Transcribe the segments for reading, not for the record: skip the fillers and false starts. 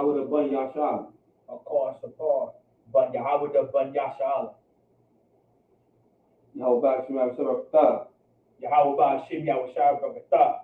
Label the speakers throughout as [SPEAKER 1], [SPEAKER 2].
[SPEAKER 1] Yahweh ban Yashal.
[SPEAKER 2] Of course, support. But Yahweh the ban Yashal.
[SPEAKER 1] Yahweh Bashim Absabata.
[SPEAKER 2] Yahweh ba Shim Yahweh Shah Brakata.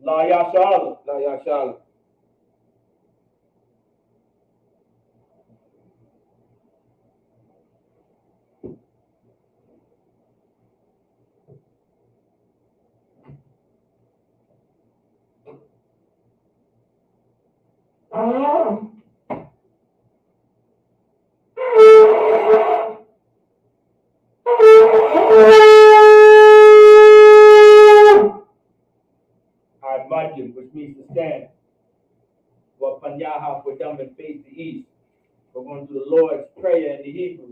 [SPEAKER 2] La Yashal.
[SPEAKER 1] La Yashal.
[SPEAKER 2] Virgnia, which means to stand. What Panyaha for them and face the east. We're going to do the Lord's Prayer in the Hebrew.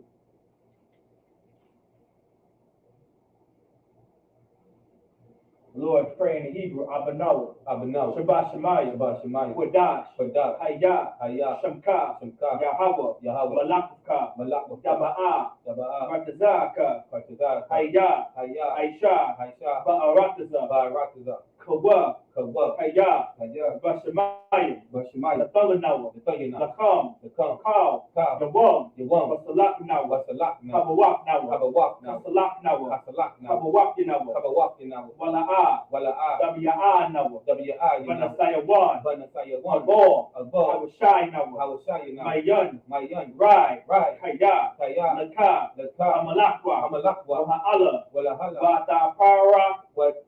[SPEAKER 2] Lord's Prayer in the Hebrew, Abanawa,
[SPEAKER 1] Abanawa.
[SPEAKER 2] Shabbat Shemayim,
[SPEAKER 1] Shabbat Shemayim.
[SPEAKER 2] Wadash,
[SPEAKER 1] Wadash.
[SPEAKER 2] Hayah,
[SPEAKER 1] Hayah.
[SPEAKER 2] Shamka,
[SPEAKER 1] Shamka.
[SPEAKER 2] Yahweh,
[SPEAKER 1] Yahweh.
[SPEAKER 2] Malakka,
[SPEAKER 1] Malakka.
[SPEAKER 2] Yaba'a,
[SPEAKER 1] Yaba'a.
[SPEAKER 2] Ratazaka,
[SPEAKER 1] Partizaka.
[SPEAKER 2] Hayah,
[SPEAKER 1] Hayah.
[SPEAKER 2] Aisha,
[SPEAKER 1] Haisha.
[SPEAKER 2] Ba'arataza,
[SPEAKER 1] Barakaza.
[SPEAKER 2] Kawa,
[SPEAKER 1] Kawa.
[SPEAKER 2] Hayah,
[SPEAKER 1] Hayah.
[SPEAKER 2] Bashamayim,
[SPEAKER 1] Bashimayim.
[SPEAKER 2] Lathalanawa,
[SPEAKER 1] Latayina.
[SPEAKER 2] Lakam,
[SPEAKER 1] Lakam.
[SPEAKER 2] Kaw,
[SPEAKER 1] Kaw.
[SPEAKER 2] Yawam,
[SPEAKER 1] Yawam.
[SPEAKER 2] Wasalaknawa,
[SPEAKER 1] Wasalakna.
[SPEAKER 2] Kabawaknawa,
[SPEAKER 1] Kabawakna.
[SPEAKER 2] Kasalaknawa,
[SPEAKER 1] Kasalakna.
[SPEAKER 2] Kabawakinawa,
[SPEAKER 1] Kabawakina.
[SPEAKER 2] Wala'a,
[SPEAKER 1] Wala'a.
[SPEAKER 2] Wiya'anawa,
[SPEAKER 1] W.I.
[SPEAKER 2] Vanasayawan,
[SPEAKER 1] Vanasayawan.
[SPEAKER 2] Abor,
[SPEAKER 1] Abor.
[SPEAKER 2] Hawashaynawa,
[SPEAKER 1] Hawashayina.
[SPEAKER 2] Mayan,
[SPEAKER 1] Mayan.
[SPEAKER 2] Rai,
[SPEAKER 1] Rai.
[SPEAKER 2] Kaya,
[SPEAKER 1] Kaya.
[SPEAKER 2] Laka,
[SPEAKER 1] Laka.
[SPEAKER 2] Amalakwa,
[SPEAKER 1] Amalakwa.
[SPEAKER 2] Waha'ala,
[SPEAKER 1] Walahala.
[SPEAKER 2] Vatapara,
[SPEAKER 1] What?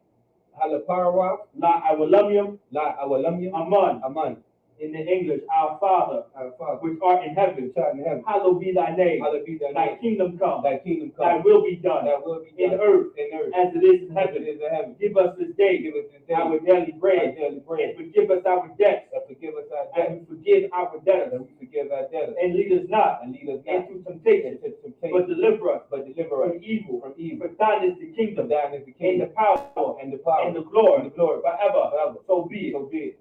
[SPEAKER 1] Halaparawa.
[SPEAKER 2] La Awalamyam,
[SPEAKER 1] La Awalamya.
[SPEAKER 2] Aman.
[SPEAKER 1] Aman.
[SPEAKER 2] In the English, our Father,
[SPEAKER 1] Our Father.
[SPEAKER 2] which art in heaven,
[SPEAKER 1] Which art in heaven.
[SPEAKER 2] hallowed be thy name.
[SPEAKER 1] Hallowed be thy
[SPEAKER 2] Thy
[SPEAKER 1] name.
[SPEAKER 2] kingdom come.
[SPEAKER 1] Thy kingdom
[SPEAKER 2] Thy
[SPEAKER 1] come.
[SPEAKER 2] will be done.
[SPEAKER 1] Thy will be
[SPEAKER 2] in
[SPEAKER 1] done.
[SPEAKER 2] earth
[SPEAKER 1] In earth.
[SPEAKER 2] as it is in
[SPEAKER 1] As it
[SPEAKER 2] heaven.
[SPEAKER 1] is in heaven.
[SPEAKER 2] Give us this day
[SPEAKER 1] Give us this day
[SPEAKER 2] our daily
[SPEAKER 1] our
[SPEAKER 2] bread.
[SPEAKER 1] daily bread.
[SPEAKER 2] And forgive us our debts.
[SPEAKER 1] And forgive us our
[SPEAKER 2] And
[SPEAKER 1] debts.
[SPEAKER 2] we forgive our debtors.
[SPEAKER 1] And we forgive our debtors.
[SPEAKER 2] And lead us not
[SPEAKER 1] And lead us not
[SPEAKER 2] into temptation,
[SPEAKER 1] into temptation.
[SPEAKER 2] but deliver us
[SPEAKER 1] But deliver us
[SPEAKER 2] from evil.
[SPEAKER 1] from evil.
[SPEAKER 2] For thine is the kingdom,
[SPEAKER 1] For thine is the
[SPEAKER 2] and the
[SPEAKER 1] kingdom.
[SPEAKER 2] power,
[SPEAKER 1] And the power.
[SPEAKER 2] and the glory,
[SPEAKER 1] And the glory.
[SPEAKER 2] forever.
[SPEAKER 1] Forever.
[SPEAKER 2] So be it.
[SPEAKER 1] So be it.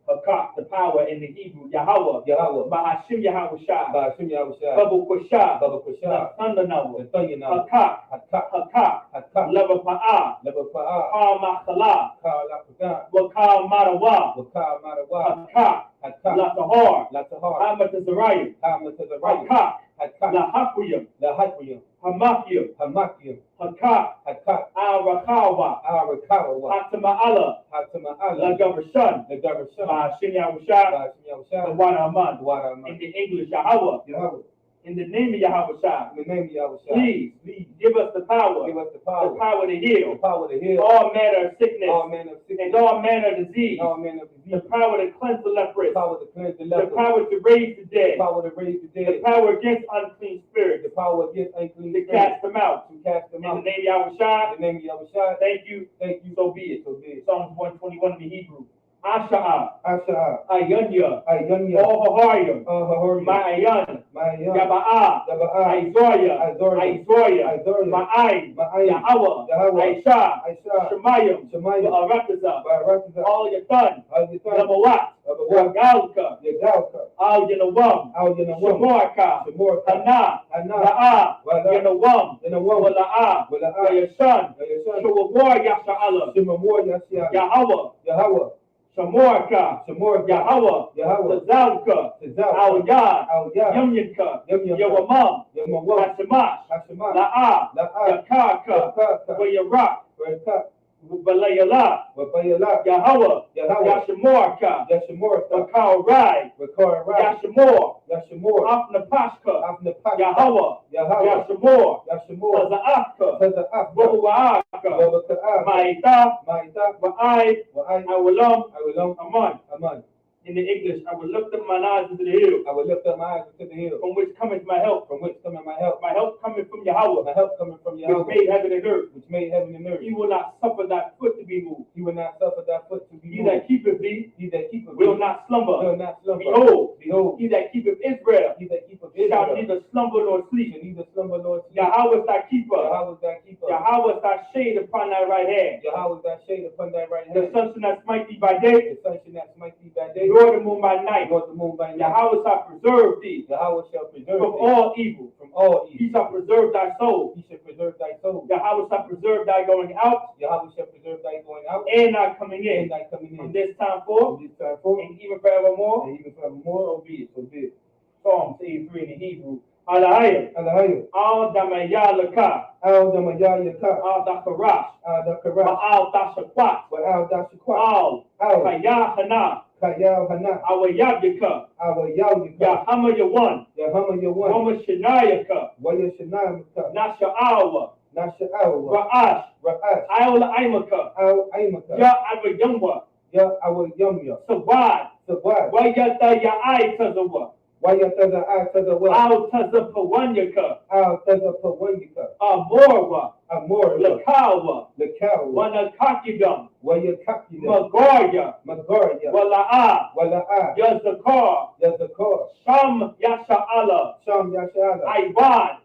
[SPEAKER 2] Hakak, the power in the Hebrew, Yahweh,
[SPEAKER 1] Yahweh.
[SPEAKER 2] Bahashim Yahweh Shah,
[SPEAKER 1] Bashim Yahushua.
[SPEAKER 2] Babu Kwashah,
[SPEAKER 1] Baba Kusha.
[SPEAKER 2] Thundernawa,
[SPEAKER 1] Nathanyana.
[SPEAKER 2] Hakak,
[SPEAKER 1] Hatak.
[SPEAKER 2] Hakak,
[SPEAKER 1] Hatak.
[SPEAKER 2] Levapa'a,
[SPEAKER 1] Lebapa'a.
[SPEAKER 2] Makhala,
[SPEAKER 1] Kalapaka.
[SPEAKER 2] Wakal Marawa,
[SPEAKER 1] Waka Marawa.
[SPEAKER 2] Hakak,
[SPEAKER 1] Hatak.
[SPEAKER 2] Latahar,
[SPEAKER 1] Latahar.
[SPEAKER 2] Amatazarayim,
[SPEAKER 1] Hamatazarayim.
[SPEAKER 2] Hakak,
[SPEAKER 1] Hatak.
[SPEAKER 2] Lahakuyim,
[SPEAKER 1] Lahakuyim.
[SPEAKER 2] Hamakyim,
[SPEAKER 1] Hamakyim.
[SPEAKER 2] Hakak,
[SPEAKER 1] Hatak.
[SPEAKER 2] Arakawa,
[SPEAKER 1] Arakawa.
[SPEAKER 2] Hatama'ala,
[SPEAKER 1] Hatama'ala.
[SPEAKER 2] Lagarshan,
[SPEAKER 1] Nagarashan.
[SPEAKER 2] Bahashim Yahweh Shah,
[SPEAKER 1] Bashim Yahushua.
[SPEAKER 2] Wanaman.
[SPEAKER 1] Waraman.
[SPEAKER 2] In the English, Yahweh,
[SPEAKER 1] Yahweh.
[SPEAKER 2] in the name of Yahweh Shah,
[SPEAKER 1] In the name of Yahushua.
[SPEAKER 2] please give us the power,
[SPEAKER 1] Give us the
[SPEAKER 2] the
[SPEAKER 1] power.
[SPEAKER 2] power to
[SPEAKER 1] The
[SPEAKER 2] heal
[SPEAKER 1] power to heal.
[SPEAKER 2] all manner of sickness
[SPEAKER 1] All men of sickness.
[SPEAKER 2] and all manner of disease,
[SPEAKER 1] All men of
[SPEAKER 2] the
[SPEAKER 1] disease.
[SPEAKER 2] power to cleanse the
[SPEAKER 1] The
[SPEAKER 2] leprous,
[SPEAKER 1] power to cleanse the
[SPEAKER 2] the
[SPEAKER 1] leper.
[SPEAKER 2] power to raise the
[SPEAKER 1] The
[SPEAKER 2] dead,
[SPEAKER 1] power to raise the
[SPEAKER 2] the
[SPEAKER 1] dead.
[SPEAKER 2] power against unclean spirits,
[SPEAKER 1] The power against unclean
[SPEAKER 2] to
[SPEAKER 1] spirits.
[SPEAKER 2] cast them out.
[SPEAKER 1] To cast them
[SPEAKER 2] In the
[SPEAKER 1] out.
[SPEAKER 2] name of Yahweh Shah,
[SPEAKER 1] In the name of Yahushua.
[SPEAKER 2] thank you,
[SPEAKER 1] Thank you.
[SPEAKER 2] so be it.
[SPEAKER 1] So be it.
[SPEAKER 2] Psalms 121 in the Hebrew. Asha'a,
[SPEAKER 1] Asha.
[SPEAKER 2] Ayunya,
[SPEAKER 1] Ayunya.
[SPEAKER 2] Ohahayim,
[SPEAKER 1] Ahahori.
[SPEAKER 2] Ma'ayan,
[SPEAKER 1] Mayan.
[SPEAKER 2] Yaba'a,
[SPEAKER 1] Yaba'a.
[SPEAKER 2] Aizoya,
[SPEAKER 1] Azoria.
[SPEAKER 2] Aizoya,
[SPEAKER 1] Azoria.
[SPEAKER 2] Ma'ayin,
[SPEAKER 1] Ma'ayin.
[SPEAKER 2] Yahweh,
[SPEAKER 1] Yahweh.
[SPEAKER 2] Aisha,
[SPEAKER 1] Aisha.
[SPEAKER 2] Shemayim,
[SPEAKER 1] Shemayim.
[SPEAKER 2] Arakaza,
[SPEAKER 1] Barakaza.
[SPEAKER 2] all your son,
[SPEAKER 1] Al-Yitan.
[SPEAKER 2] Yamawat,
[SPEAKER 1] Abawak.
[SPEAKER 2] Yagalka,
[SPEAKER 1] Yagalka.
[SPEAKER 2] Al Yanawam,
[SPEAKER 1] Al-Yanawam.
[SPEAKER 2] Shamorka,
[SPEAKER 1] Shemorka.
[SPEAKER 2] Hana,
[SPEAKER 1] Hana.
[SPEAKER 2] Ra'a,
[SPEAKER 1] Wala.
[SPEAKER 2] Yanawam,
[SPEAKER 1] Yanawam.
[SPEAKER 2] Wala'a,
[SPEAKER 1] Wala'a.
[SPEAKER 2] your son,
[SPEAKER 1] Your son.
[SPEAKER 2] Shawar Yasha'ala,
[SPEAKER 1] Shemamor Yashia.
[SPEAKER 2] Yahweh,
[SPEAKER 1] Yahweh.
[SPEAKER 2] Shamorka,
[SPEAKER 1] Shemorka.
[SPEAKER 2] Yahweh,
[SPEAKER 1] Yahweh.
[SPEAKER 2] Tazalka,
[SPEAKER 1] Tazal.
[SPEAKER 2] Al Yad,
[SPEAKER 1] Al-Yad.
[SPEAKER 2] Yamyanka,
[SPEAKER 1] Yamyanka.
[SPEAKER 2] Yawamam,
[SPEAKER 1] Yamawam.
[SPEAKER 2] Hashemash,
[SPEAKER 1] Hashemah.
[SPEAKER 2] La'a,
[SPEAKER 1] La'a.
[SPEAKER 2] Yakaka,
[SPEAKER 1] Yakaka.
[SPEAKER 2] Wayarak,
[SPEAKER 1] Reka.
[SPEAKER 2] Balayala,
[SPEAKER 1] Wabayala.
[SPEAKER 2] Yahweh,
[SPEAKER 1] Yahweh.
[SPEAKER 2] Yashemorka,
[SPEAKER 1] Yashemorka.
[SPEAKER 2] Wakal Rai,
[SPEAKER 1] Rekor Rai.
[SPEAKER 2] Yashemor,
[SPEAKER 1] Yashemor.
[SPEAKER 2] Afnapashka,
[SPEAKER 1] Afnapaka.
[SPEAKER 2] Yahweh,
[SPEAKER 1] Yahweh.
[SPEAKER 2] Yashemor,
[SPEAKER 1] Yashemor.
[SPEAKER 2] Taza'afka,
[SPEAKER 1] Taza'afka.
[SPEAKER 2] Wawaaka,
[SPEAKER 1] Wabaka'ah.
[SPEAKER 2] Ma'ita,
[SPEAKER 1] Ma'ita.
[SPEAKER 2] Wa'ai,
[SPEAKER 1] Wa'ai.
[SPEAKER 2] Awalam,
[SPEAKER 1] Awilam.
[SPEAKER 2] Aman.
[SPEAKER 1] Aman.
[SPEAKER 2] In the English, I will lift up mine eyes into the hills,
[SPEAKER 1] I will lift up my eyes unto the hills,
[SPEAKER 2] from which cometh my help.
[SPEAKER 1] from which cometh my help.
[SPEAKER 2] My help cometh from Yahweh,
[SPEAKER 1] My help coming from
[SPEAKER 2] which
[SPEAKER 1] Yahweh,
[SPEAKER 2] made heaven and earth.
[SPEAKER 1] which made heaven and earth.
[SPEAKER 2] He will not suffer thy foot to be moved.
[SPEAKER 1] He will not suffer thy foot to be
[SPEAKER 2] He
[SPEAKER 1] moved.
[SPEAKER 2] that keepeth thee
[SPEAKER 1] He that keepeth
[SPEAKER 2] will
[SPEAKER 1] thee
[SPEAKER 2] not slumber.
[SPEAKER 1] will not slumber.
[SPEAKER 2] Behold,
[SPEAKER 1] Behold,
[SPEAKER 2] he that keepeth Israel
[SPEAKER 1] he that keepeth
[SPEAKER 2] shall
[SPEAKER 1] Israel
[SPEAKER 2] neither slumber nor sleep.
[SPEAKER 1] shall neither slumber nor sleep.
[SPEAKER 2] Yahweh is thy keeper.
[SPEAKER 1] Yahweh is thy keeper.
[SPEAKER 2] Yahweh is thy shade upon thy right hand.
[SPEAKER 1] Yahweh is thy shade upon thy right
[SPEAKER 2] The
[SPEAKER 1] hand.
[SPEAKER 2] sun shall not smite thee by day,
[SPEAKER 1] The sun shall not smite thee by day,
[SPEAKER 2] nor the moon by night.
[SPEAKER 1] nor the moon by night.
[SPEAKER 2] Yahweh shall preserve thee
[SPEAKER 1] Yahweh shall preserve
[SPEAKER 2] from
[SPEAKER 1] thee
[SPEAKER 2] all evil.
[SPEAKER 1] from all
[SPEAKER 2] He
[SPEAKER 1] evil.
[SPEAKER 2] shall preserve thy soul.
[SPEAKER 1] He shall preserve thy soul.
[SPEAKER 2] Yahweh shall preserve thy going out
[SPEAKER 1] Yahweh shall preserve thy going out
[SPEAKER 2] and thy coming
[SPEAKER 1] and
[SPEAKER 2] in.
[SPEAKER 1] thy coming
[SPEAKER 2] From
[SPEAKER 1] in.
[SPEAKER 2] this time forth
[SPEAKER 1] From this time forth,
[SPEAKER 2] and even forevermore.
[SPEAKER 1] and even forevermore, so be it. So be it.
[SPEAKER 2] Psalms 83 in the Hebrew. Alahaya.
[SPEAKER 1] Hallelujah.
[SPEAKER 2] Al damayalaka.
[SPEAKER 1] Al Damayah Yakar,
[SPEAKER 2] Al dakarash.
[SPEAKER 1] Al Dakarash,
[SPEAKER 2] Al dashakwat.
[SPEAKER 1] wa Al Dashakwa,
[SPEAKER 2] Al
[SPEAKER 1] Al
[SPEAKER 2] kayahana.
[SPEAKER 1] Kayal Hana,
[SPEAKER 2] Awayabika.
[SPEAKER 1] Our Yahweh,
[SPEAKER 2] Yahama yawan.
[SPEAKER 1] Yahama Yawan,
[SPEAKER 2] Wama shanayaka.
[SPEAKER 1] Waya Shanamaka,
[SPEAKER 2] Nasha'awa.
[SPEAKER 1] Nasha Awa,
[SPEAKER 2] Ra'ash.
[SPEAKER 1] Ra'ash,
[SPEAKER 2] Iola Imaka.
[SPEAKER 1] Al Aimaka,
[SPEAKER 2] Ya Avayamwa.
[SPEAKER 1] Ya our Yumya,
[SPEAKER 2] Sabad.
[SPEAKER 1] Sabah,
[SPEAKER 2] Wayata Ya'ai Tazawa.
[SPEAKER 1] Waya Taza I Taza Wa,
[SPEAKER 2] Al Tazapawanyaka.
[SPEAKER 1] Al Taza Pawanyaka,
[SPEAKER 2] Amorwa.
[SPEAKER 1] Amor,
[SPEAKER 2] Lakawa.
[SPEAKER 1] Lakawa,
[SPEAKER 2] Wanakakidam.
[SPEAKER 1] Waya Kakina,
[SPEAKER 2] Magoria.
[SPEAKER 1] Magoria,
[SPEAKER 2] Wala'a.
[SPEAKER 1] Wala A,
[SPEAKER 2] Yazakar.
[SPEAKER 1] Yazakor,
[SPEAKER 2] Sham Yasha'ala.
[SPEAKER 1] Sham Yashada,
[SPEAKER 2] Iwan.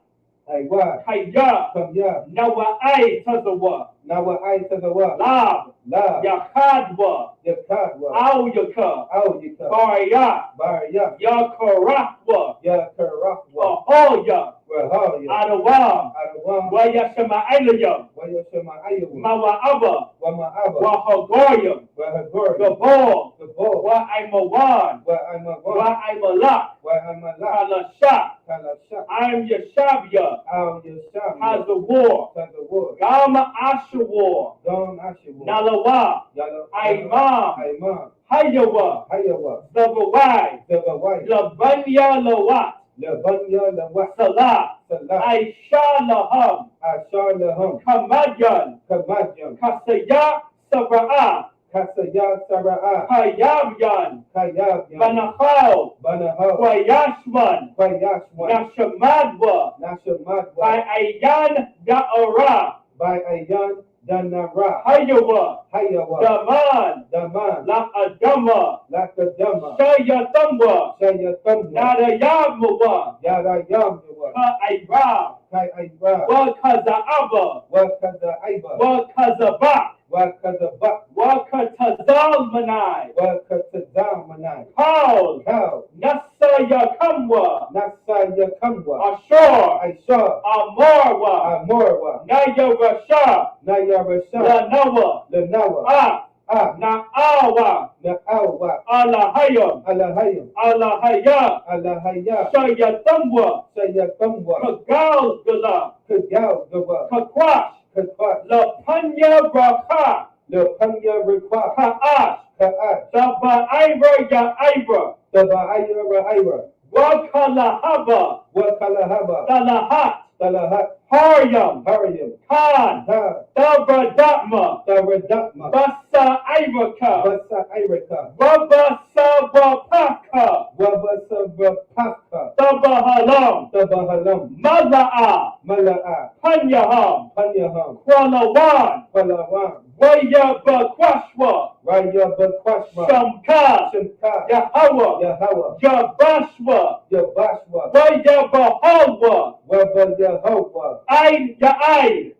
[SPEAKER 1] Aiwa,
[SPEAKER 2] Kaya.
[SPEAKER 1] Kamya,
[SPEAKER 2] Nawa'ai Tazawa.
[SPEAKER 1] Nawa I Taza Wa,
[SPEAKER 2] Lab.
[SPEAKER 1] La,
[SPEAKER 2] Yakadwa.
[SPEAKER 1] Yakadwa,
[SPEAKER 2] Awyaka.
[SPEAKER 1] Al Yaka,
[SPEAKER 2] Barya.
[SPEAKER 1] Barya,
[SPEAKER 2] Yakarakwa.
[SPEAKER 1] Yakarahwa,
[SPEAKER 2] Ahoya.
[SPEAKER 1] Rahaya,
[SPEAKER 2] Adawam.
[SPEAKER 1] Adawam,
[SPEAKER 2] Wayashama'alayam.
[SPEAKER 1] Wayashama Ayawa,
[SPEAKER 2] Mawa'aba.
[SPEAKER 1] Wama'aba,
[SPEAKER 2] Wahagoyam.
[SPEAKER 1] Wahagori,
[SPEAKER 2] Gabal.
[SPEAKER 1] the Bo,
[SPEAKER 2] Wa'aimawan.
[SPEAKER 1] Wa'amawa,
[SPEAKER 2] Wa'aimalak.
[SPEAKER 1] Wa'amala,
[SPEAKER 2] Kalasha.
[SPEAKER 1] Kalasha,
[SPEAKER 2] I'm Yashabya.
[SPEAKER 1] Al Yasham,
[SPEAKER 2] Hazawar.
[SPEAKER 1] Tazawar,
[SPEAKER 2] Gama Ashawar.
[SPEAKER 1] Don Ashiwa,
[SPEAKER 2] Nalawa.
[SPEAKER 1] Yalo,
[SPEAKER 2] Aimam.
[SPEAKER 1] Aimam,
[SPEAKER 2] Hayawa.
[SPEAKER 1] Hayawa,
[SPEAKER 2] Zabawai.
[SPEAKER 1] Zabawai,
[SPEAKER 2] Labanya Lawat.
[SPEAKER 1] Labanya, Lawat,
[SPEAKER 2] Salah.
[SPEAKER 1] Salah,
[SPEAKER 2] Aisha Laham.
[SPEAKER 1] Ashar Laham,
[SPEAKER 2] Kamajan.
[SPEAKER 1] Kamadjam,
[SPEAKER 2] Kasaya Sabra'a.
[SPEAKER 1] Kasaya Sara'a,
[SPEAKER 2] Kayabyan.
[SPEAKER 1] Kayab,
[SPEAKER 2] Banachal.
[SPEAKER 1] Banaha,
[SPEAKER 2] Wayashman.
[SPEAKER 1] Bayashwan,
[SPEAKER 2] Nashamadwa.
[SPEAKER 1] Nashamadwa,
[SPEAKER 2] By Ayan Da'ara.
[SPEAKER 1] by Ayan Danara,
[SPEAKER 2] Hayawa.
[SPEAKER 1] Hayawa,
[SPEAKER 2] Daman.
[SPEAKER 1] Daman,
[SPEAKER 2] La Adama.
[SPEAKER 1] Lakadama,
[SPEAKER 2] Shayatamba.
[SPEAKER 1] Shayatamwa,
[SPEAKER 2] Nadayamawa.
[SPEAKER 1] Yada Yamwa,
[SPEAKER 2] Ka'ayra.
[SPEAKER 1] Kai Aibra,
[SPEAKER 2] Wakaza'aba.
[SPEAKER 1] Wakaza Aiba,
[SPEAKER 2] Wakazaba.
[SPEAKER 1] Wakazabak,
[SPEAKER 2] Wakatazalmanai.
[SPEAKER 1] Wakatazamanai,
[SPEAKER 2] Paul.
[SPEAKER 1] Kal,
[SPEAKER 2] Nasayakamwa.
[SPEAKER 1] Nasaya Kamwa,
[SPEAKER 2] Ashur.
[SPEAKER 1] Aisha,
[SPEAKER 2] Amarwa.
[SPEAKER 1] Amorwa,
[SPEAKER 2] Nayarasha.
[SPEAKER 1] Nayarasha,
[SPEAKER 2] Lanawa.
[SPEAKER 1] Lanawa,
[SPEAKER 2] Na'awa.
[SPEAKER 1] Na'awa,
[SPEAKER 2] Alahayam.
[SPEAKER 1] Alahayam,
[SPEAKER 2] Alahaya.
[SPEAKER 1] Alahaya,
[SPEAKER 2] Shayatamwa.
[SPEAKER 1] Sayakamwa,
[SPEAKER 2] Kagalgala.
[SPEAKER 1] Kagal Gawa,
[SPEAKER 2] Kakwash.
[SPEAKER 1] Kakwa,
[SPEAKER 2] Lapanya Raka.
[SPEAKER 1] Lepanya Rekwa,
[SPEAKER 2] Ka'ash.
[SPEAKER 1] Ka'at,
[SPEAKER 2] Saba Ira Ya Ira.
[SPEAKER 1] Daba Ira Ira,
[SPEAKER 2] Wakalahaba.
[SPEAKER 1] Wakalahaba,
[SPEAKER 2] Talahat.
[SPEAKER 1] Talahat,
[SPEAKER 2] Haryam.
[SPEAKER 1] Haryam,
[SPEAKER 2] Khan.
[SPEAKER 1] Ta,
[SPEAKER 2] Dabradatma.
[SPEAKER 1] Taradakma,
[SPEAKER 2] Basa Iraka.
[SPEAKER 1] Basa Iraka,
[SPEAKER 2] Baba Sabapaka.
[SPEAKER 1] Wabasabapaka,
[SPEAKER 2] Tabahalam.
[SPEAKER 1] Tabahalam,
[SPEAKER 2] Mala'a.
[SPEAKER 1] Mala'a,
[SPEAKER 2] Panyaham.
[SPEAKER 1] Panyaham,
[SPEAKER 2] Kwalawan.
[SPEAKER 1] Palawan,
[SPEAKER 2] Wayabakwashwa.
[SPEAKER 1] Raya Bakwashma,
[SPEAKER 2] Shamka.
[SPEAKER 1] Shimka,
[SPEAKER 2] Yahawa.
[SPEAKER 1] Yahawa,
[SPEAKER 2] Jabashwa.
[SPEAKER 1] Yabashwa,
[SPEAKER 2] Wayabahawa.
[SPEAKER 1] Waba Yahawa,
[SPEAKER 2] Ain Ya'ai.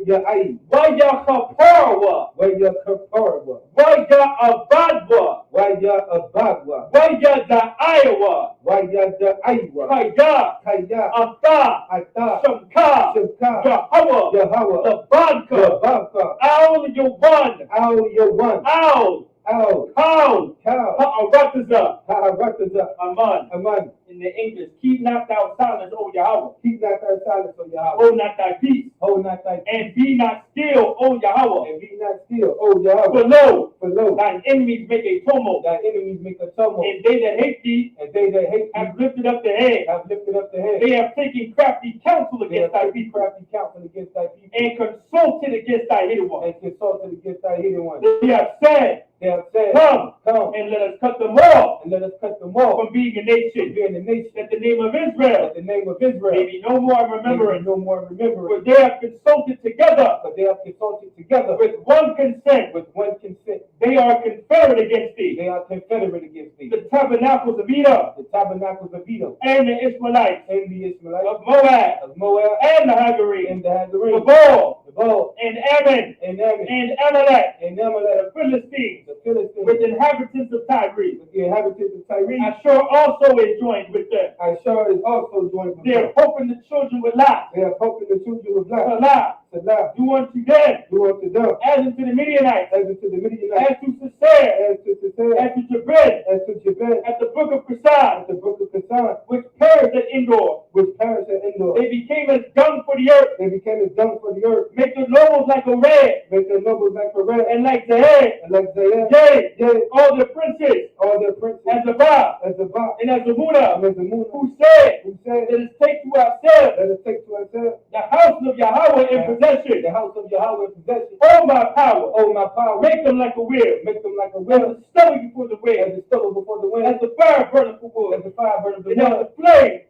[SPEAKER 1] Ya'ai,
[SPEAKER 2] Wayakaparwa.
[SPEAKER 1] Waya Kaparwa,
[SPEAKER 2] Waya Abadwa.
[SPEAKER 1] Waya Abagwa,
[SPEAKER 2] Waya da Iowa.
[SPEAKER 1] Waya Da Aiwa,
[SPEAKER 2] Kaya.
[SPEAKER 1] Kaya,
[SPEAKER 2] Ata.
[SPEAKER 1] Ata,
[SPEAKER 2] Shamka.
[SPEAKER 1] Shimka,
[SPEAKER 2] Yahawa.
[SPEAKER 1] Yahawa,
[SPEAKER 2] Labadka.
[SPEAKER 1] Yabaka,
[SPEAKER 2] Al Yawan.
[SPEAKER 1] Al Yawan,
[SPEAKER 2] Al.
[SPEAKER 1] Al,
[SPEAKER 2] Kal.
[SPEAKER 1] Kal,
[SPEAKER 2] Ha'arataza.
[SPEAKER 1] Ha'arataza,
[SPEAKER 2] Aman.
[SPEAKER 1] Aman,
[SPEAKER 2] In the English, keep not thou silence, O Yahweh.
[SPEAKER 1] keep not thy silence, O Yahweh,
[SPEAKER 2] Hold not thy peace.
[SPEAKER 1] hold not thy
[SPEAKER 2] And be not still, O Yahweh.
[SPEAKER 1] and be not still, O Yahweh,
[SPEAKER 2] For lo,
[SPEAKER 1] for lo,
[SPEAKER 2] thine enemies make a tumult,
[SPEAKER 1] thy enemies make a tumult,
[SPEAKER 2] and they that hate thee
[SPEAKER 1] and they that hate thee
[SPEAKER 2] have lifted up the head.
[SPEAKER 1] have lifted up the head.
[SPEAKER 2] They have taken crafty counsel
[SPEAKER 1] They have
[SPEAKER 2] against thy
[SPEAKER 1] taken
[SPEAKER 2] people,
[SPEAKER 1] crafty counsel against thy people,
[SPEAKER 2] and consulted against thy hidden one.
[SPEAKER 1] and consulted against thy hidden one.
[SPEAKER 2] They have said,
[SPEAKER 1] They have said,
[SPEAKER 2] come
[SPEAKER 1] come
[SPEAKER 2] and let us cut them off
[SPEAKER 1] and let us cut them off
[SPEAKER 2] from being a nation.
[SPEAKER 1] being a nation.
[SPEAKER 2] That the name of Israel
[SPEAKER 1] That the name of Israel
[SPEAKER 2] may be no more
[SPEAKER 1] may
[SPEAKER 2] remembrance.
[SPEAKER 1] be no more remembrance.
[SPEAKER 2] For they have consulted together
[SPEAKER 1] But they have consulted together
[SPEAKER 2] with one consent.
[SPEAKER 1] with one consent.
[SPEAKER 2] They are confederate against thee.
[SPEAKER 1] They are confederate against thee.
[SPEAKER 2] The tabernacles of Edom
[SPEAKER 1] The tabernacles of Edom
[SPEAKER 2] and the Israelites
[SPEAKER 1] and the Ishmaelites
[SPEAKER 2] of Moab
[SPEAKER 1] of Moab
[SPEAKER 2] and the Hagarenes,
[SPEAKER 1] and the
[SPEAKER 2] the
[SPEAKER 1] Hagarenes,
[SPEAKER 2] Baal
[SPEAKER 1] the Baal
[SPEAKER 2] and Ammon
[SPEAKER 1] and Ammon
[SPEAKER 2] and Amalek,
[SPEAKER 1] and
[SPEAKER 2] the
[SPEAKER 1] Amalek,
[SPEAKER 2] Philistines,
[SPEAKER 1] the Philistines,
[SPEAKER 2] with inhabitants of Tyre.
[SPEAKER 1] with the inhabitants of Tyre.
[SPEAKER 2] Ashur also is joined with them.
[SPEAKER 1] Ashur is also joined with
[SPEAKER 2] They are
[SPEAKER 1] them.
[SPEAKER 2] hoping the children with Lot.
[SPEAKER 1] They are hoping the children of God.
[SPEAKER 2] Salah,
[SPEAKER 1] Salah,
[SPEAKER 2] do unto them
[SPEAKER 1] do unto them
[SPEAKER 2] as unto the Midianites,
[SPEAKER 1] as unto the Midianites,
[SPEAKER 2] as to Sisera,
[SPEAKER 1] as to Sisera,
[SPEAKER 2] as to Jabin,
[SPEAKER 1] as to Jabin,
[SPEAKER 2] at the brook of
[SPEAKER 1] at
[SPEAKER 2] Kassan,
[SPEAKER 1] the brook of Kassan,
[SPEAKER 2] which perished at Endor.
[SPEAKER 1] which perished at Endor.
[SPEAKER 2] They became as dung for the earth.
[SPEAKER 1] They became as dung for the earth.
[SPEAKER 2] Make the nobles like a red,
[SPEAKER 1] Make their nobles like a red,
[SPEAKER 2] and like the head.
[SPEAKER 1] and like Zaire,
[SPEAKER 2] Yea,
[SPEAKER 1] yea,
[SPEAKER 2] all the princes,
[SPEAKER 1] all their princes,
[SPEAKER 2] as the Ba,
[SPEAKER 1] as the Ba,
[SPEAKER 2] and as the
[SPEAKER 1] and
[SPEAKER 2] Muda,
[SPEAKER 1] as the moon,
[SPEAKER 2] who said,
[SPEAKER 1] who said,
[SPEAKER 2] let us take to ourselves
[SPEAKER 1] let us take to ourselves
[SPEAKER 2] the house of Yahweh in
[SPEAKER 1] the
[SPEAKER 2] possession.
[SPEAKER 1] house of Yahweh in possession.
[SPEAKER 2] Oh, my power.
[SPEAKER 1] Oh, my power,
[SPEAKER 2] Make them like a wheel,
[SPEAKER 1] make them like a
[SPEAKER 2] as
[SPEAKER 1] willow,
[SPEAKER 2] a stone before the
[SPEAKER 1] as
[SPEAKER 2] wind,
[SPEAKER 1] the stubble before the wind,
[SPEAKER 2] as the fire burning for
[SPEAKER 1] as
[SPEAKER 2] wood,
[SPEAKER 1] the fire burns the
[SPEAKER 2] and as
[SPEAKER 1] wood,
[SPEAKER 2] the flame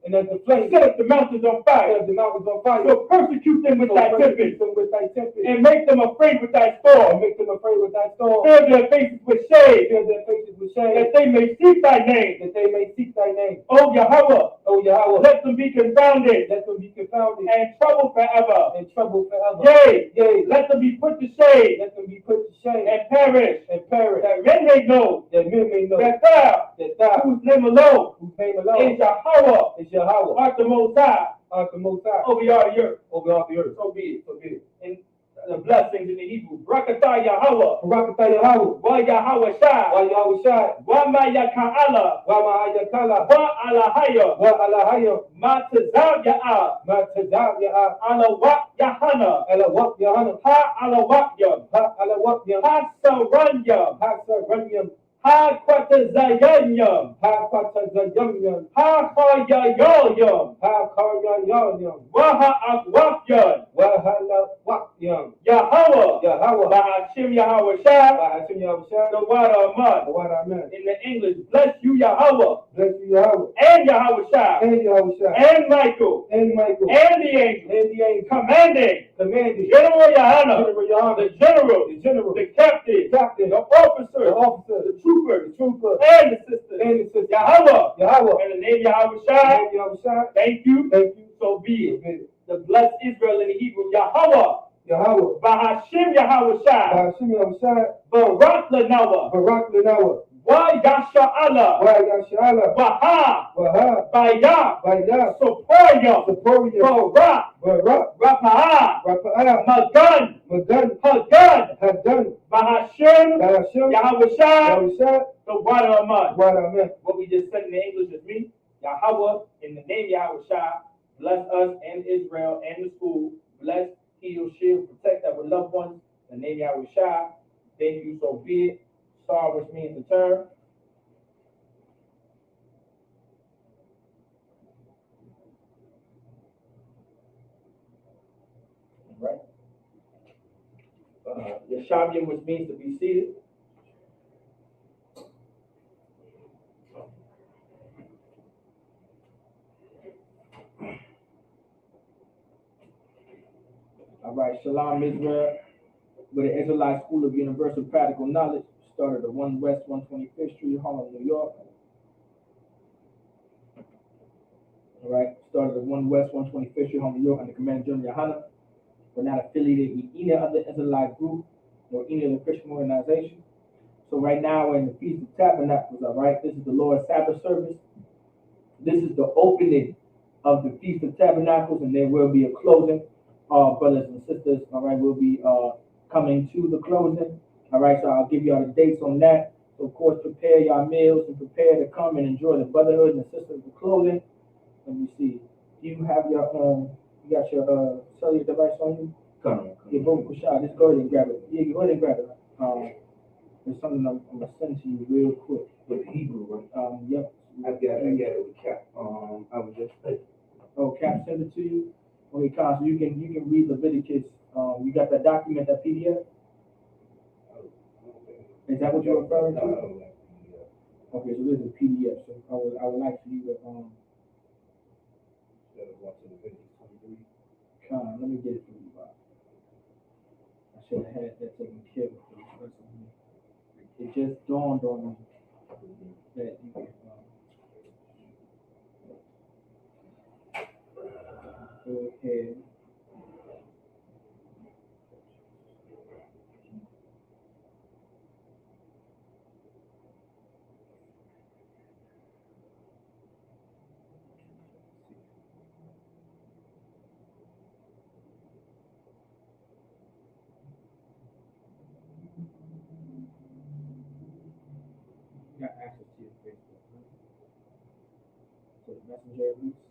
[SPEAKER 1] and as the flame
[SPEAKER 2] set up the mountains on fire.
[SPEAKER 1] set the mountains on fire.
[SPEAKER 2] So persecute them with
[SPEAKER 1] So
[SPEAKER 2] thy
[SPEAKER 1] persecute
[SPEAKER 2] tempest,
[SPEAKER 1] them with thy tempest,
[SPEAKER 2] and make them afraid with thy
[SPEAKER 1] and
[SPEAKER 2] storm.
[SPEAKER 1] make them afraid with thy storm.
[SPEAKER 2] Fill their faces with shade,
[SPEAKER 1] Fill their faces with shame,
[SPEAKER 2] that they may seek thy name.
[SPEAKER 1] that they may seek thy name.
[SPEAKER 2] O Yahweh,
[SPEAKER 1] O Yahweh,
[SPEAKER 2] let them be confounded
[SPEAKER 1] let them be confounded
[SPEAKER 2] and troubled forever.
[SPEAKER 1] and troubled forever.
[SPEAKER 2] Yea,
[SPEAKER 1] Yea,
[SPEAKER 2] let them be put to shame
[SPEAKER 1] let them be put to shame
[SPEAKER 2] and perish,
[SPEAKER 1] and perish,
[SPEAKER 2] that men may know
[SPEAKER 1] that men may know
[SPEAKER 2] that thou,
[SPEAKER 1] that thou,
[SPEAKER 2] whose name alone
[SPEAKER 1] whose name
[SPEAKER 2] is
[SPEAKER 1] alone
[SPEAKER 2] Yahweh,
[SPEAKER 1] is Yahweh,
[SPEAKER 2] art the Most High
[SPEAKER 1] art the Most High
[SPEAKER 2] over all the earth.
[SPEAKER 1] over all the earth.
[SPEAKER 2] So be it.
[SPEAKER 1] So be it.
[SPEAKER 2] And the blessings in the Hebrew. Barakatah Yahweh,
[SPEAKER 1] Barakatah Yahweh,
[SPEAKER 2] wa Yahweh Shai,
[SPEAKER 1] wa Yahweh Shai,
[SPEAKER 2] wa ma yaka'ala,
[SPEAKER 1] wa ma'ayakala,
[SPEAKER 2] wa alahaya,
[SPEAKER 1] wa alahaya,
[SPEAKER 2] ma tazaw ya'a,
[SPEAKER 1] ma tazab ya'a,
[SPEAKER 2] ala wa yahana,
[SPEAKER 1] ala wak yahana,
[SPEAKER 2] ha ala wa yam,
[SPEAKER 1] ha ala wak yam,
[SPEAKER 2] ha saranyam,
[SPEAKER 1] ha saranyam,
[SPEAKER 2] ha kwatazayanyam,
[SPEAKER 1] ha patazayam,
[SPEAKER 2] ha kayayayam,
[SPEAKER 1] ha karyayam,
[SPEAKER 2] wa ha akwafyan,
[SPEAKER 1] wa hala wak yam.
[SPEAKER 2] Yahweh,
[SPEAKER 1] Yahweh,
[SPEAKER 2] Bahashim Yahweh Shai,
[SPEAKER 1] by Hashem Yahweh Shai,
[SPEAKER 2] the water of
[SPEAKER 1] the
[SPEAKER 2] mud.
[SPEAKER 1] water amen.
[SPEAKER 2] In the English, bless you Yahweh,
[SPEAKER 1] Bless you Yahweh,
[SPEAKER 2] and Yahweh Shai,
[SPEAKER 1] and Yahweh Shai,
[SPEAKER 2] and Michael,
[SPEAKER 1] and Michael,
[SPEAKER 2] and the angel,
[SPEAKER 1] and the angel,
[SPEAKER 2] commanding
[SPEAKER 1] commanding,
[SPEAKER 2] General Yahana,
[SPEAKER 1] General Yahweh,
[SPEAKER 2] the general,
[SPEAKER 1] the general,
[SPEAKER 2] the captain,
[SPEAKER 1] captain,
[SPEAKER 2] the officer,
[SPEAKER 1] the officer,
[SPEAKER 2] the trooper,
[SPEAKER 1] the trooper,
[SPEAKER 2] and the sister,
[SPEAKER 1] and the sister,
[SPEAKER 2] Yahweh,
[SPEAKER 1] Yahweh,
[SPEAKER 2] in the name Yahweh Shai,
[SPEAKER 1] and Yahweh Shai,
[SPEAKER 2] thank you,
[SPEAKER 1] thank you,
[SPEAKER 2] so be it.
[SPEAKER 1] amen.
[SPEAKER 2] The blessed Israel in the Hebrew, Yahweh,
[SPEAKER 1] Yahweh,
[SPEAKER 2] Bahashim Yahweh Shai,
[SPEAKER 1] by Hashem Yahweh Shai,
[SPEAKER 2] Barak Lanawa,
[SPEAKER 1] Barak Lenawa,
[SPEAKER 2] Wa Yasha Allah,
[SPEAKER 1] Wa Yashala,
[SPEAKER 2] Baha,
[SPEAKER 1] Waha,
[SPEAKER 2] Baya,
[SPEAKER 1] Baya,
[SPEAKER 2] Soporia,
[SPEAKER 1] Seporia,
[SPEAKER 2] Barak,
[SPEAKER 1] Barak,
[SPEAKER 2] Rapa'a,
[SPEAKER 1] Rapa'ah,
[SPEAKER 2] Magan,
[SPEAKER 1] Magan,
[SPEAKER 2] Hagan,
[SPEAKER 1] Hadan,
[SPEAKER 2] Bahashim,
[SPEAKER 1] by Hashem
[SPEAKER 2] Yahweh Shai,
[SPEAKER 1] Yahweh Shai,
[SPEAKER 2] the water of mud.
[SPEAKER 1] water amen.
[SPEAKER 2] What we just said in the English is me, Yahweh, in the name Yahweh Shai, bless us and Israel and the school. Bless, heal, shield, protect our loved ones. In the name Yahweh Shai, thank you, so be it. Sar, which means to turn. Right? Yeshavian, which means to be seated. All right, Shalom Israel, with the Israelite School of Universal Practical Knowledge, started at 1 West 125th Street, Harlem, New York. All right, started at 1 West 125th Street, Harlem, New York, under Commander General Yohana. We're not affiliated with any other Israelite group or any other Christian organization. So right now we're in the Feast of Tabernacles, all right? This is the Lord's Sabbath service. This is the opening of the Feast of Tabernacles, and there will be a closing. Brothers and sisters, all right, will be coming to the closing. All right, so I'll give y'all the dates on that. So of course, prepare your meals and prepare to come and enjoy the brotherhood and the sisters of closing. Let me see. Do you have your you got your cellular device on you?
[SPEAKER 3] Come.
[SPEAKER 2] Yeah, boom, Kushad, just go ahead and grab it. Yeah, go ahead and grab it. There's something I'm gonna send to you real quick.
[SPEAKER 3] With the Hebrew, right?
[SPEAKER 2] Yep.
[SPEAKER 3] I got it with Cap. I was just thinking.
[SPEAKER 2] Oh, Cap send it to you. Okay, Con, so you can read Leviticus. You got that document, that PDF? Is that what you're referring to?
[SPEAKER 3] No,
[SPEAKER 2] Okay, so this is a PDF. So I would like for you to let me get it for you, Bob. I should have had that taken care of for the rest of me. It just dawned on me that you can go ahead. Got access to your Facebook, right? So the messenger at least.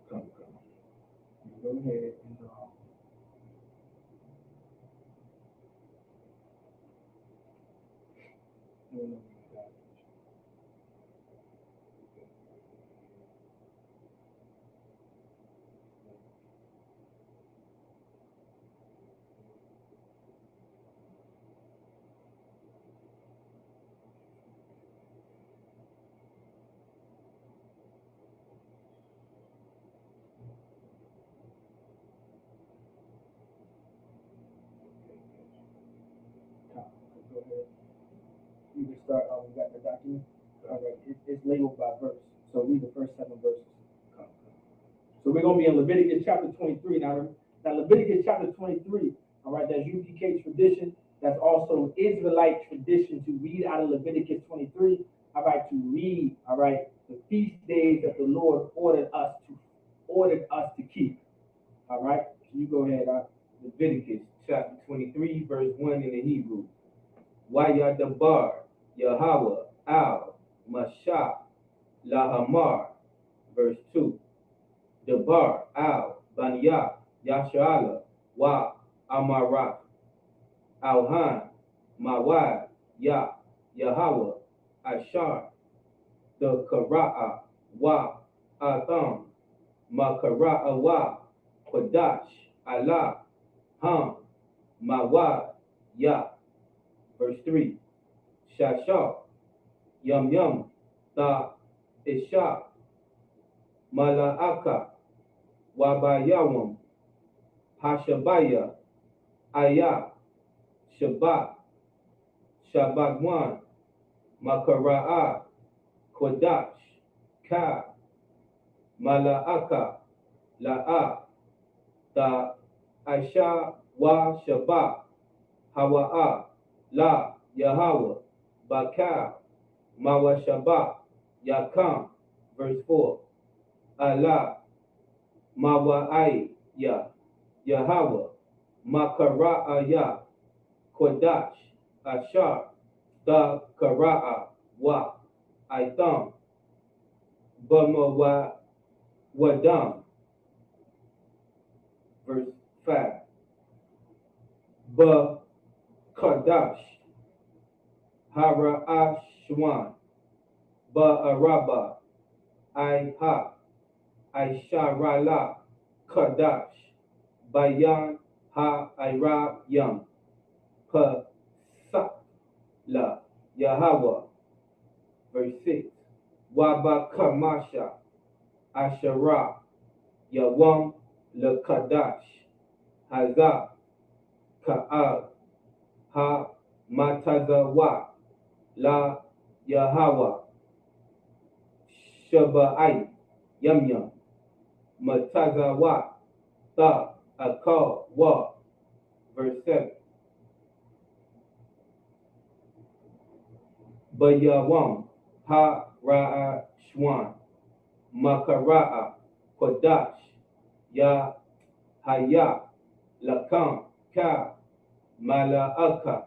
[SPEAKER 3] come.
[SPEAKER 2] You go ahead and go ahead. You can start. We got the document. All right. It's labeled by verse. So read the first 7 verses. So we're going to be in Leviticus chapter 23. Now Leviticus chapter 23, all right, that's UPK tradition. That's also Israelite tradition to read out of Leviticus 23. All right, to read, all right, the feast days that the Lord ordered us to keep. All right, so you go ahead.
[SPEAKER 3] Leviticus chapter 23, verse 1 in the Hebrew. Wayadabar, Yahweh, Al, Mashah, Lahamar, verse 2. Dabar, Al, Banya, Yashala, Wa, Amarat, Alhan, Mawad, Ya, Yahweh, Ashar, the Kara'a, Wa, Atham, Makara'a, Wa, Kodash, Allah, Ham, Mawad, Ya, verse 3. Shashah, Yum Yum, Ta, Isha, Mala'aka, Wabayawam, Hashabaya, Ayah, Shabbat, Shabbatwan, Makara'a, Kodash, Ka, Mala'aka, La'a, Ta, Aisha, Wa, Shabbat, Hawa'a, La, Yahweh, Bakar, Mawa Shabbat, Yakam, verse 4. Allah, Mawa'ai, Ya, Yahweh, Makara'aya, Kodash, Ashar, Da Kara'a, Wa, Aitham, Bamawa, Wadam, verse 5. Ba Kadash, Hara'ashwan, Ba'araba, Aiha, Aisharala, Kadash, Bayan Ha-Irab Yam, Pa-Sa-La, Yahweh, verse 6. Wabakamasha, Asherah, Yawam, Le-Kadash, Hazah, Ka'ab, Ha-Matazawa, La, Yahweh, Shaba'ai, Yum Yum, Matazawa, Ta, Akal, Wa, verse 7. Bayawam, Ha, Ra'a, Shwan, Makara'a, Kodash, Ya, Haya, Lakam, Ka, Mala'aka,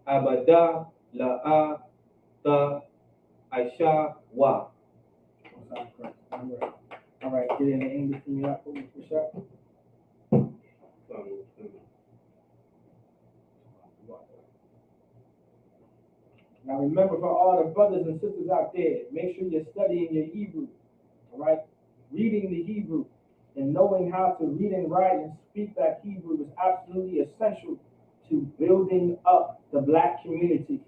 [SPEAKER 3] Abada, La'a, Ta, Aisha, Wa.
[SPEAKER 2] All right, get in the English from me, Rashad. Now remember, for all the brothers and sisters out there, make sure you're studying your Hebrew, all right? Reading the Hebrew and knowing how to read and write and speak that Hebrew is absolutely essential to to building up the black community,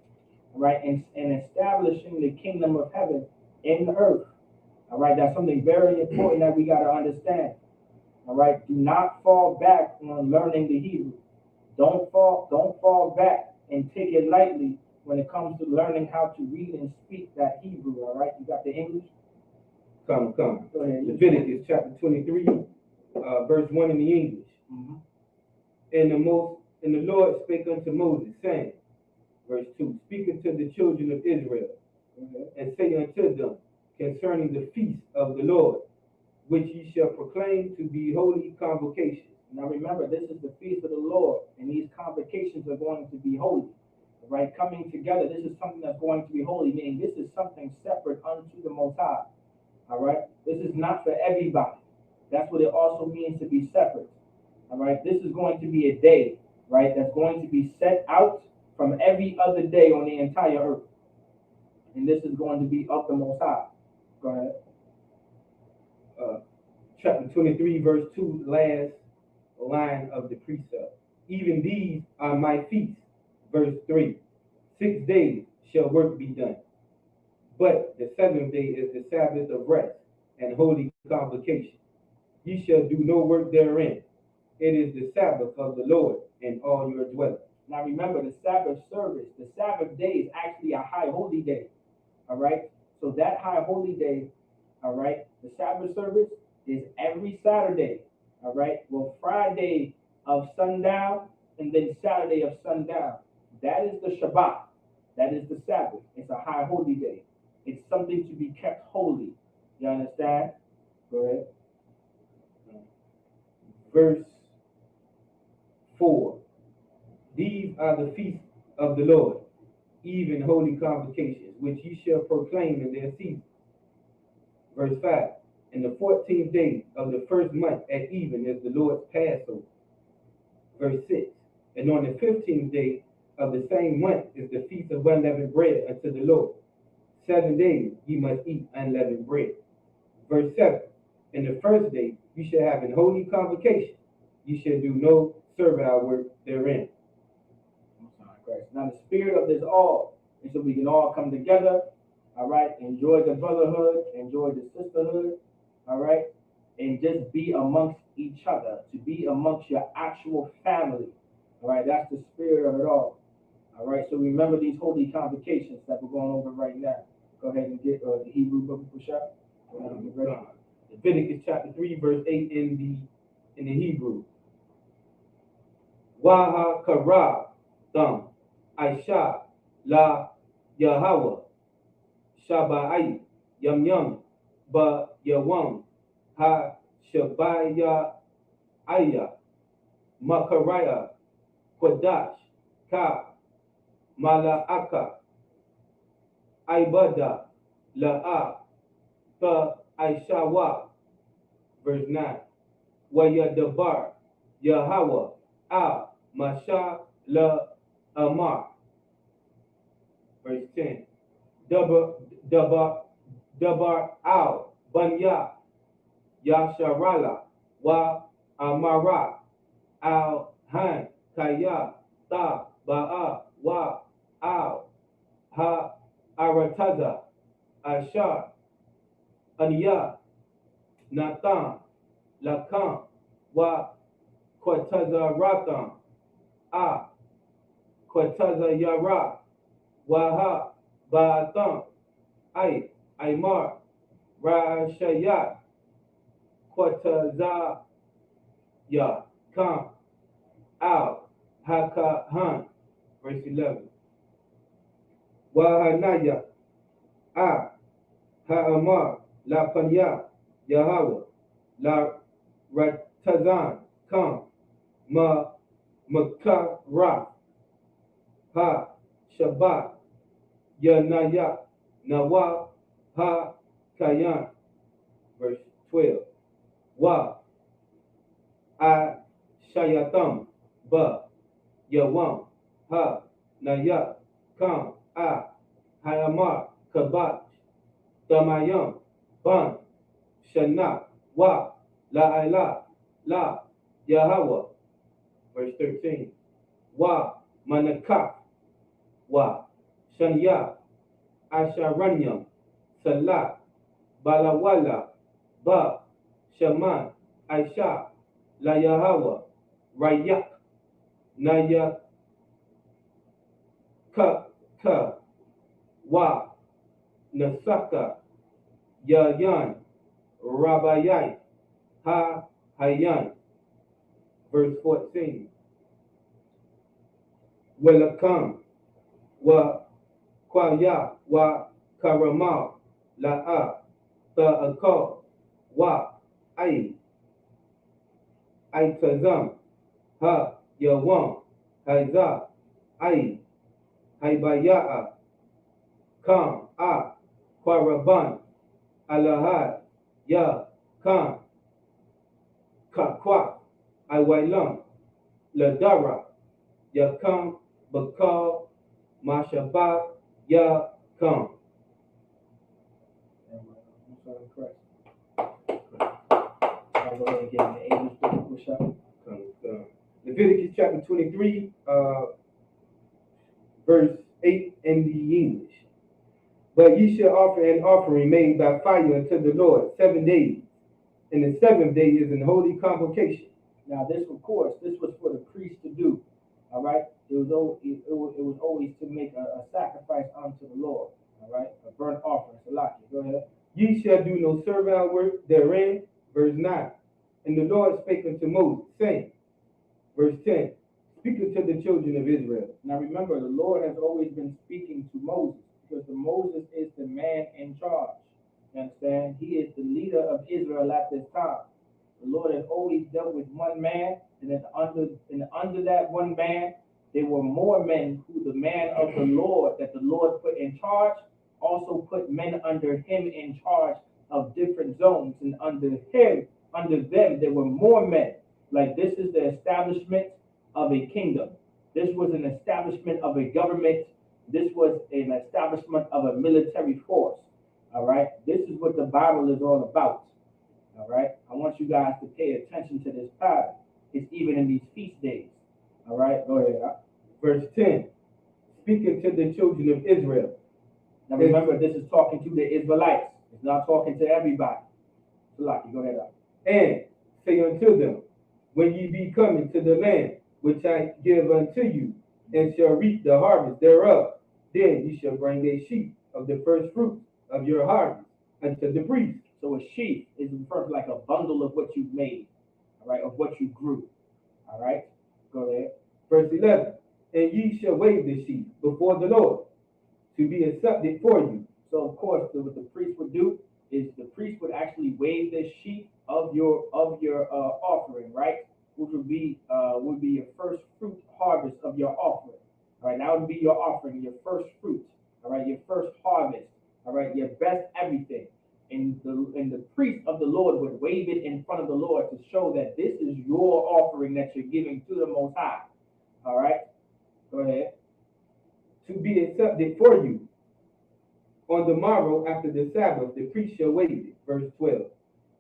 [SPEAKER 2] right, and establishing the kingdom of heaven in the earth. All right, that's something very important that we got to understand. All right, do not fall back on learning the Hebrew. Don't fall back and take it lightly when it comes to learning how to read and speak that Hebrew. All right, you got the English?
[SPEAKER 3] Come.
[SPEAKER 2] Go ahead.
[SPEAKER 3] Leviticus chapter 23, verse 1 in the English.
[SPEAKER 2] Mhm.
[SPEAKER 3] And the Lord spake unto Moses, saying, verse 2, speak unto the children of Israel, and say unto them concerning the feast of the Lord, which ye shall proclaim to be holy convocations.
[SPEAKER 2] Now remember, this is the feast of the Lord, and these convocations are going to be holy. Right? Coming together, this is something that's going to be holy, meaning this is something separate unto the Most High. All right? This is not for everybody. That's what it also means to be separate. All right? This is going to be a day, right, that's going to be set out from every other day on the entire earth. And this is going to be of the Most High. Go ahead.
[SPEAKER 3] Chapter 23, verse 2, last line of the precept. Even these are my feasts. Verse 3, 6 days shall work be done. But the seventh day is the Sabbath of rest and holy convocation. Ye shall do no work therein. It is the Sabbath of the Lord in all your dwellings.
[SPEAKER 2] Now remember, the Sabbath service, the Sabbath day is actually a high holy day. All right? So that high holy day, all right, the Sabbath service is every Saturday. All right? Well, Friday of sundown and then Saturday of sundown. That is the Shabbat. That is the Sabbath. It's a high holy day. It's something to be kept holy. You understand? Go ahead.
[SPEAKER 3] Verse 4. These are the feasts of the Lord, even holy convocations, which ye shall proclaim in their season. Verse 5. In the 14th day of the first month at even is the Lord's Passover. Verse 6. And on the 15th day of the same month is the feast of unleavened bread unto the Lord. 7 days ye must eat unleavened bread. Verse 7. In the first day you shall have an holy convocation. You shall do no servile work therein.
[SPEAKER 2] Now the spirit of this all is so we can all come together, all right, enjoy the brotherhood, enjoy the sisterhood, all right, and just be amongst each other, to be amongst your actual family, all right. That's the spirit of it all right. So remember these holy convocations that we're going over right now. Go ahead and get the Hebrew book of Shah.
[SPEAKER 3] Leviticus chapter 3, verse 8 in the Hebrew. Waha kara dam Aisha la Yahweh Shabbai Yam ba Yawam ha Shabaya Aya Makaraya Kodash ka Malaaka Ibada la'a ta Aishawa. Verse 9. Wayadabar Yahweh a Masha la Amar. Verse 10. Dabar al Banya Yasharala wa Amara al Han Kaya ta Ba'a wa al ha Arataza Ashar Aniya Nathan Lakan wa Kotaza Ratan a Kotaza Yara Waha Ba'atan Ay Aymar Ra'ashayat Kotaza Ya Kan Al Hakahan. Verse 11. Wahanaya a Ha'amar La Panya Yahweh La Ratazan Kan Ma Makara Ha Shabbat Yanaya Nawa Ha Kayan. Verse 12. Wa I Shayatam Ba Yawam Ha Naya Kan A Hayamar Kabat Damayam Ban Shana Wa La Ila La Yahweh. Verse 13. Wa Manakaf, Wa Shanya, Asharanyam, Salah, Balawala, Ba, Shaman, Aisha, Layahawa, Rayak, Naya, Ka, Wa, Nasaka, Yayan, Rabayai, Ha, Hayan. Verse 14. Welakam, Wa, Kwaya, Wa, Karamal, La'a, Ta'akal, Wa, Aitazam, Ha, Yawam, Haiza, Haibaya'a, Kam, Kwaraban, Alahad, Ya, Kam, Kakwa, Iwailam, Ladara, Yakam, Bakal, Mashaba, Ya, Kam.
[SPEAKER 2] I'm sorry, correct. I'll go ahead and get in the English book, push up.
[SPEAKER 3] Leviticus chapter 23, verse 8 in the English. But ye shall offer an offering made by fire unto the Lord 7 days, and the 7th day is an holy convocation.
[SPEAKER 2] Now, this, of course, this was for the priest to do. All right, it was always to make a sacrifice unto the Lord. All right, a burnt offering. Salaki, go ahead.
[SPEAKER 3] Ye shall do no servile work therein. Verse 9. And the Lord spake unto Moses, saying, verse 10, speak unto the children of Israel.
[SPEAKER 2] Now remember, the Lord has always been speaking to Moses, because Moses is the man in charge. You understand? He is the leader of Israel at this time. The Lord has always dealt with one man, and then under that one man, there were more men who the man of the Lord that the Lord put in charge also put men under him in charge of different zones, and under them, there were more men. Like, this is the establishment of a kingdom. This was an establishment of a government. This was an establishment of a military force. All right, this is what the Bible is all about. All right, I want you guys to pay attention to this pattern. It's even in these feast days. All right, go ahead.
[SPEAKER 3] Verse 10, speaking to the children of Israel.
[SPEAKER 2] Now remember, this is talking to the Israelites. It's not talking to everybody. Salaki, go ahead.
[SPEAKER 3] And say unto them, when ye be coming to the land which I give unto you, and shall reap the harvest thereof, then ye shall bring a sheaf of the first fruits of your harvest unto the priest.
[SPEAKER 2] So a sheaf is referred to like a bundle of what you've made, all right, of what you grew. All right, go ahead.
[SPEAKER 3] Verse 11, and ye shall wave the sheaf before the Lord to be accepted for you.
[SPEAKER 2] So of course, what the priest would do is the priest would actually wave the sheaf of your offering, right? Which would be your first fruit harvest of your offering. All right, that would be your offering, your first fruit. All right, your first harvest. All right, your best everything. And the priest of the Lord would wave it in front of the Lord to show that this is your offering that you're giving to the Most High. All right, go ahead.
[SPEAKER 3] To be accepted for you. On the morrow after the Sabbath, the priest shall wave it. Verse 12.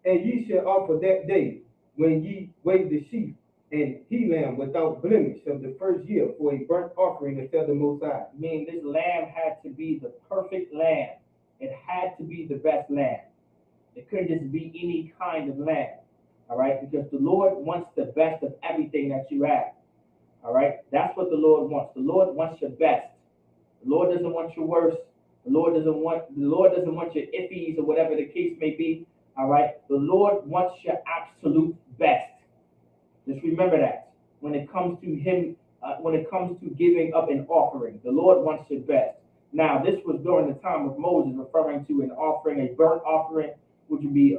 [SPEAKER 3] And ye shall offer that day, when ye wave the sheaf, and he lamb without blemish of the first year for a burnt offering unto the Most High.
[SPEAKER 2] Meaning this lamb had to be the perfect lamb. It had to be the best lamb. It couldn't just be any kind of lamb. All right, because the Lord wants the best of everything that you have. All right, that's what the Lord wants. The Lord wants your best. The Lord doesn't want your worst. The Lord doesn't want your iffies or whatever the case may be. All right, the Lord wants your absolute best. Just remember that when it comes to Him, when it comes to giving up an offering, the Lord wants your best. Now, this was during the time of Moses, referring to an offering, a burnt offering, which would be,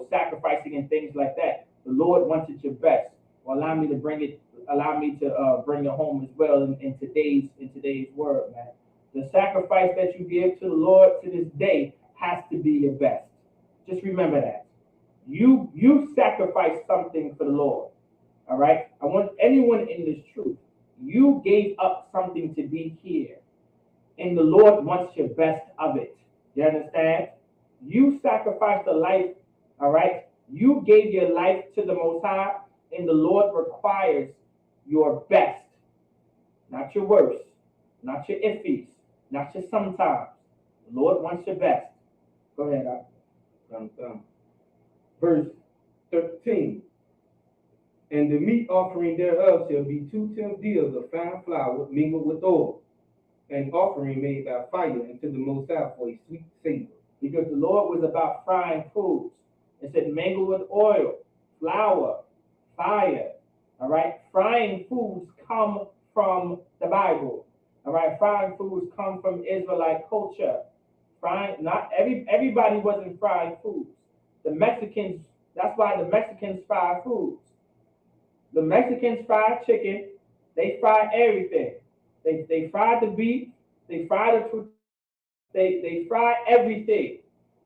[SPEAKER 2] sacrificing and things like that. The Lord wanted your best. Well, allow me to bring it home as well in today's word, man. The sacrifice that you give to the Lord to this day has to be your best. Just remember that. You sacrificed something for the Lord. All right? I want anyone in this truth. You gave up something to be here. And the Lord wants your best of it. You understand? You sacrificed a life, all right? You gave your life to the Most High, and the Lord requires your best. not your worst, not your iffies, not your sometimes. The Lord wants your best. Go ahead,
[SPEAKER 3] Verse 13. And the meat offering thereof shall be 2 deals of fine flour mingled with oil, an offering made by fire unto the Most High for a sweet savor.
[SPEAKER 2] Because the Lord was about frying foods. It said mingle with oil, flour, fire. All right, frying foods come from the Bible. All right, frying foods come from Israelite culture. Frying, not everybody wasn't frying foods. The Mexicans, that's why the Mexicans fry foods. The Mexicans fry chicken, they fry everything. They fry the beef, they fry they fry everything.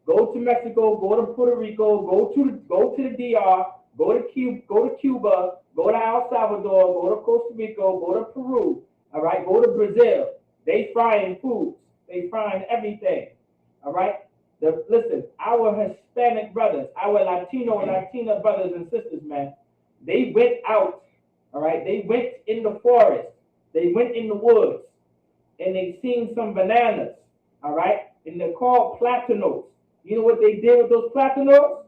[SPEAKER 2] Go to Mexico, go to Puerto Rico, go to the DR, go to Cuba, go to El Salvador, go to Costa Rica, go to Peru, all right, go to Brazil. They frying foods, they frying everything. All right. Listen, our Hispanic brothers, our Latino and Latina brothers and sisters, man, they went out, all right, they went in the forest, they went in the woods, and they seen some bananas, all right, and they're called platanos. You know what they did with those platanos?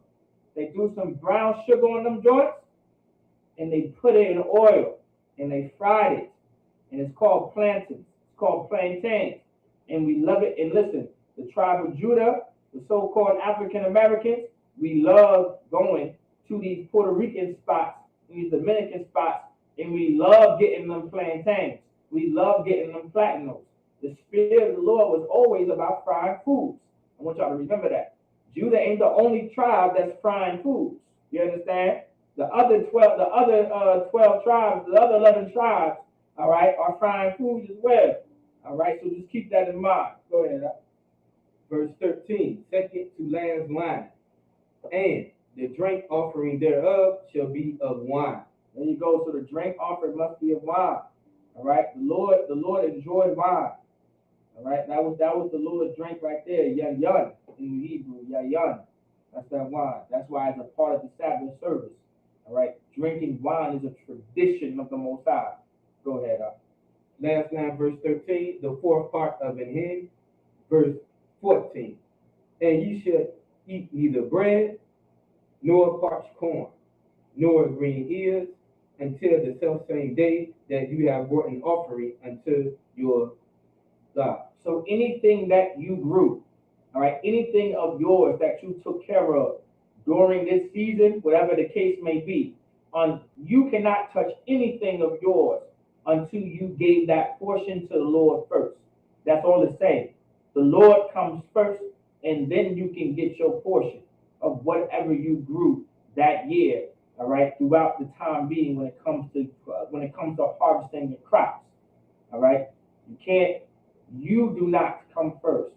[SPEAKER 2] They threw some brown sugar on them joints, and they put it in oil, and they fried it, and it's called plantains. It's called plantains, and we love it. And listen, the tribe of Judah, the so-called African Americans, we love going to these Puerto Rican spots, these Dominican spots, and we love getting them plantains. We love getting them platanos. The Spirit of the Lord was always about frying foods. I want y'all to remember that. Judah ain't the only tribe that's frying foods. You understand? The other 12 tribes, the other 11 tribes, all right, are frying foods as well. All right, so just keep that in mind. Go ahead.
[SPEAKER 3] Verse 13. Second to last line. And the drink offering thereof shall be of wine.
[SPEAKER 2] There you go. So the drink offering must be of wine. All right. The Lord enjoyed wine. All right. That was the Lord's drink right there. Yun yun in the Hebrew. Yun yun. That's that wine. That's why it's a part of the Sabbath service. All right. Drinking wine is a tradition of the Most High. Go ahead.
[SPEAKER 3] Last line, verse 13. The fourth part of an hen. Verse 14. And ye shall eat neither bread, nor parched corn, nor green ears, until the selfsame day that you have brought an offering unto your God.
[SPEAKER 2] So anything that you grew, all right, anything of yours that you took care of during this season, whatever the case may be, you cannot touch anything of yours until you gave that portion to the Lord first. That's all it's saying. The Lord comes first, and then you can get your portion of whatever you grew that year. All right, throughout the time being, when it comes to harvesting your crops. All right, you do not come first.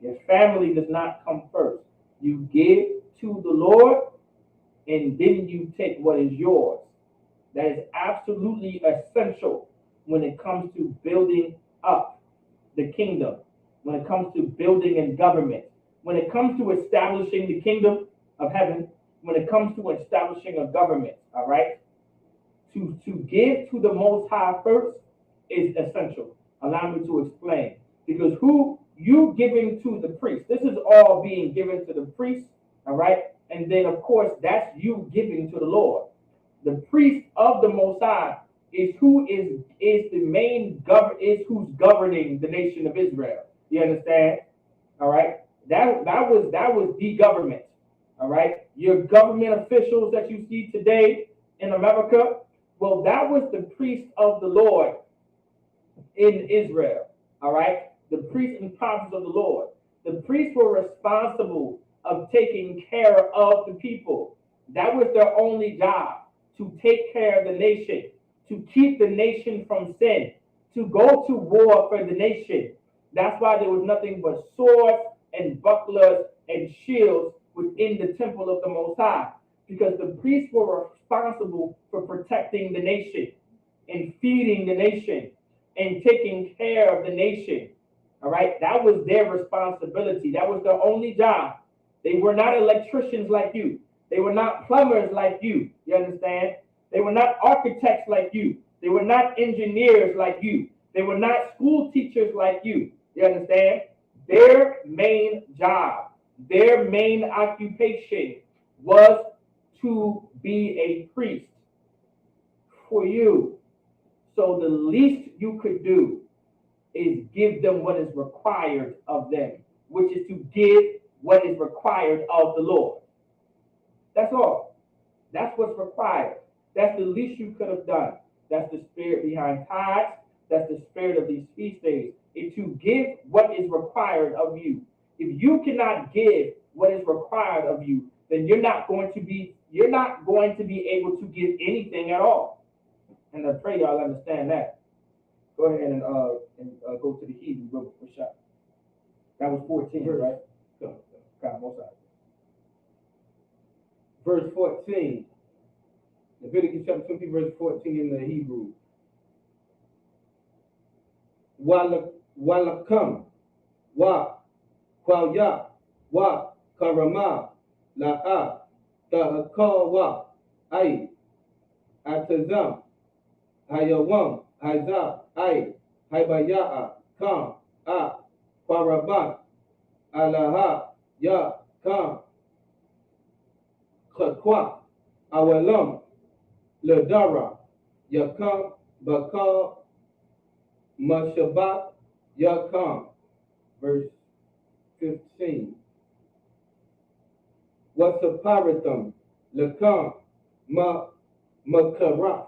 [SPEAKER 2] Your family does not come first. You give to the Lord, and then you take what is yours. That is absolutely essential when it comes to building up the kingdom, when it comes to building and government, when it comes to establishing the kingdom of heaven, when it comes to establishing a government, all right? To give to the Most High first is essential. Allow me to explain. Because who you giving to the priest, this is all being given to the priest, all right? And then, of course, that's you giving to the Lord. The priest of the Most High is who's governing the nation of Israel. You understand? All right. That was the government. All right. Your government officials that you see today in America, well, that was the priest of the Lord in Israel. All right. The priests and prophets of the Lord. The priests were responsible of taking care of the people. That was their only job, to take care of the nation, to keep the nation from sin, to go to war for the nation. That's why there was nothing but swords and bucklers and shields within the temple of the Most High, because the priests were responsible for protecting the nation and feeding the nation and taking care of the nation. All right, that was their responsibility. That was their only job. They were not electricians like you. They were not plumbers like you. You understand? They were not architects like you. They were not engineers like you. They were not school teachers like you. You understand? Their main job, their main occupation was to be a priest for you. So the least you could do is give them what is required of them, which is to give what is required of the Lord. That's all. That's what's required. That's the least you could have done. That's the spirit behind tithes. That's the spirit of these feast days. Is to give what is required of you. If you cannot give what is required of you, then you're not going to be able to give anything at all. And I pray y'all understand that. Go ahead and go to the Hebrew book for shot. That was 14, right?
[SPEAKER 3] Verse 14. Leviticus chapter 20, verse 14 in the Hebrew. Walakam, wa, kwaya, wa, karama, la'a, ta'akawa, ay, atazam, hayawam, haza, ay, haybaya'a, kam, a, kwaraban, alaha, ya, kam, kakwa, awalam, ledara, yakam, bakal, Mashabat Yakam, verse 15. Wasaparatham Lakam Ma Makara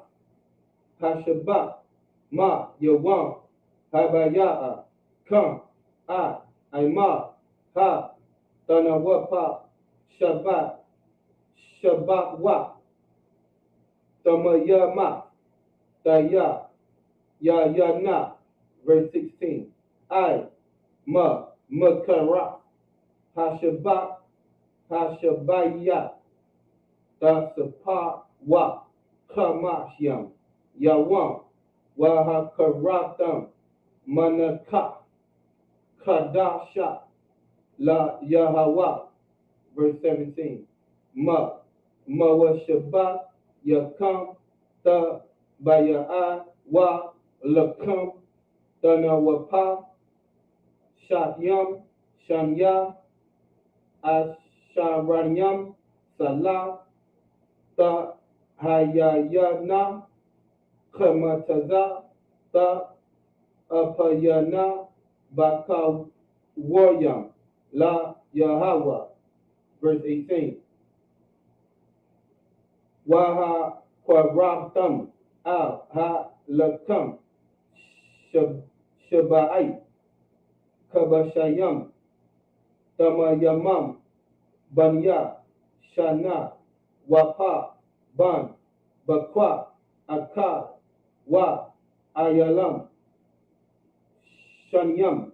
[SPEAKER 3] Hashabat Ma Yawam Habayaa Kam A Aima Ha Tanawapa Shabbat Shabbat Wa Tamayama Taya Ya Na, verse 16. I Makara Hashabat Hashabaya Tasapa Wa Kamashyam Yawam Wahakaratam Manaka Kadasha La Yahawa, verse 17. Mawashabat Yakam Ta Baya'a Wa Lakam Tanawapa Shatyam Shanya Asharanyam Salah Ta Hayayana Kamataza Ta Apayana Baka Woyam La Yahawa, verse 18. Waha Kwarabtam Al Ha Lakam Shabai Kabashayam Tamayamam Banya Shana Wapa Ban Bakwa Akar Wa Ayalam Shanyam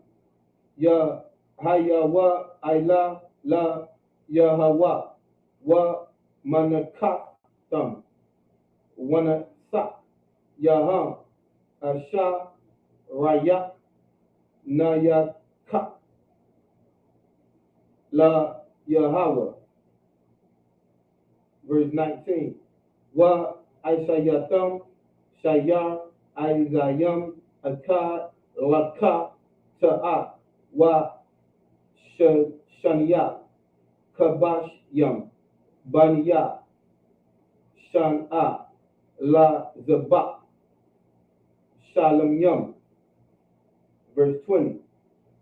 [SPEAKER 3] Ya Hayawa Aila La Yahawa Wa Manakatam Wanasa Yaham Asha Raya Nayaka La Yahweh, verse 19. Wa Aishayatam Shayar Isayam Akad Laka Ta'a Wa Shanya Kabash Yam Banya Shan'a La Zabak Shalom Yam, verse 20.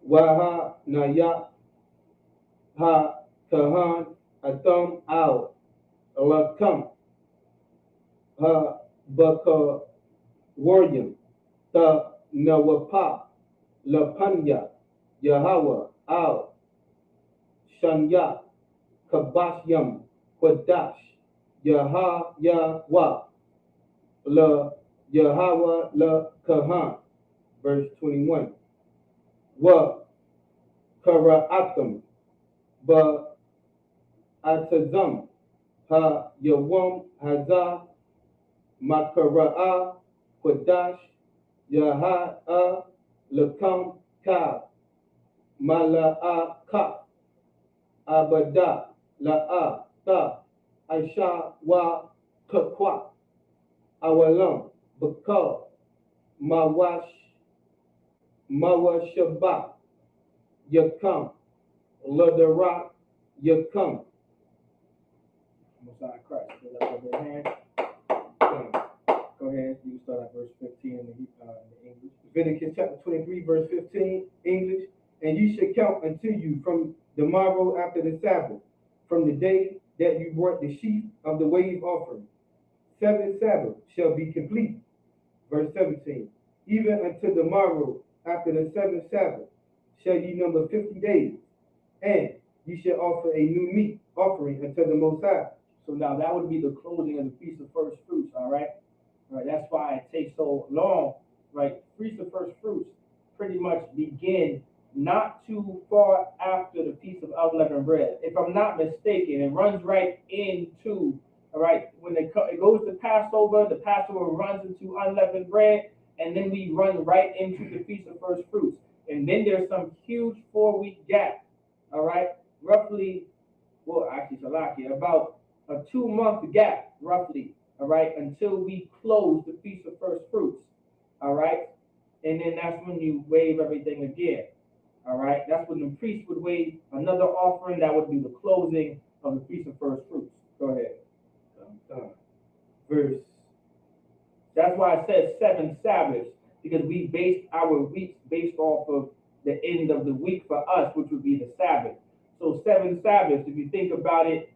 [SPEAKER 3] Waha Naya Ha Kahan Atam Al Lakam Ha Baka Waryam Ta Nawapa Lapanya Yahweh Al Shanya Kabashyam Kwadash Yahwa La Yahweh La Kahan, verse 21. Wa Kara'atam Ba Atazam Ha Yawam Haza Makara'a Kwadash Yaha'a Lakam Ka Mala'a Ka Abada La'a Ta Aisha Wa Kakwa Awalam Bakar, Mawash, Mawashabah, Yakam, Ladarak, Yakam.
[SPEAKER 2] Messiah Christ. Lift up your hand. Go ahead. You can start at verse 15 in the English.
[SPEAKER 3] Leviticus chapter 23, verse 15, English. And you shall count unto you from the morrow after the Sabbath, from the day that you brought the sheaf of the wave offering. 7 Sabbaths shall be complete. Verse 17. Even unto the morrow after the 7th Sabbath shall ye number 50 days, and ye shall offer a new meat offering unto the Most High.
[SPEAKER 2] So now that would be the closing of the Feast of First Fruits, all right? All right, that's why it takes so long, right? Feast of First Fruits pretty much begin not too far after the Feast of Unleavened Bread. If I'm not mistaken, it runs right into, all right, when it goes to Passover, the Passover runs into unleavened bread, and then we run right into the Feast of First Fruits. And then there's some huge 4-week gap, all right? Roughly, well, actually, Salakia, about a 2-month gap, roughly, all right, until we close the Feast of First Fruits, all right? And then that's when you wave everything again, all right? That's when the priest would wave another offering. That would be the closing of the Feast of First Fruits. Go ahead.
[SPEAKER 3] Verse.
[SPEAKER 2] That's why it says 7 Sabbaths, because we base our weeks based off of the end of the week for us, which would be the Sabbath. So 7 Sabbaths, if you think about it,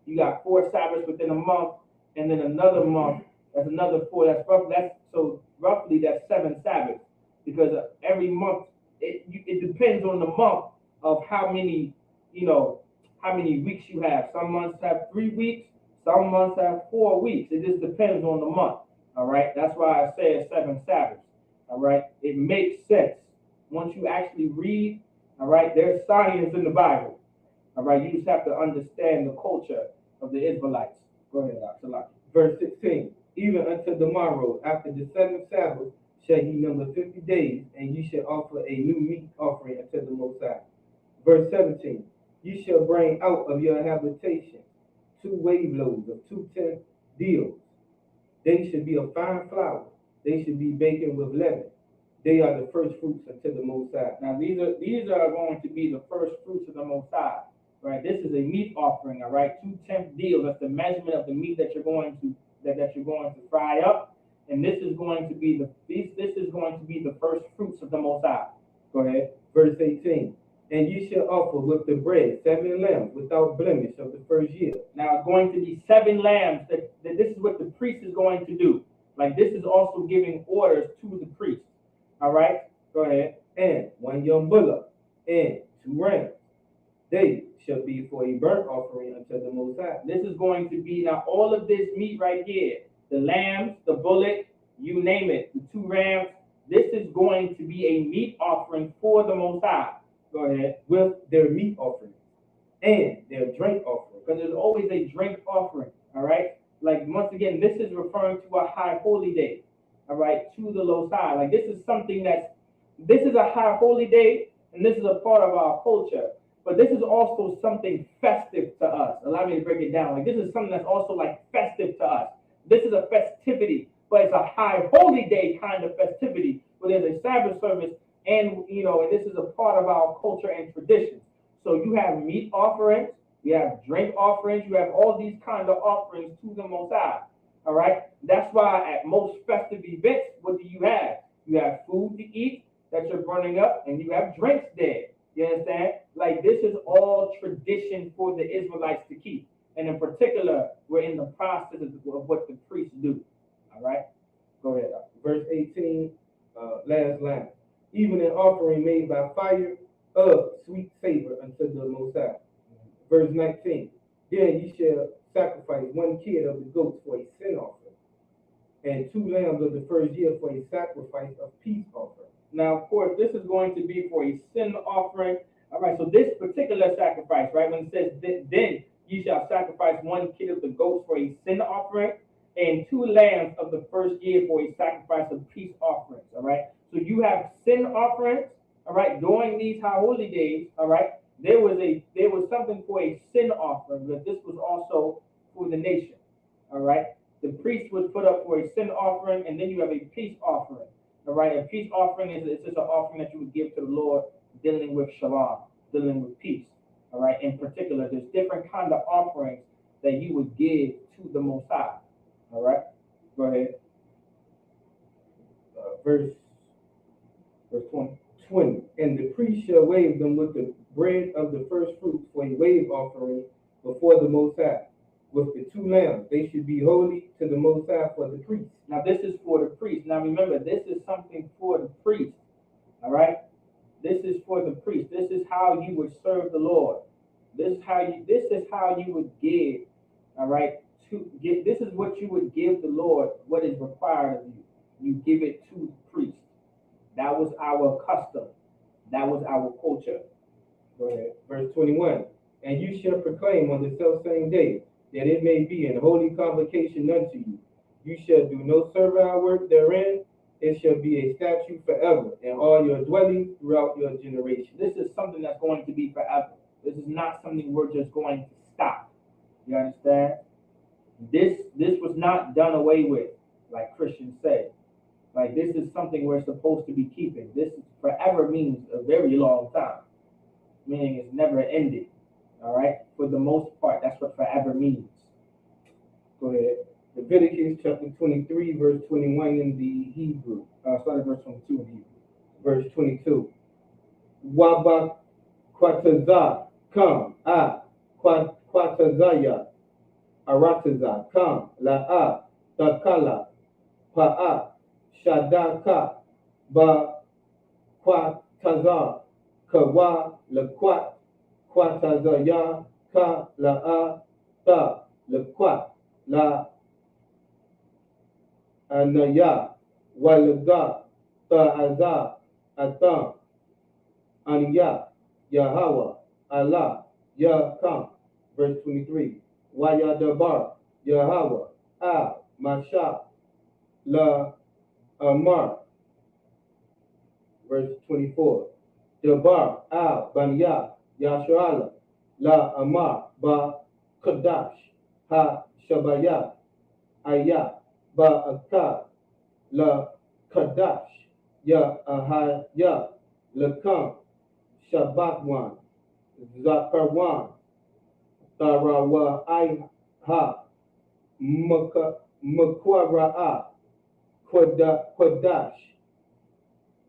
[SPEAKER 2] you got 4 Sabbaths within a month, and then another month, that's another 4. Roughly that's 7 Sabbaths, because every month it depends on the month of how many weeks you have. Some months have 3 weeks, some months have 4 weeks. It just depends on the month. All right, that's why I say 7 Sabbaths. All right, it makes sense once you actually read. All right, there's science in the Bible. All right, you just have to understand the culture of the Israelites. Go ahead, Salaki.
[SPEAKER 3] Verse 16. Even unto the morrow after the 7th Sabbath shall ye number 50 days, and ye shall offer a new meat offering unto the Most High. Verse 17. Ye shall bring out of your habitation 2 wave loaves of 2 deals. They should be of fine flour. They should be baken with leaven. They are the first fruits unto the Most High.
[SPEAKER 2] Now these are going to be the first fruits of the Most High. Right? This is a meat offering. All right, 2/10 deals. That's the measurement of the meat that you're going to fry up, and this is going to be the first fruits of the Most High. Go ahead.
[SPEAKER 3] Verse 18. And ye shall offer with the bread 7 lambs without blemish of the first year.
[SPEAKER 2] Now it's going to be 7 lambs. That this is what the priest is going to do. Like this is also giving orders to the priest. All right, go ahead.
[SPEAKER 3] And 1 young bullock and 2 rams. They shall be for a burnt offering unto the Most High.
[SPEAKER 2] This is going to be now all of this meat right here. The lambs, the bullock, you name it, the 2 rams. This is going to be a meat offering for the Most High. Go ahead.
[SPEAKER 3] With their meat offering and their drink offering.
[SPEAKER 2] Because there's always a drink offering, all right? Like, once again, this is referring to a high holy day, all right, to the Most High. Like, this is a high holy day, and this is a part of our culture. But this is also something festive to us. Allow me to break it down. Like, this is something that's also, like, festive to us. This is a festivity, but it's a high holy day kind of festivity, where there's a Sabbath service. And, and this is a part of our culture and traditions. So you have meat offerings, you have drink offerings, you have all these kind of offerings to the Most High. All right? That's why at most festive events, what do you have? You have food to eat that you're burning up, and you have drinks there. You understand? Like, this is all tradition for the Israelites to keep. And in particular, we're in the process of what the priests do. All right? Go ahead.
[SPEAKER 3] Verse 18, last line. Even an offering made by fire of sweet savor unto the Most High. Verse 19. Then ye shall sacrifice 1 kid of the goats for a sin offering, and 2 lambs of the first year for a sacrifice of peace offering.
[SPEAKER 2] Now, of course, this is going to be for a sin offering. All right, so this particular sacrifice, right, when it says, then ye shall sacrifice 1 kid of the goats for a sin offering, and 2 lambs of the first year for a sacrifice of peace offerings, all right? So you have sin offerings, all right, during these high holy days, all right? There was something for a sin offering, but this was also for the nation, all right? The priest would put up for a sin offering, and then you have a peace offering. All right, a peace offering is it's just an offering that you would give to the Lord, dealing with shalom, dealing with peace. All right, in particular, there's different kind of offerings that you would give to the Most High. All right, go ahead.
[SPEAKER 3] Verse 20. And the priest shall wave them with the bread of the first fruits for a wave offering before the Most High. With the 2 lambs, they should be holy to the Most High for the priest.
[SPEAKER 2] Now this is for the priest. Now remember, this is something for the priest. All right, this is for the priest. This is how you would serve the Lord. This is how you would give. All right, this is what you would give the Lord. What is required of you? You give it to the priest. That was our custom. That was our culture.
[SPEAKER 3] Go ahead. Verse 21. And you shall proclaim on the selfsame day that it may be an holy convocation unto you. You shall do no servile work therein. It shall be a statute forever in all your dwellings throughout your generation.
[SPEAKER 2] This is something that's going to be forever. This is not something we're just going to stop. You understand? This was not done away with, like Christians say. Like, this is something we're supposed to be keeping. This is forever means a very long time, meaning it's never ended. All right? For the most part, that's what forever means.
[SPEAKER 3] Go ahead. Leviticus chapter 23, verse 21 in the Hebrew.
[SPEAKER 2] Start at verse 22 in the Hebrew.
[SPEAKER 3] Verse 22. Waba kwataza kam a kwatazaya arataza kam la takala pa shadaka ba kwataza kawa la kwatazaya ka la ta la la anaya walga ta'aza atam anya Yahweh Allah Yakam. Verse 23. Wayadabar Yahweh Al Masha La Amar. Verse 24. Dabar Al Banya Yashala La Amar Ba Kadash Ha Shabaya Ayah Ba Akad La Kadash Ya Ahaya Lakam Shabbatwan Zakarwan Tarawa Iha Makwaraa Kwadash.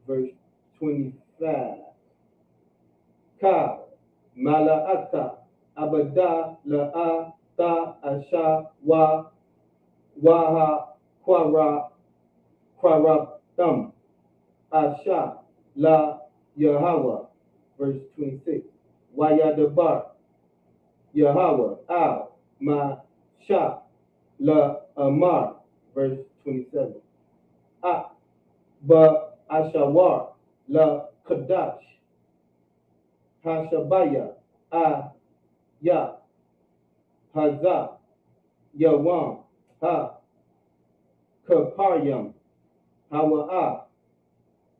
[SPEAKER 3] Verse 25. Ka Malaaka Abada La Ta Asha Waha Kwaratam Asha La Yahweh. Verse 26. Wayadabar Yahweh Al Masha La Amar. Verse 27. Ba Ashawar La Kadash Hashabaya Ya Haza Yawam Ha Kaparyam Hawa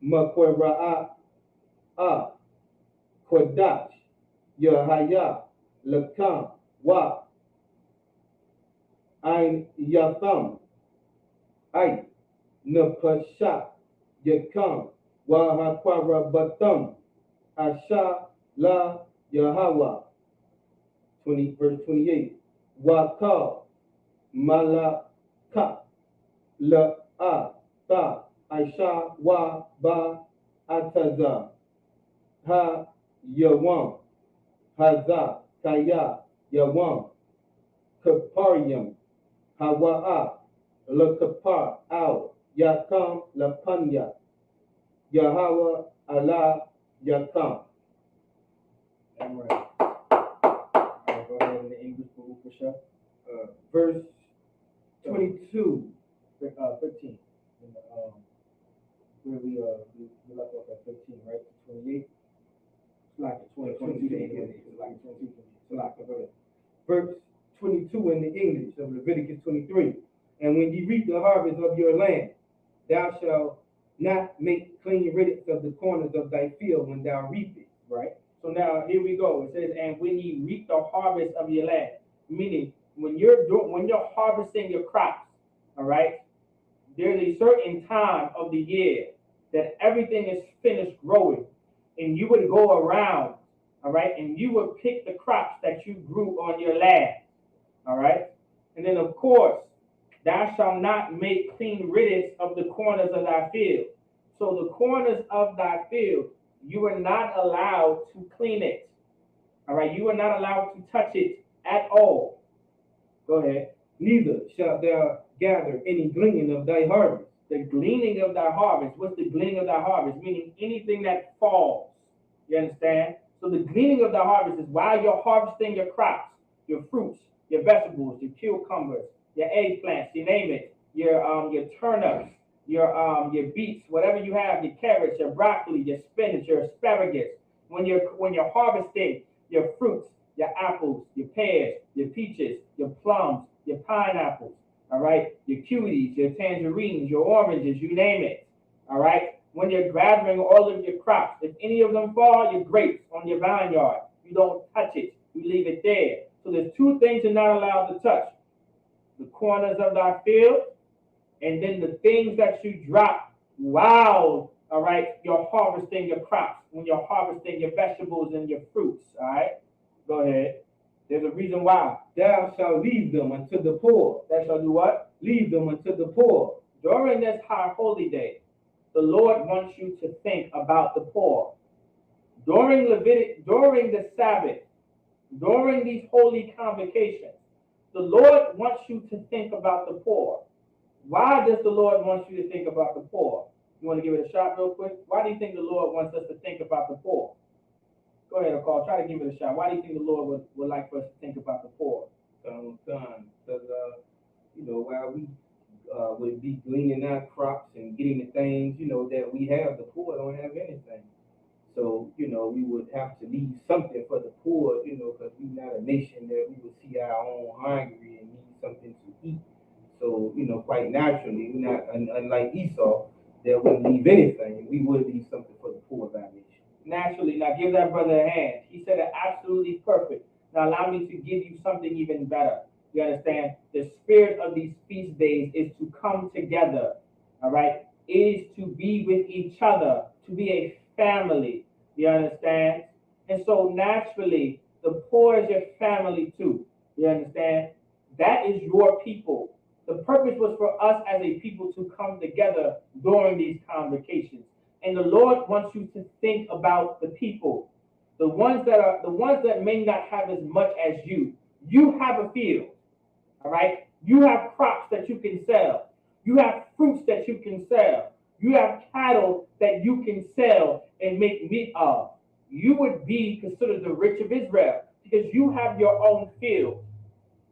[SPEAKER 3] Makwara Kwadash Yahaya Lakam Wa Ein Yatham Ai Napasha Yakam Wa Hakwara Batam Asha La Yahweh. Verse 28. Waka Malaka La Ta Aisha Wa Ba Ataza Ha Yawam Haza Kaya Yawam Kaparyam Hawa'a La Kapar Al Yakam La Panya Yahweh Allah Yakam.
[SPEAKER 2] All right. All right, go ahead in the English for sure.
[SPEAKER 3] Verse 22.
[SPEAKER 2] 15. And, where we left off at 15, right? 28. It's like 22 to 88. It's like 22 to it's like go ahead.
[SPEAKER 3] Verse 22 in the English of Leviticus 23. And when ye reap the harvest of your land, thou shalt not make clean riddance of the corners of thy field when thou reapest.
[SPEAKER 2] Right? So now here we go. It says, and when ye reap the harvest of your land, meaning when you're harvesting your crops, all right, there's a certain time of the year that everything is finished growing, and you would go around, all right, and you would pick the crops that you grew on your land, all right, and then of course, thou shalt not make clean riddance of the corners of thy field. So the corners of thy field, you are not allowed to clean it, all right, you are not allowed to touch it at all. Go ahead.
[SPEAKER 3] Neither shalt thou gather any gleaning of thy harvest.
[SPEAKER 2] The gleaning of thy harvest. What's the gleaning of thy harvest? Meaning anything that falls. You understand? So the gleaning of the harvest is while you're harvesting your crops, your fruits, your vegetables, your cucumbers, your eggplants, you name it, your turnips, your beets, whatever you have, your carrots, your broccoli, your spinach, your asparagus. When you're harvesting your fruits, your apples, your pears, your peaches, your plums, your pineapples, all right, your cuties, your tangerines, your oranges, you name it, all right. When you're gathering all of your crops, if any of them fall, your grapes on your vineyard, you don't touch it, you leave it there. So there's two things you're not allowed to touch: the corners of thy field, and then the things that you drop while, all right, you're harvesting your crops, when you're harvesting your vegetables and your fruits, all right. Go ahead. There's a reason why.
[SPEAKER 3] Thou shalt leave them unto the poor.
[SPEAKER 2] Thou shalt do what?
[SPEAKER 3] Leave them unto the poor.
[SPEAKER 2] During this high holy day, the Lord wants you to think about the poor. During the Sabbath, during these holy convocations, the Lord wants you to think about the poor. Why does the Lord want you to think about the poor? You want to give it a shot real quick? Why do you think the Lord wants us to think about the poor? Go ahead, Carl. Try to give it a shot. Why do you think the Lord would like for us to think about the poor?
[SPEAKER 3] Because while we would be gleaning our crops and getting the things, that we have, the poor don't have anything. So, we would have to leave something for the poor, because we're not a nation that we would see our own hungry and need something to eat. So, quite naturally, we're not unlike Esau that would leave anything. We would leave something for the poor of our nation.
[SPEAKER 2] Naturally. Now give that brother a hand. He said it absolutely perfect. Now allow me to give you something even better. You understand? The spirit of these feast days is to come together. All right? It is to be with each other, to be a family. You understand? And so naturally, the poor is your family too. You understand? That is your people. The purpose was for us as a people to come together during these convocations. And the Lord wants you to think about the people, the ones that may not have as much as you. You have a field, all right? You have crops that you can sell. You have fruits that you can sell. You have cattle that you can sell and make meat of. You would be considered the rich of Israel because you have your own field,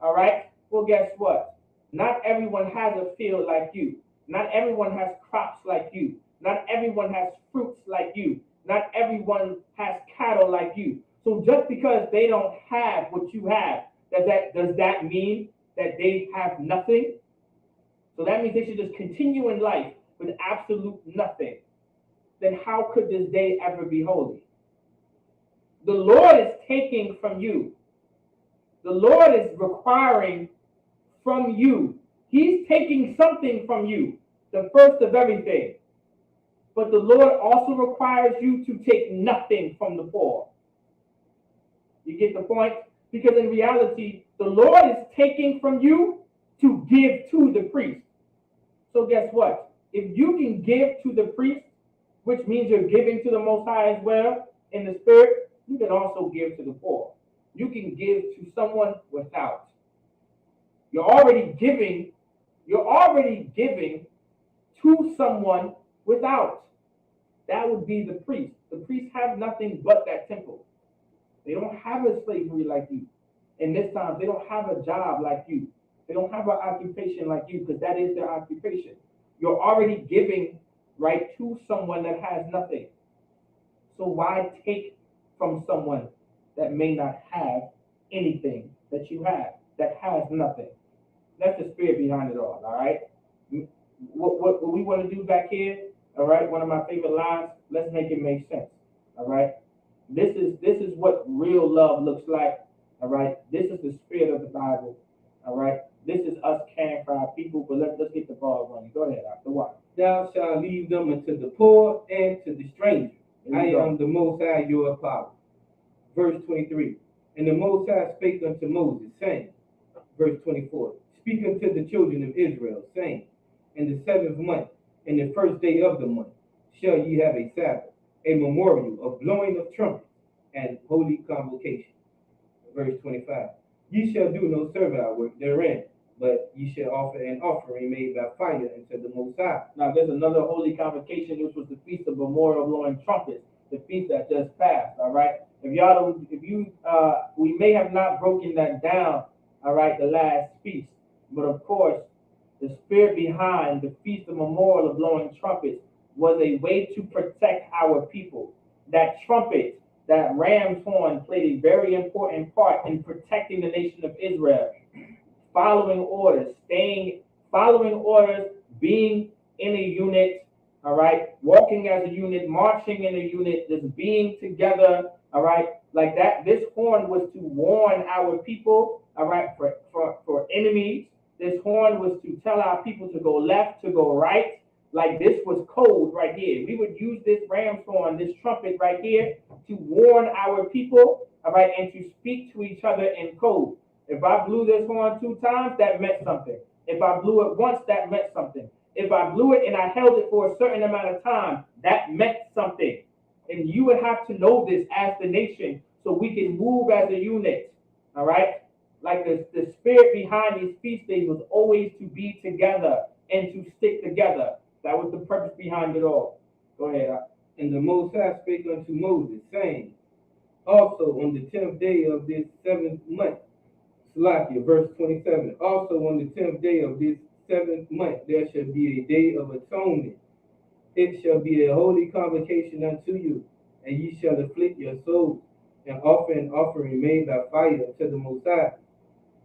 [SPEAKER 2] all right? Well, guess what? Not everyone has a field like you. Not everyone has crops like you. Not everyone has fruits like you. Not everyone has cattle like you. So just because they don't have what you have, does that mean that they have nothing? So that means they should just continue in life with absolute nothing. Then how could this day ever be holy? The Lord is taking from you. The Lord is requiring from you. He's taking something from you, the first of everything. But the Lord also requires you to take nothing from the poor. You get the point? Because in reality, the Lord is taking from you to give to the priest. So guess what? If you can give to the priest, which means you're giving to the Most High as well in the Spirit, you can also give to the poor. You can give to someone without. You're already giving to someone without. That would be the priest. The priests have nothing but that temple. They don't have a slavery like you. In this time, they don't have a job like you. They don't have an occupation like you because that is their occupation. You're already giving right to someone that has nothing. So why take from someone that may not have anything that you have, that has nothing? That's the spirit behind it all right? What we want to do back here, all right, one of my favorite lines, let's make it make sense, all right? This is what real love looks like, all right? This is the spirit of the Bible, all right? This is us caring praying for our people, but let's get the ball running. Go ahead, after what?
[SPEAKER 3] Thou shalt leave them unto the poor and to the stranger.
[SPEAKER 2] Here we
[SPEAKER 3] I
[SPEAKER 2] go.
[SPEAKER 3] am the Most High your power. Verse 23. And the Most High spake unto Moses, saying, verse 24, speak unto the children of Israel, saying, in the 7th month, in the 1st day of the month, shall ye have a Sabbath, a memorial of blowing of trumpets and holy convocation. Verse 25, ye shall do no servile work therein, but ye shall offer an offering made by fire unto the Most High.
[SPEAKER 2] Now there's another holy convocation, which was the Feast of Memorial Blowing Trumpets, the feast that just passed, all right? We may have not broken that down, all right, the last feast, but of course, the spirit behind the Feast of Memorial of Blowing Trumpets was a way to protect our people. That trumpet, that ram's horn, played a very important part in protecting the nation of Israel. Following orders, being in a unit, all right, walking as a unit, marching in a unit, just being together, all right, like that. This horn was to warn our people, all right, for enemies. This horn was to tell our people to go left, to go right. Like this was code right here. We would use this ram's horn, this trumpet right here, to warn our people, all right, and to speak to each other in code. If I blew this horn 2 times, that meant something. If I blew it once, that meant something. If I blew it and I held it for a certain amount of time, that meant something. And you would have to know this as the nation so we can move as a unit, all right? Like the spirit behind these feast days was always to be together and to stick together. That was the purpose behind it all. Go ahead.
[SPEAKER 3] And the Most High spake unto Moses, saying, also on the 10th day of this 7th month, Salakia, verse 27, also on the 10th day of this 7th month, there shall be a day of atonement. It shall be a holy convocation unto you, and ye shall afflict your souls, and offer an offering made by fire unto the Most High.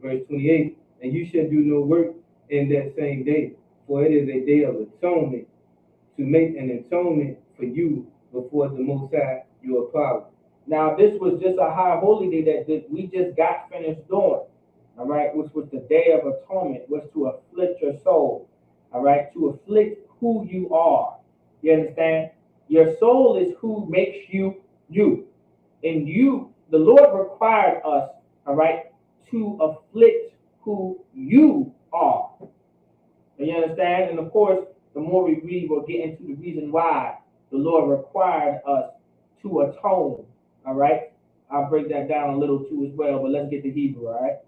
[SPEAKER 3] Verse 28, and you shall do no work in that same day, for it is a day of atonement, to make an atonement for you before the Most High your power.
[SPEAKER 2] Now, this was just a high holy day that we just got finished doing, all right, which was the Day of Atonement, was to afflict your soul, all right, to afflict who you are. You understand? Your soul is who makes you you. And you, the Lord required us, all right, to afflict who you are. You understand? And of course, the more we read, we'll get into the reason why the Lord required us to atone. All right? I'll break that down a little too as well, but let's get to Hebrew, all right?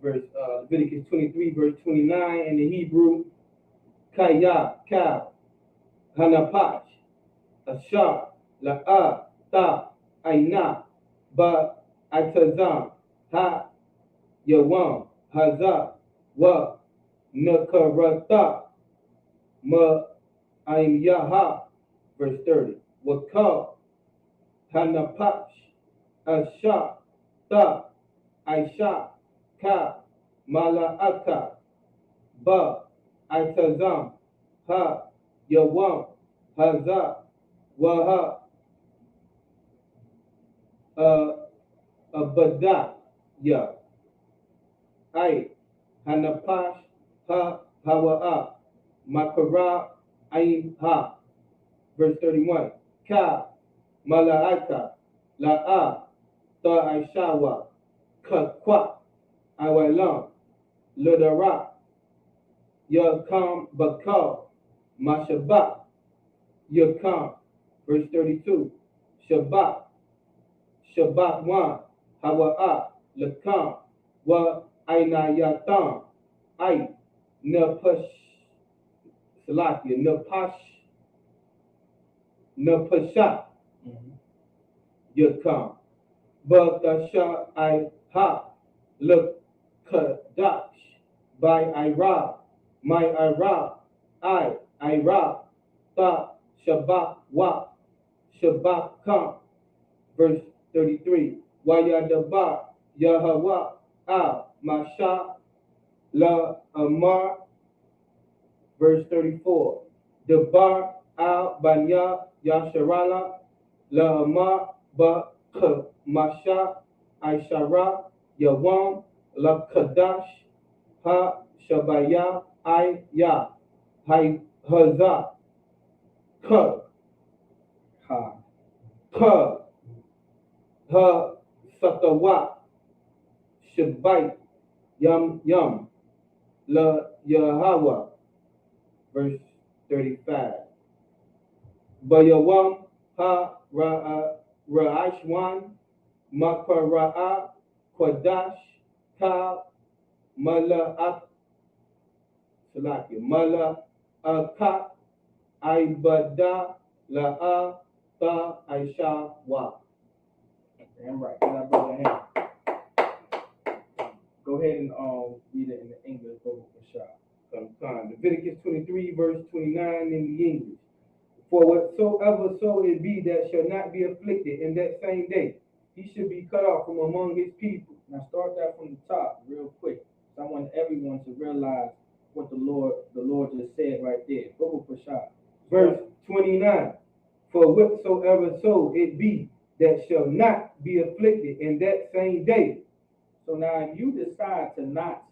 [SPEAKER 3] Leviticus 23, verse 29 in the Hebrew, Kaya, Ka, Hanapash, Ashar, La'a, Ta, Aina, Ba, Atazam, Ha, Yawam, Haza, Wa, Nakarata, Ma, Aim Yaha, verse 30, Wakal, Hanapash, Asha, Ta, Aisha, Ka, Mala'aka, Ba, Atazam, Ha, Yawam, Haza, Waha, Abada, Ya, Ai, Hanapash, Ha, Hawa'a, Makara, Ain, Ha, verse 31, Ka, Mala'aka, La'a, Ta, Aishawa, Kakwa, Awalam, Ludara, Yakam, Bakal, Mashabak, Yakam, verse 32, Shabbat, Shabbat Wan, Hawa'a, Lakam, Wa Ainayatam, Ai, Napash, Salakia, Napasha, Yakam, Bakasha, I Ha, Lakadash, by Ira, my Ira, Ira, Ta, Shabbat Wa, Shabbat Kam, verse 33, Wayadaba, Yahawa, Masha, La Amar, verse 34, Debar, Banya, Yasharala, La Amar, Ba, Masha, Aishara, Yawam, La Kadash, ha shabaya I ya hai haza ka
[SPEAKER 2] Ha.
[SPEAKER 3] ka ha sakawa shabai yum yum la Yahweh. Verse 35. Bayawam ha ra'ashwan makara'a kwadash ta mala'at salaki mala'aka ibada la'a ta aisha wa.
[SPEAKER 2] Damn right. Can I bring that hand? Go ahead and read it in the English book for sure.
[SPEAKER 3] Leviticus 23 verse 29 in the English. For whatsoever so it be that shall not be afflicted in that same day, he should be cut off from among his people.
[SPEAKER 2] Now start that from the top real quick. So I want everyone to realize what the Lord just said right there. Book for sure.
[SPEAKER 3] Verse 29. For whatsoever so it be that shall not be afflicted in that same day.
[SPEAKER 2] So now if you decide to not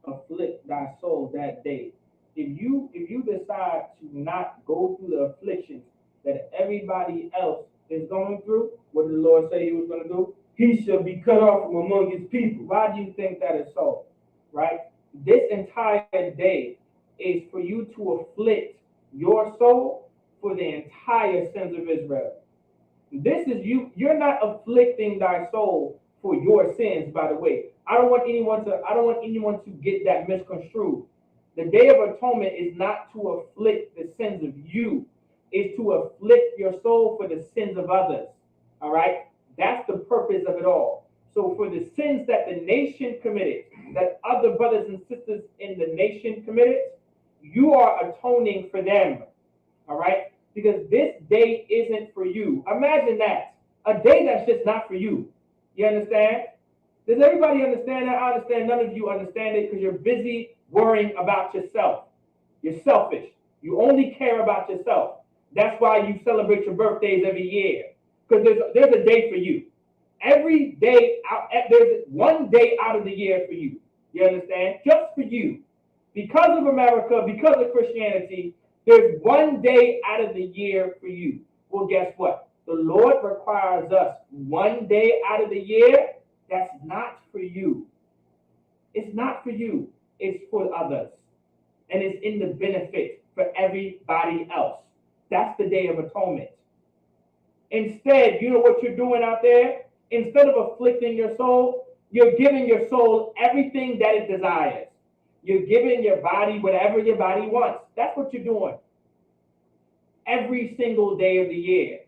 [SPEAKER 2] afflict thy soul that day, if you decide to not go through the afflictions that everybody else is going through, what did the Lord say he was going to do?
[SPEAKER 3] He shall be cut off from among his people.
[SPEAKER 2] Why do you think that is so? Right? This entire day is for you to afflict your soul for the entire sins of Israel. This is you're not afflicting thy soul for your sins, by the way. I don't want anyone to get that misconstrued. The Day of Atonement is not to afflict the sins of you. It's to afflict your soul for the sins of others. All right? That's the purpose of it all. So for the sins that the nation committed, that other brothers and sisters in the nation committed, you are atoning for them. All right? Because this day isn't for you. Imagine that. A day that's just not for you. You understand? Does everybody understand that? I understand none of you understand it because you're busy worrying about yourself. You're selfish. You only care about yourself. That's why you celebrate your birthdays every year. Because there's a day for you. Every day, there's one day out of the year for you. You understand? Just for you. Because of America, because of Christianity, there's one day out of the year for you. Well, guess what? The Lord requires us one day out of the year that's not for you. It's not for you. It's for others. And it's in the benefit for everybody else. That's the Day of Atonement. Instead, you know what you're doing out there? Instead of afflicting your soul, you're giving your soul everything that it desires. You're giving your body whatever your body wants. That's what you're doing. Every single day of the year.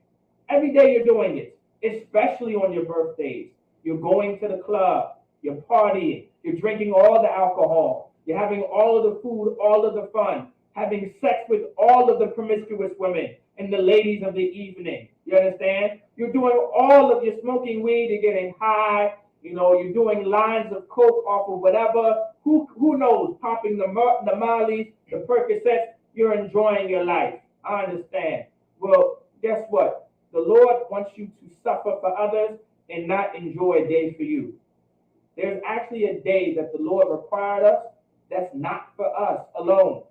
[SPEAKER 2] Every day you're doing it, especially on your birthdays. You're going to the club, you're partying, you're drinking all the alcohol, you're having all of the food, all of the fun, having sex with all of the promiscuous women and the ladies of the evening. You understand? You're you're smoking weed, you're getting high, you're doing lines of coke off of whatever. Who knows? Popping the Mollies, the Percocets, you're enjoying your life. I understand. Well, guess what? The Lord wants you to suffer for others and not enjoy a day for you. There's actually a day that the Lord required us that's not for us alone,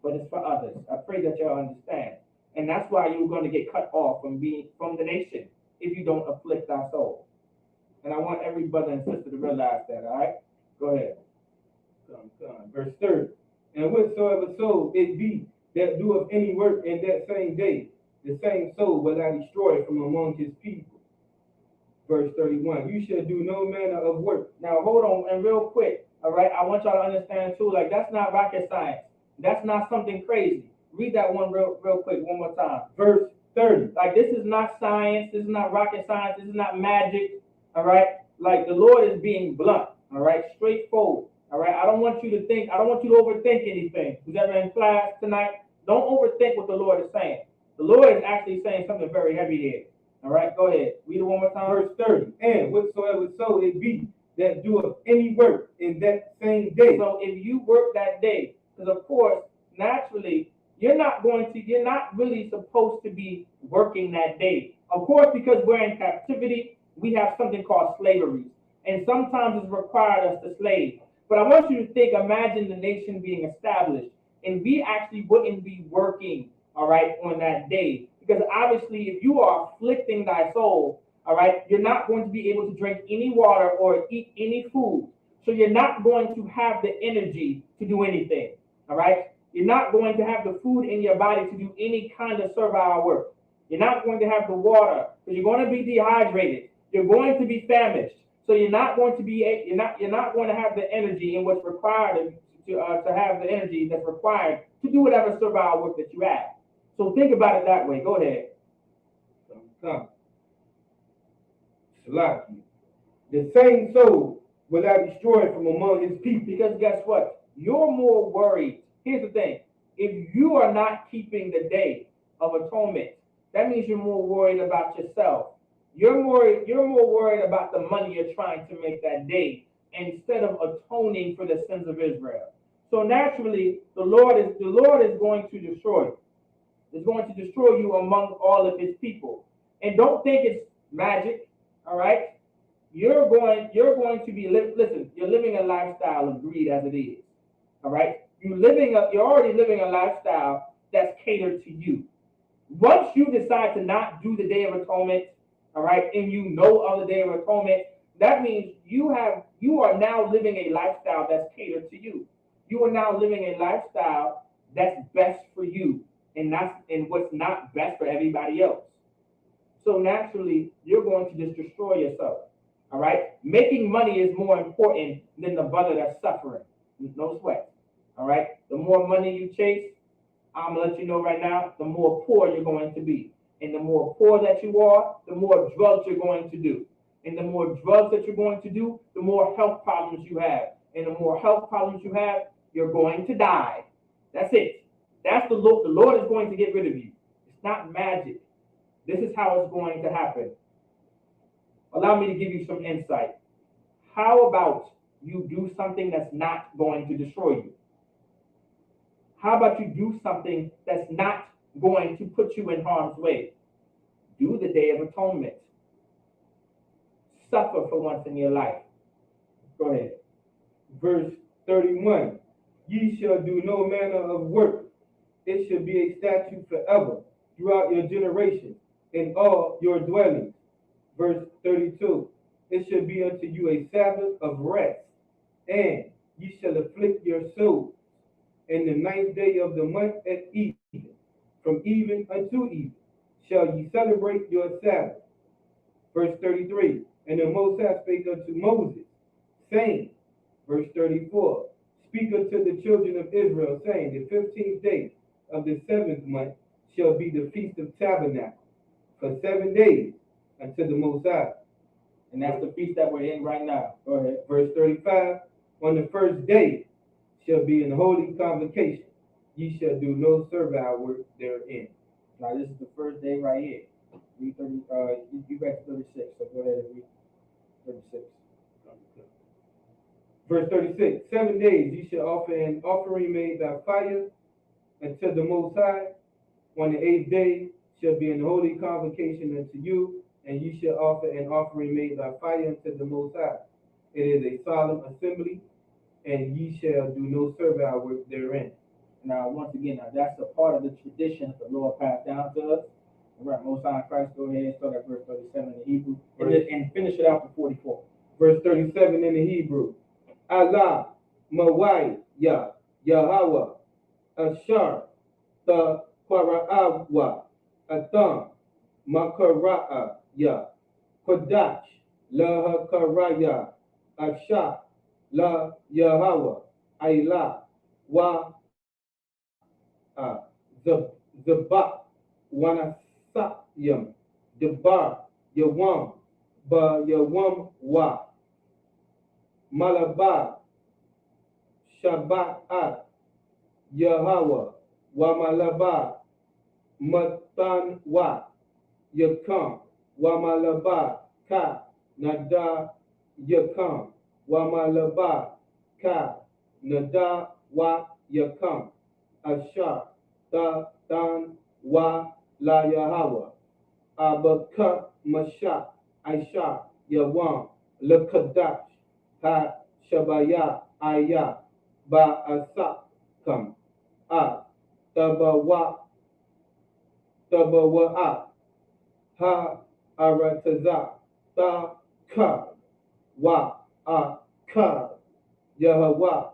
[SPEAKER 2] but it's for others. I pray that y'all understand. And that's why you're going to get cut off from the nation if you don't afflict our soul. And I want every brother and sister to realize that, all right? Go ahead.
[SPEAKER 3] Verse 30. And whatsoever soul it be that doeth any work in that same day, the same soul will I destroy from among his people. Verse 31. You shall do no manner of work.
[SPEAKER 2] Now hold on, and real quick, all right? I want y'all to understand too, like that's not rocket science. That's not something crazy. Read that one real quick one more time.
[SPEAKER 3] Verse 30.
[SPEAKER 2] Like this is not science. This is not rocket science. This is not magic. All right. Like the Lord is being blunt. All right. Straightforward. All right. I don't want you to overthink anything. Who's ever in class tonight? Don't overthink what the Lord is saying. The Lord is actually saying something very heavy here. All right. Go ahead. Read it one more time.
[SPEAKER 3] Verse 30. And whatsoever soul it be that doeth any work in that same day.
[SPEAKER 2] So if you work that day, because of course, naturally, you're not really supposed to be working that day. Of course, because we're in captivity, we have something called slavery. And sometimes it's required us to slave. But I want you to imagine the nation being established, and we actually wouldn't be working, all right, on that day. Because obviously, if you are afflicting thy soul, all right, you're not going to be able to drink any water or eat any food. So you're not going to have the energy to do anything, all right? You're not going to have the food in your body to do any kind of servile work. You're not going to have the water because you're going to be dehydrated. You're going to be famished. So you're not going to be you're not going to have the energy in what's required to have the energy that's required to do whatever servile work that you have. So think about it that way. Go ahead.
[SPEAKER 3] Come. Salaki. The same soul will I destroy from among his people.
[SPEAKER 2] Because guess what? You're more worried. Here's the thing. If you are not keeping the day of atonement, that means you're more worried about yourself. You're more worried about the money you're trying to make that day instead of atoning for the sins of Israel. So naturally, the Lord is going to destroy you. Is going to destroy you among all of his people. And don't think it's magic, all right? You're going to be listen, you're living a lifestyle of greed as it is. All right? You're already living a lifestyle that's catered to you. Once you decide to not do the Day of Atonement, all right, and you know of the Day of Atonement, that means you are now living a lifestyle that's catered to you. You are now living a lifestyle that's best for you, and what's not best for everybody else. So naturally, you're going to just destroy yourself. All right? Making money is more important than the brother that's suffering. No sweat. All right? The more money you chase, I'm going to let you know right now, the more poor you're going to be. And the more poor that you are, the more drugs you're going to do. And the more drugs that you're going to do, the more health problems you have. And the more health problems you have, you're going to die. That's it. That's the Lord. The Lord is going to get rid of you. It's not magic. This is how it's going to happen. Allow me to give you some insight. How about you do something that's not going to destroy you? How about you do something that's not going to put you in harm's way? Do the Day of Atonement. Suffer for once in your life. Go ahead.
[SPEAKER 3] Verse 31. Ye shall do no manner of work. It shall be a statute forever throughout your generations in all your dwellings. Verse 32. It shall be unto you a Sabbath of rest, and ye shall afflict your souls. In the 9th day of the month at even, from even unto even, shall ye celebrate your Sabbath. Verse 33. And the Most High spake unto Moses, saying, verse 34, speak unto the children of Israel, saying, the 15th day of the 7th month shall be the Feast of Tabernacles, for 7 days unto the Most High.
[SPEAKER 2] And that's the feast that we're in right now. Go ahead.
[SPEAKER 3] Verse 35, on the first day shall be an holy convocation. Ye shall do no servile work therein.
[SPEAKER 2] Now this is the first day right here. Read 30. You read 36. So go ahead and read 36.
[SPEAKER 3] Verse 36. 7 days ye shall offer an offering made by fire unto the Most High. On the 8th day shall be an holy convocation unto you, and ye shall offer an offering made by fire unto the Most High. It is a solemn assembly, and ye shall do no servile work therein.
[SPEAKER 2] Now, once again, that's a part of the tradition that the Lord passed down to us. All right, Most High Christ, go ahead and start at verse 37 in the Hebrew, and finish it out to 44.
[SPEAKER 3] Verse 37 in the Hebrew. Allah, Mawai, Ya, Yahweh, Ashar, Ta, Para'awa, Atam, Makara'a, Ya, Kodash, La Karaya, Asha, La Yahweh, Ayla, Wa, Zabak, Wanasayam, Debar, Yawam, Ba Yawam Wa, Malabar, Shabbat, Yahweh, Wa Malabar, Matan Wa, Yakam, Wa Malabar, Ka, Nada, Yakam, Wa Malabar, Ka, Nada, Wa Yakam, Ashar, Ta, Tan, Wa, La Yahweh, Abaka, Masha, Aisha, Yawam, Lekadash, Ha, Shabaya, Aya, Ba Asakam, A, Tabawa, Ha, Arataza, Ta, Ka, Wa, A, Ka, Yahwa,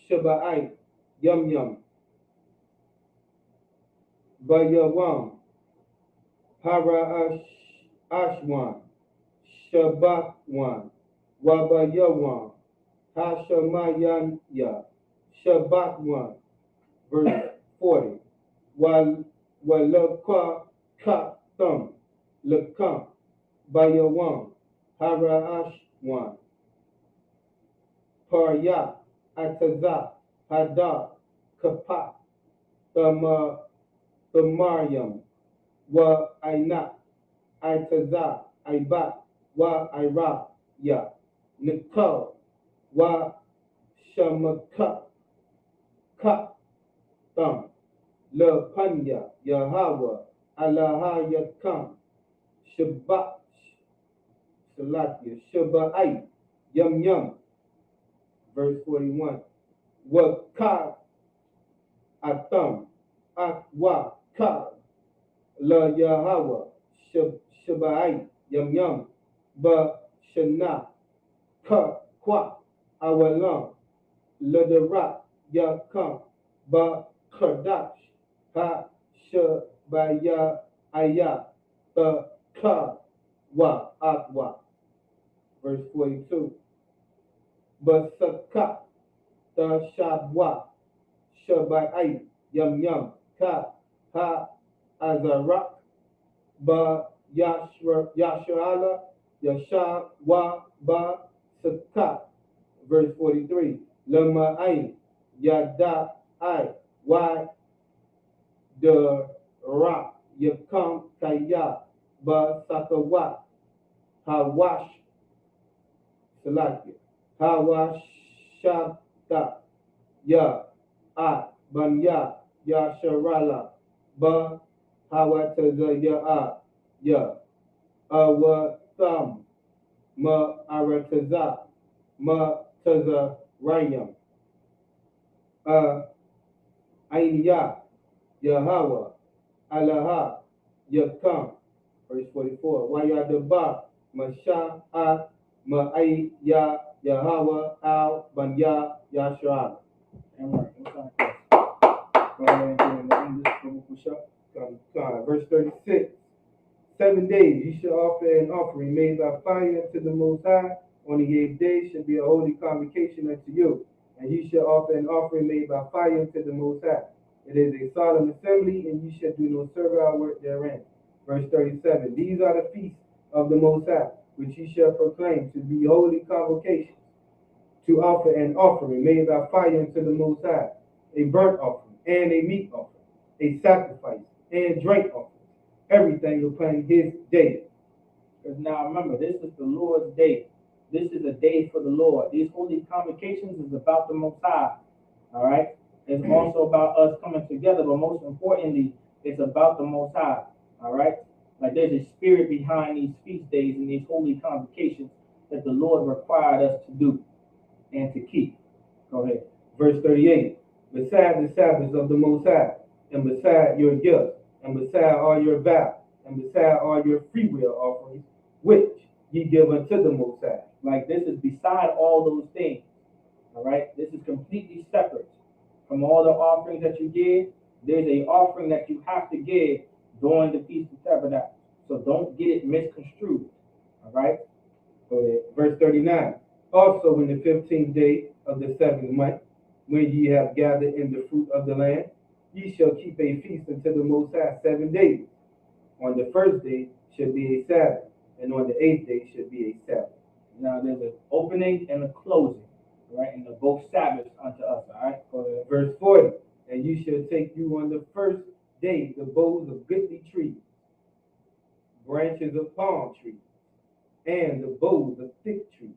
[SPEAKER 3] Shaba'ai, Yum Yum, Bayawam, Hara Ashwan, Shabakwan, Wabayawan, Hashamayanya, Shabakwan, verse 40. Walaka Ka Thum, Lakam, Bayawam, Hara Ashwan, Parya, Ataza, Hadar, Kapat, Thamariam, Wa Ainat, Itaza, Ibat, Wa Ira, Ya, Nikal, Wa Shamaka, Ka, Thum, La Panya, Yahweh, Alaha Yakam, Shabbat, Salakia, Shabbai, Yum Yum, verse 41. Wa Ka, Atham, Akwa, Ka, La Yahweh, Shabbai, Yum Yum, Ba Shana, Ka, Kwa, Awalam, Ladarat, Yakam, Ba Kardash, Ha, Shabaya, Aya, Ba Ka, Wa, Akwa, verse 42. Ba Saka, Ta Shabwa, Shabbai, Yum Yum, Ka, Ha, Azarak, Ba Yasharala, Yasha Wa Ba Saka, verse 43. Lama Ain, Yada I, Y the Ra, Yakam Kaya, Ba Sakawat, Hawash Salakia, Hawash Shabta, Ya, A, Banya, Yasharala, Ba Hawataza Ya, Ya, Awatam, Ma Arataza, Ma Taza Rayam, Ainya, Yahweh, Alaha, Yakam, verse 44. Wayadaba, Masha'a, Ma'ay, Ya, Yahweh, Al, Banya, Yashua.
[SPEAKER 2] And right, what's our question? Go ahead and get in the English biblical show.
[SPEAKER 3] Verse 36. 7 days you shall offer an offering made by fire unto the Most High. On the 8th day shall be a holy convocation unto you. And you shall offer an offering made by fire unto the Most High. It is a solemn assembly, and you shall do no servile work therein. Verse 37. These are the feasts of the Most High, which ye shall proclaim to be holy convocations, to offer an offering made by fire unto the Most High, a burnt offering and a meat offering, a sacrifice and drink offering, everything upon his day.
[SPEAKER 2] Because now remember, this is the Lord's day. This is a day for the Lord. These holy convocations is about the Most High. All right? It's also about us coming together, but most importantly, it's about the Most High. All right? Like there's a spirit behind these feast days and these holy convocations that the Lord required us to do and to keep. Go ahead.
[SPEAKER 3] Verse 38. Beside the Sabbaths of the Most High, and beside your gifts, and beside all your vows, and beside all your freewill offerings, which ye give unto the Most High.
[SPEAKER 2] Like this is beside all those things. All right? This is completely separate from all the offerings that you give. There's an offering that you have to give during the Feast of Tabernacles. So don't get it misconstrued. All right?
[SPEAKER 3] Go ahead. Verse 39. Also in the 15th day of the 7th month, when ye have gathered in the fruit of the land, ye shall keep a feast unto the Most High 7 days. On the first day should be a Sabbath, and on the 8th day should be a Sabbath.
[SPEAKER 2] Now there's an opening and a closing, right? And they're both Sabbaths unto us, all right? Go ahead.
[SPEAKER 3] Verse 40. And you shall take you on the first day the boughs of goodly trees, branches of palm trees, and the boughs of thick trees,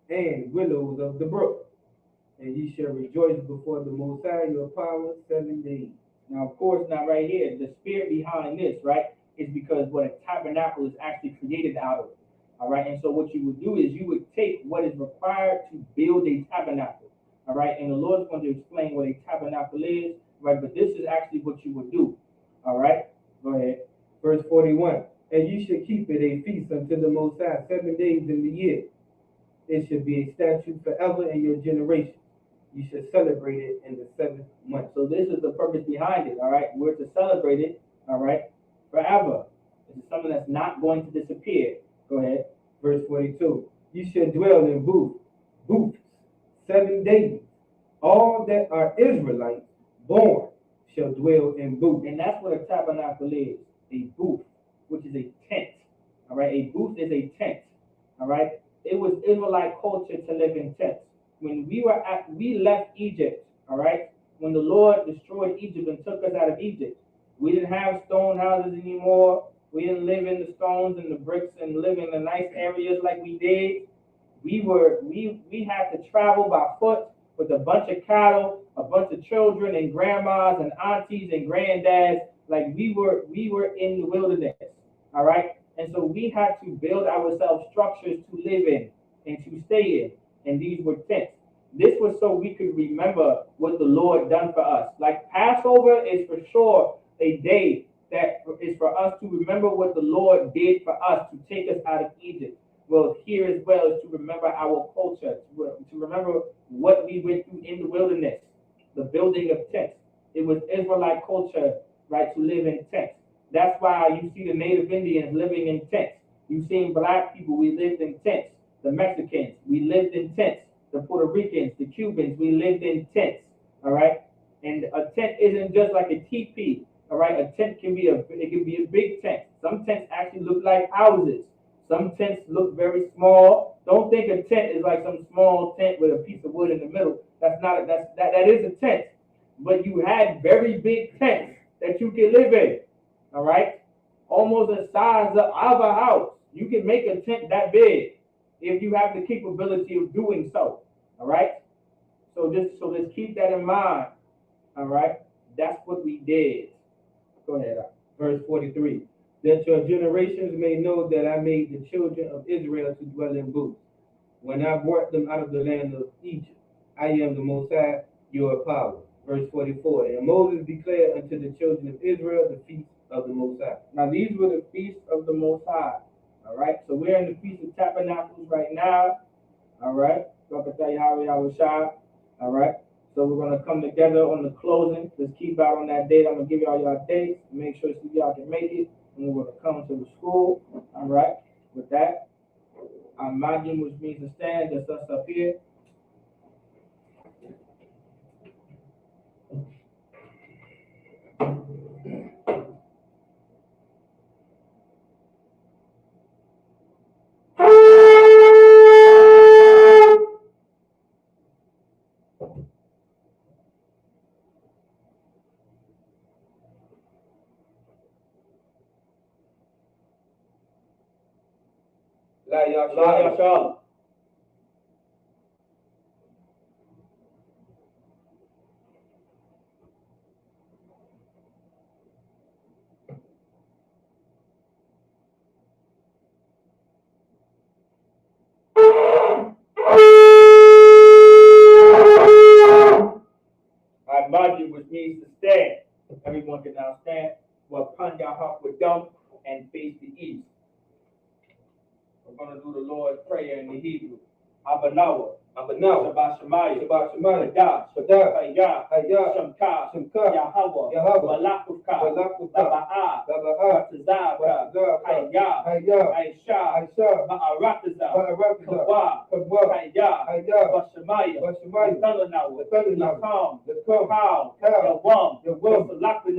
[SPEAKER 3] and willows of the brook. And ye shall rejoice before the Most High your power 7 days.
[SPEAKER 2] Now, of course, now right here, the spirit behind this, right, is because what a tabernacle is actually created out of. All right, and so what you would do is you would take what is required to build a tabernacle. All right, and the Lord's going to explain what a tabernacle is, right? But this is actually what you would do. All right, go ahead.
[SPEAKER 3] Verse 41. And you shall keep it a feast unto the Most High 7 days in the year. It shall be a statute forever in your generation. You shall celebrate it in the 7th month.
[SPEAKER 2] So this is the purpose behind it. All right, we're to celebrate it. All right, forever. This is something that's not going to disappear. Go ahead.
[SPEAKER 3] Verse 42. You shall dwell in booths 7 days. All that are Israelites born shall dwell in booths.
[SPEAKER 2] And that's what a tabernacle is, a booth, which is a tent. All right, a booth is a tent. All right, it was Israelite culture to live in tents. When we left Egypt, all right, when the Lord destroyed Egypt and took us out of Egypt, we didn't have stone houses anymore. We didn't live in the stones and the bricks and live in the nice areas like we did. We had to travel by foot with a bunch of cattle, a bunch of children and grandmas and aunties and granddads. Like we were in the wilderness. All right. And so we had to build ourselves structures to live in and to stay in. And these were tents. This was so we could remember what the Lord done for us. Like Passover is for sure a day that is for us to remember what the Lord did for us to take us out of Egypt. Well, here as well is to remember our culture, to remember what we went through in the wilderness, the building of tents. It was Israelite culture, right, to live in tents. That's why you see the Native Indians living in tents. You seen black people, we lived in tents. The Mexicans, we lived in tents. The Puerto Ricans, the Cubans, we lived in tents. All right, and a tent isn't just like a teepee. All right, a tent can be a big tent. Some tents actually look like houses. Some tents look very small. Don't think a tent is like some small tent with a piece of wood in the middle. That is a tent. But you had very big tents that you can live in. All right, almost the size of a house. You can make a tent that big if you have the capability of doing so. All right. So just keep that in mind. All right. That's what we did. Go ahead.
[SPEAKER 3] Verse 43. That your generations may know that I made the children of Israel to dwell in booths, when I brought them out of the land of Egypt. I am the Most High, your power. Verse 44. And Moses declared unto the children of Israel the feast of the Most High.
[SPEAKER 2] Now these were the feasts of the Most High. All right. So we're in the Feast of Tabernacles right now. All right. All right. So we're going to come together on the closing. Let's keep out on that date. I'm going to give y'all dates. Make sure so y'all can make it. And we're going to come to the school. All right. With that, I'm Majin, which means to stand. That's us up here.
[SPEAKER 3] La Yashar.
[SPEAKER 2] I Majin, which means to stand. Everyone can now stand. Well, pun your heart with dump and face the east. We're going to do the Lord's Prayer in the Hebrew. Abanawa. Shabbat Shemayah. Kadah. Hayah. Shamka. Yahweh. Malakufka. Laba'ah. Tazabka. Hayah. Aisha. Ma'arataza. Kawah. Hayah. Bashemayah. Bethelanawa. Lakam. Kal. Yawam.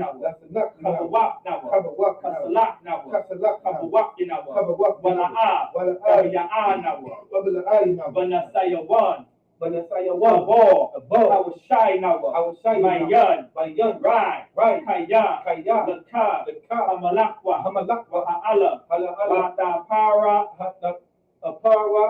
[SPEAKER 2] Kasalakanawa. Kabawaknawa. Kasalaknawa. Kabawaknawa. Bala'ah. Ya'anawa. Banasayawan, Babo, I was shy now, Mayan, Rai, Kaya, Laka, Hamalakwa, Ha'ala, Para,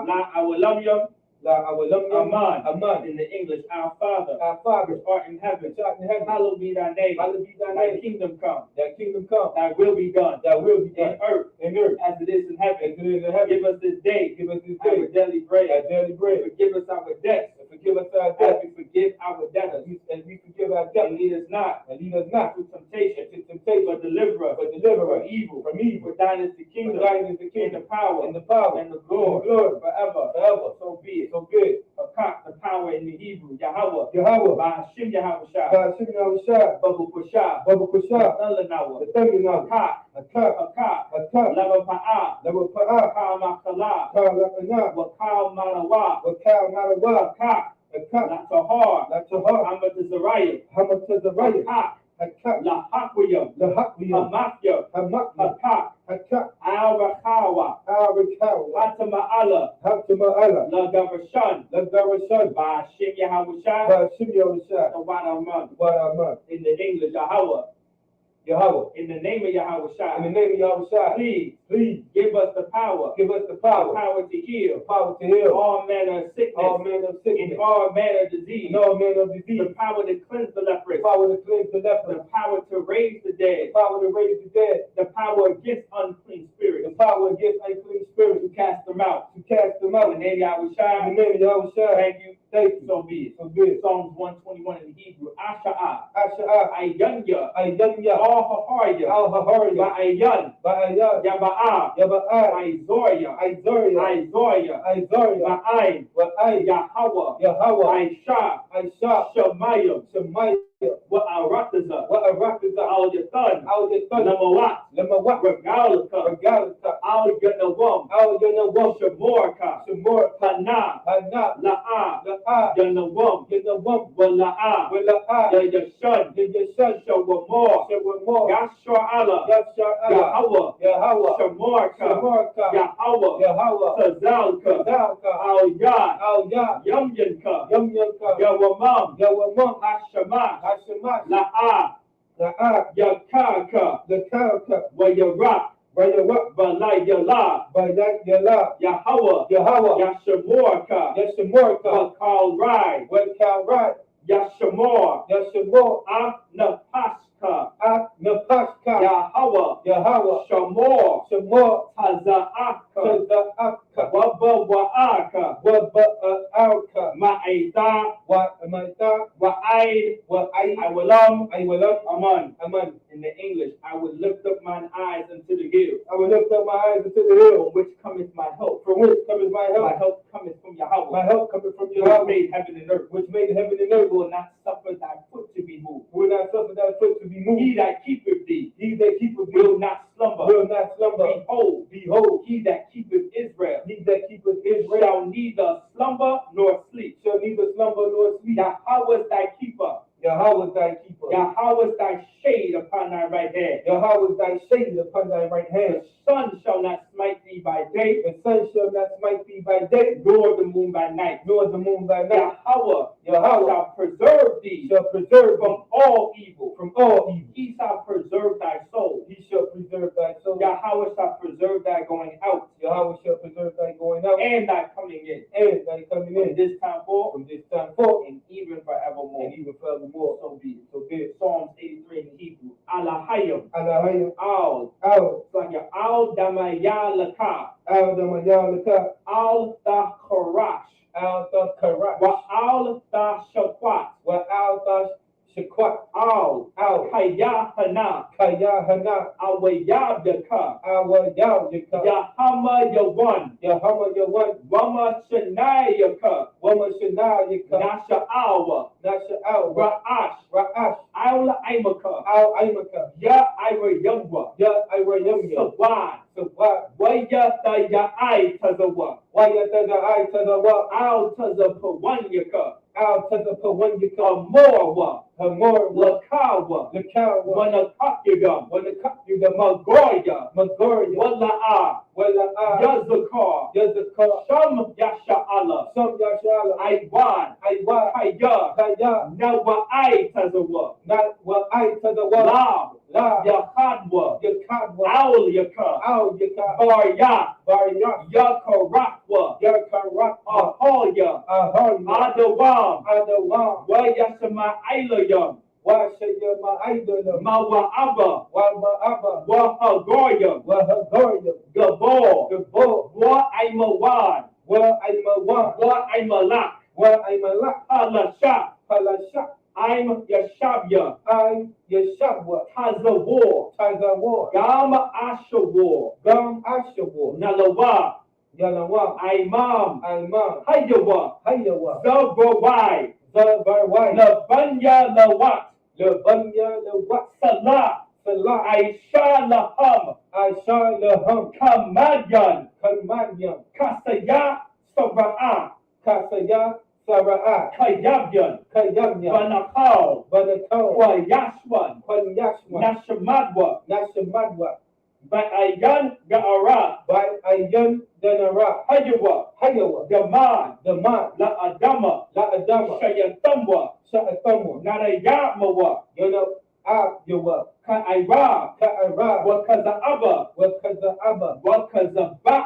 [SPEAKER 2] La Awalamyam, Aman.
[SPEAKER 3] Aman.
[SPEAKER 2] In the English, our Father,
[SPEAKER 3] Our Father,
[SPEAKER 2] which art in heaven,
[SPEAKER 3] which art in heaven,
[SPEAKER 2] hallowed be thy name.
[SPEAKER 3] hallowed be thy
[SPEAKER 2] Thy
[SPEAKER 3] name.
[SPEAKER 2] kingdom come.
[SPEAKER 3] Thy kingdom come.
[SPEAKER 2] Thy will be done.
[SPEAKER 3] Thy will be
[SPEAKER 2] In
[SPEAKER 3] done
[SPEAKER 2] earth
[SPEAKER 3] in earth
[SPEAKER 2] as it is in heaven.
[SPEAKER 3] as it is in heaven.
[SPEAKER 2] Give us this day
[SPEAKER 3] Give us this
[SPEAKER 2] our
[SPEAKER 3] day
[SPEAKER 2] daily bread.
[SPEAKER 3] our daily bread.
[SPEAKER 2] Forgive us our debts
[SPEAKER 3] And forgive us our
[SPEAKER 2] as
[SPEAKER 3] debts
[SPEAKER 2] we forgive our debtors.
[SPEAKER 3] as we forgive our
[SPEAKER 2] And
[SPEAKER 3] debtors.
[SPEAKER 2] lead us not
[SPEAKER 3] And lead us not
[SPEAKER 2] into temptation,
[SPEAKER 3] into temptation,
[SPEAKER 2] but deliver us
[SPEAKER 3] but deliver
[SPEAKER 2] from
[SPEAKER 3] us
[SPEAKER 2] evil.
[SPEAKER 3] from evil.
[SPEAKER 2] For thine is the
[SPEAKER 3] For
[SPEAKER 2] kingdom,
[SPEAKER 3] thine is the
[SPEAKER 2] and
[SPEAKER 3] kingdom,
[SPEAKER 2] the power,
[SPEAKER 3] and the power,
[SPEAKER 2] and the glory, forever.
[SPEAKER 3] forever.
[SPEAKER 2] So be it.
[SPEAKER 3] So good.
[SPEAKER 2] Hakak, the power in the Hebrew, Yahweh,
[SPEAKER 3] Yahweh,
[SPEAKER 2] Ba'ashim Yahweh Shah,
[SPEAKER 3] Ba'ashim Yahweh Shah,
[SPEAKER 2] Babu Kushah,
[SPEAKER 3] Baba Kushah,
[SPEAKER 2] Nalanawa,
[SPEAKER 3] the thunder now,
[SPEAKER 2] Hakak,
[SPEAKER 3] Akak,
[SPEAKER 2] Hakak,
[SPEAKER 3] Akak,
[SPEAKER 2] Lava Pa'a,
[SPEAKER 3] Lava Pa'ah,
[SPEAKER 2] Kal Makala,
[SPEAKER 3] Kal Lapana,
[SPEAKER 2] Wakal Manawa,
[SPEAKER 3] Wakal Malawa,
[SPEAKER 2] Hakak,
[SPEAKER 3] Akak,
[SPEAKER 2] Latahar,
[SPEAKER 3] Latahar,
[SPEAKER 2] Hamad Zariah,
[SPEAKER 3] Hamatazaraya,
[SPEAKER 2] Hakak,
[SPEAKER 3] Akak,
[SPEAKER 2] Lahakwiyam,
[SPEAKER 3] Lahakbiyam,
[SPEAKER 2] Hamakya,
[SPEAKER 3] Hamakma,
[SPEAKER 2] Hakak,
[SPEAKER 3] Akak,
[SPEAKER 2] Al-Rakawa,
[SPEAKER 3] Arikawa,
[SPEAKER 2] Hatama'ala,
[SPEAKER 3] Hatama'ala,
[SPEAKER 2] Lagarshan,
[SPEAKER 3] Lagarashan,
[SPEAKER 2] Ba'ashim Yahweh Shah,
[SPEAKER 3] Ba'ashim Yahweh Shah,
[SPEAKER 2] Wadaman.
[SPEAKER 3] Wadaman,
[SPEAKER 2] In the English, Yahweh.
[SPEAKER 3] Yahweh,
[SPEAKER 2] In the name of Yahweh Shah,
[SPEAKER 3] in the name of Yahweh Shah,
[SPEAKER 2] please give us the power,
[SPEAKER 3] give us the
[SPEAKER 2] the
[SPEAKER 3] power,
[SPEAKER 2] power to heal
[SPEAKER 3] power to heal
[SPEAKER 2] all manner of sickness,
[SPEAKER 3] all manner of sickness,
[SPEAKER 2] and all manner of disease,
[SPEAKER 3] and all manner of disease,
[SPEAKER 2] the power to cleanse the leprous,
[SPEAKER 3] the power to cleanse the leper,
[SPEAKER 2] the power to raise the dead,
[SPEAKER 3] the power to raise the dead,
[SPEAKER 2] the power against unclean spirits,
[SPEAKER 3] the power against unclean spirits,
[SPEAKER 2] to cast them out.
[SPEAKER 3] to cast them
[SPEAKER 2] In
[SPEAKER 3] out.
[SPEAKER 2] the name of Yahweh
[SPEAKER 3] In
[SPEAKER 2] Shah,
[SPEAKER 3] the name of Yahweh Shah,
[SPEAKER 2] thank you.
[SPEAKER 3] thank you.
[SPEAKER 2] So be it.
[SPEAKER 3] So good.
[SPEAKER 2] Psalms 121 in the Hebrew, Asha'ah,
[SPEAKER 3] Asha'ah,
[SPEAKER 2] Ayanya,
[SPEAKER 3] Ayanya,
[SPEAKER 2] Al-Haharya,
[SPEAKER 3] Al-Haharya,
[SPEAKER 2] Ba'ayan,
[SPEAKER 3] Ba'ayah,
[SPEAKER 2] Yaba'ah,
[SPEAKER 3] Yaba'ah,
[SPEAKER 2] Aizoria,
[SPEAKER 3] Izoria,
[SPEAKER 2] Aizoria,
[SPEAKER 3] Izoria,
[SPEAKER 2] Ba'ain,
[SPEAKER 3] Wa'ay,
[SPEAKER 2] Yahweh,
[SPEAKER 3] Yahweh,
[SPEAKER 2] Aisha,
[SPEAKER 3] Aisha,
[SPEAKER 2] Shemayim,
[SPEAKER 3] Shemaiah,
[SPEAKER 2] Wa'arataza,
[SPEAKER 3] Wa'arakaza,
[SPEAKER 2] Al-Yathan,
[SPEAKER 3] Al-Yathan,
[SPEAKER 2] Lamawat,
[SPEAKER 3] Lamawat,
[SPEAKER 2] Regalaka,
[SPEAKER 3] Regalata,
[SPEAKER 2] Al-Yanawam,
[SPEAKER 3] Al-Yanawam,
[SPEAKER 2] Shamorka,
[SPEAKER 3] Shemor,
[SPEAKER 2] Hana,
[SPEAKER 3] Hana,
[SPEAKER 2] La'a,
[SPEAKER 3] La'ah,
[SPEAKER 2] Yanawam,
[SPEAKER 3] Yanawam,
[SPEAKER 2] Wala'a,
[SPEAKER 3] Wala'ah,
[SPEAKER 2] Yashun,
[SPEAKER 3] Yashan,
[SPEAKER 2] Shawamor,
[SPEAKER 3] Shawamor,
[SPEAKER 2] Yasha'ala,
[SPEAKER 3] Yasha'ala,
[SPEAKER 2] Yahweh,
[SPEAKER 3] Yahweh,
[SPEAKER 2] Shamorka,
[SPEAKER 3] Shemorka,
[SPEAKER 2] Yahweh,
[SPEAKER 3] Yahweh,
[SPEAKER 2] Tazalka,
[SPEAKER 3] Tazalka,
[SPEAKER 2] Al-Yad,
[SPEAKER 3] Al-Yah,
[SPEAKER 2] Yamyanka,
[SPEAKER 3] Yamyanka,
[SPEAKER 2] Yawamam,
[SPEAKER 3] Yawamam,
[SPEAKER 2] Hashamat,
[SPEAKER 3] Hashemat,
[SPEAKER 2] La'a,
[SPEAKER 3] La'ah,
[SPEAKER 2] Yakaka,
[SPEAKER 3] Lakaka,
[SPEAKER 2] Wayarak,
[SPEAKER 3] Wayawak,
[SPEAKER 2] Balayala,
[SPEAKER 3] Bayat Yala,
[SPEAKER 2] Yahweh,
[SPEAKER 3] Yahweh,
[SPEAKER 2] Yashamorka,
[SPEAKER 3] Yashemorka,
[SPEAKER 2] Bakal Rai,
[SPEAKER 3] Wakalrat,
[SPEAKER 2] Yashamor,
[SPEAKER 3] Yashemor,
[SPEAKER 2] Napaska,
[SPEAKER 3] Napashka,
[SPEAKER 2] Yahweh,
[SPEAKER 3] Yahweh,
[SPEAKER 2] Shamor,
[SPEAKER 3] Shemor,
[SPEAKER 2] Taza'aka,
[SPEAKER 3] Taza'aka,
[SPEAKER 2] Wabba Wa'aka,
[SPEAKER 3] Waba'aka,
[SPEAKER 2] Ma'ita,
[SPEAKER 3] Wa'amaita,
[SPEAKER 2] Wa'aid,
[SPEAKER 3] Wa'ay,
[SPEAKER 2] Awalam,
[SPEAKER 3] Aywalam,
[SPEAKER 2] Aman.
[SPEAKER 3] Aman.
[SPEAKER 2] In the English, I would lift up mine eyes unto the hills,
[SPEAKER 3] I will lift up my eyes unto the hill,
[SPEAKER 2] from which cometh my help.
[SPEAKER 3] from which cometh my
[SPEAKER 2] My
[SPEAKER 3] help.
[SPEAKER 2] help cometh from Yahweh,
[SPEAKER 3] My help cometh from
[SPEAKER 2] which
[SPEAKER 3] Yahweh,
[SPEAKER 2] made heaven and earth,
[SPEAKER 3] which made heaven and
[SPEAKER 2] He
[SPEAKER 3] earth.
[SPEAKER 2] will not suffer thy foot to be moved.
[SPEAKER 3] Will not suffer thy foot to be
[SPEAKER 2] He
[SPEAKER 3] moved.
[SPEAKER 2] that keepeth thee
[SPEAKER 3] He that keepeth
[SPEAKER 2] will
[SPEAKER 3] thee
[SPEAKER 2] not slumber.
[SPEAKER 3] will not slumber.
[SPEAKER 2] Behold,
[SPEAKER 3] Behold,
[SPEAKER 2] he that keepeth Israel
[SPEAKER 3] he that keepeth Israel
[SPEAKER 2] shall neither slumber nor sleep.
[SPEAKER 3] shall neither slumber nor sleep.
[SPEAKER 2] Yahweh is thy keeper.
[SPEAKER 3] Yahweh is thy keeper.
[SPEAKER 2] Yahweh is thy shade upon thy right hand.
[SPEAKER 3] Yahweh is thy shade upon thy right hand.
[SPEAKER 2] The sun shall not smite thee by day,
[SPEAKER 3] The sun shall not smite thee by day,
[SPEAKER 2] nor the moon by night.
[SPEAKER 3] nor the moon by night.
[SPEAKER 2] Yahweh
[SPEAKER 3] Yahweh
[SPEAKER 2] shall preserve thee
[SPEAKER 3] shall preserve thee
[SPEAKER 2] from all evil.
[SPEAKER 3] from all evil.
[SPEAKER 2] He shall preserve thy soul.
[SPEAKER 3] He shall preserve thy soul.
[SPEAKER 2] Yahweh shall preserve thy going out
[SPEAKER 3] Yahweh shall preserve thy going out
[SPEAKER 2] and thy coming in.
[SPEAKER 3] and thy coming
[SPEAKER 2] From
[SPEAKER 3] in
[SPEAKER 2] this time forth
[SPEAKER 3] from this time forth
[SPEAKER 2] and even forevermore.
[SPEAKER 3] and even forevermore.
[SPEAKER 2] So be it.
[SPEAKER 3] So be it.
[SPEAKER 2] Psalms 83 in Hebrew. Alahayim.
[SPEAKER 3] Alahayim,
[SPEAKER 2] Al.
[SPEAKER 3] Al,
[SPEAKER 2] Like Al Damaya Laka.
[SPEAKER 3] Al Damayalaka,
[SPEAKER 2] Al Da Korash.
[SPEAKER 3] Al Thakarash,
[SPEAKER 2] Wa Al Da Shakwat.
[SPEAKER 3] Wa Al Thash Shakwat,
[SPEAKER 2] Al.
[SPEAKER 3] Al
[SPEAKER 2] Kaya Hana.
[SPEAKER 3] Kayahana,
[SPEAKER 2] Awayab Yaka.
[SPEAKER 3] Awa Yahweh,
[SPEAKER 2] Yahama Yawan.
[SPEAKER 3] Yahama Yawan,
[SPEAKER 2] Rama Shanayaka.
[SPEAKER 3] Wama Shanayaka,
[SPEAKER 2] Nasha Awa.
[SPEAKER 3] Nasha Al,
[SPEAKER 2] Ra'ash.
[SPEAKER 3] Ra'ash,
[SPEAKER 2] Aula Aimaka.
[SPEAKER 3] Al Aimaka,
[SPEAKER 2] Ya Ira Yamwa.
[SPEAKER 3] Ya Irayamya,
[SPEAKER 2] Sawan.
[SPEAKER 3] Sawa,
[SPEAKER 2] Waya Taya Ai Tazawa.
[SPEAKER 3] Waya Taza I Tazawa,
[SPEAKER 2] Al Taza Pawanyaka.
[SPEAKER 3] Al Tazapa when you come,
[SPEAKER 2] Amowa,
[SPEAKER 3] Hamor,
[SPEAKER 2] Lakawa,
[SPEAKER 3] the cow,
[SPEAKER 2] Manakakigam,
[SPEAKER 3] when the cup you the
[SPEAKER 2] Magoya,
[SPEAKER 3] Magoria,
[SPEAKER 2] Wala'a,
[SPEAKER 3] well,
[SPEAKER 2] Yazakar,
[SPEAKER 3] there's the car,
[SPEAKER 2] Sham Yasha'ala,
[SPEAKER 3] some Yashala,
[SPEAKER 2] Iwan, Kaya,
[SPEAKER 3] Kaya,
[SPEAKER 2] Nawa I Tazawa,
[SPEAKER 3] not what I to the wall,
[SPEAKER 2] Lab,
[SPEAKER 3] La,
[SPEAKER 2] Yakadwa,
[SPEAKER 3] your cadwa,
[SPEAKER 2] Owl Yaka,
[SPEAKER 3] Al, your car,
[SPEAKER 2] Barya,
[SPEAKER 3] Barya,
[SPEAKER 2] Yakarakwa,
[SPEAKER 3] your karak,
[SPEAKER 2] Ahoya,
[SPEAKER 3] Ahon,
[SPEAKER 2] Adawam,
[SPEAKER 3] Adawa,
[SPEAKER 2] Wayasama Ilayam,
[SPEAKER 3] why say you my idol,
[SPEAKER 2] Mawa Abba,
[SPEAKER 3] Wama Abba,
[SPEAKER 2] Wahagoya,
[SPEAKER 3] Wahagoria,
[SPEAKER 2] Gabor,
[SPEAKER 3] the bull,
[SPEAKER 2] Wa Aimawan,
[SPEAKER 3] well, I'm a one,
[SPEAKER 2] Wa Aimalak,
[SPEAKER 3] well, I'm a lot,
[SPEAKER 2] Alasha,
[SPEAKER 3] Palasha,
[SPEAKER 2] I'm Yashabya,
[SPEAKER 3] I'm Yeshabwa,
[SPEAKER 2] Tazawar,
[SPEAKER 3] Tazawar,
[SPEAKER 2] Gama Ashawar,
[SPEAKER 3] Gam Ashawa,
[SPEAKER 2] Nalawa,
[SPEAKER 3] Yalawa,
[SPEAKER 2] Imam,
[SPEAKER 3] Imam,
[SPEAKER 2] Hayawa,
[SPEAKER 3] Hayawa,
[SPEAKER 2] Zabawai,
[SPEAKER 3] the Barwai,
[SPEAKER 2] Labanya Lawat,
[SPEAKER 3] the Bunya, the Wat,
[SPEAKER 2] Salah,
[SPEAKER 3] Salah,
[SPEAKER 2] Aisha Laham,
[SPEAKER 3] I saw the hum,
[SPEAKER 2] Kamadyan,
[SPEAKER 3] Kamanyam,
[SPEAKER 2] Kasaya, Saba'a,
[SPEAKER 3] Kasaya, Sarah,
[SPEAKER 2] Kayabyan,
[SPEAKER 3] Kayamya,
[SPEAKER 2] Banakal,
[SPEAKER 3] Banako,
[SPEAKER 2] Wayashwan,
[SPEAKER 3] Kwanyashwa,
[SPEAKER 2] Nashamadwa,
[SPEAKER 3] Nashamadwa,
[SPEAKER 2] Ba'ayan Ga'ara,
[SPEAKER 3] by Ayan Danara,
[SPEAKER 2] Hayawa,
[SPEAKER 3] Hayawa,
[SPEAKER 2] Gaman,
[SPEAKER 3] the man,
[SPEAKER 2] La Adama,
[SPEAKER 3] La Adama,
[SPEAKER 2] Shayatamwa,
[SPEAKER 3] Sha'atamu,
[SPEAKER 2] Narayamawa,
[SPEAKER 3] you know, Yawa,
[SPEAKER 2] Ka'ira,
[SPEAKER 3] Ka'ara,
[SPEAKER 2] Wakaza'aba,
[SPEAKER 3] Wakaza'aba,
[SPEAKER 2] Wakazabak,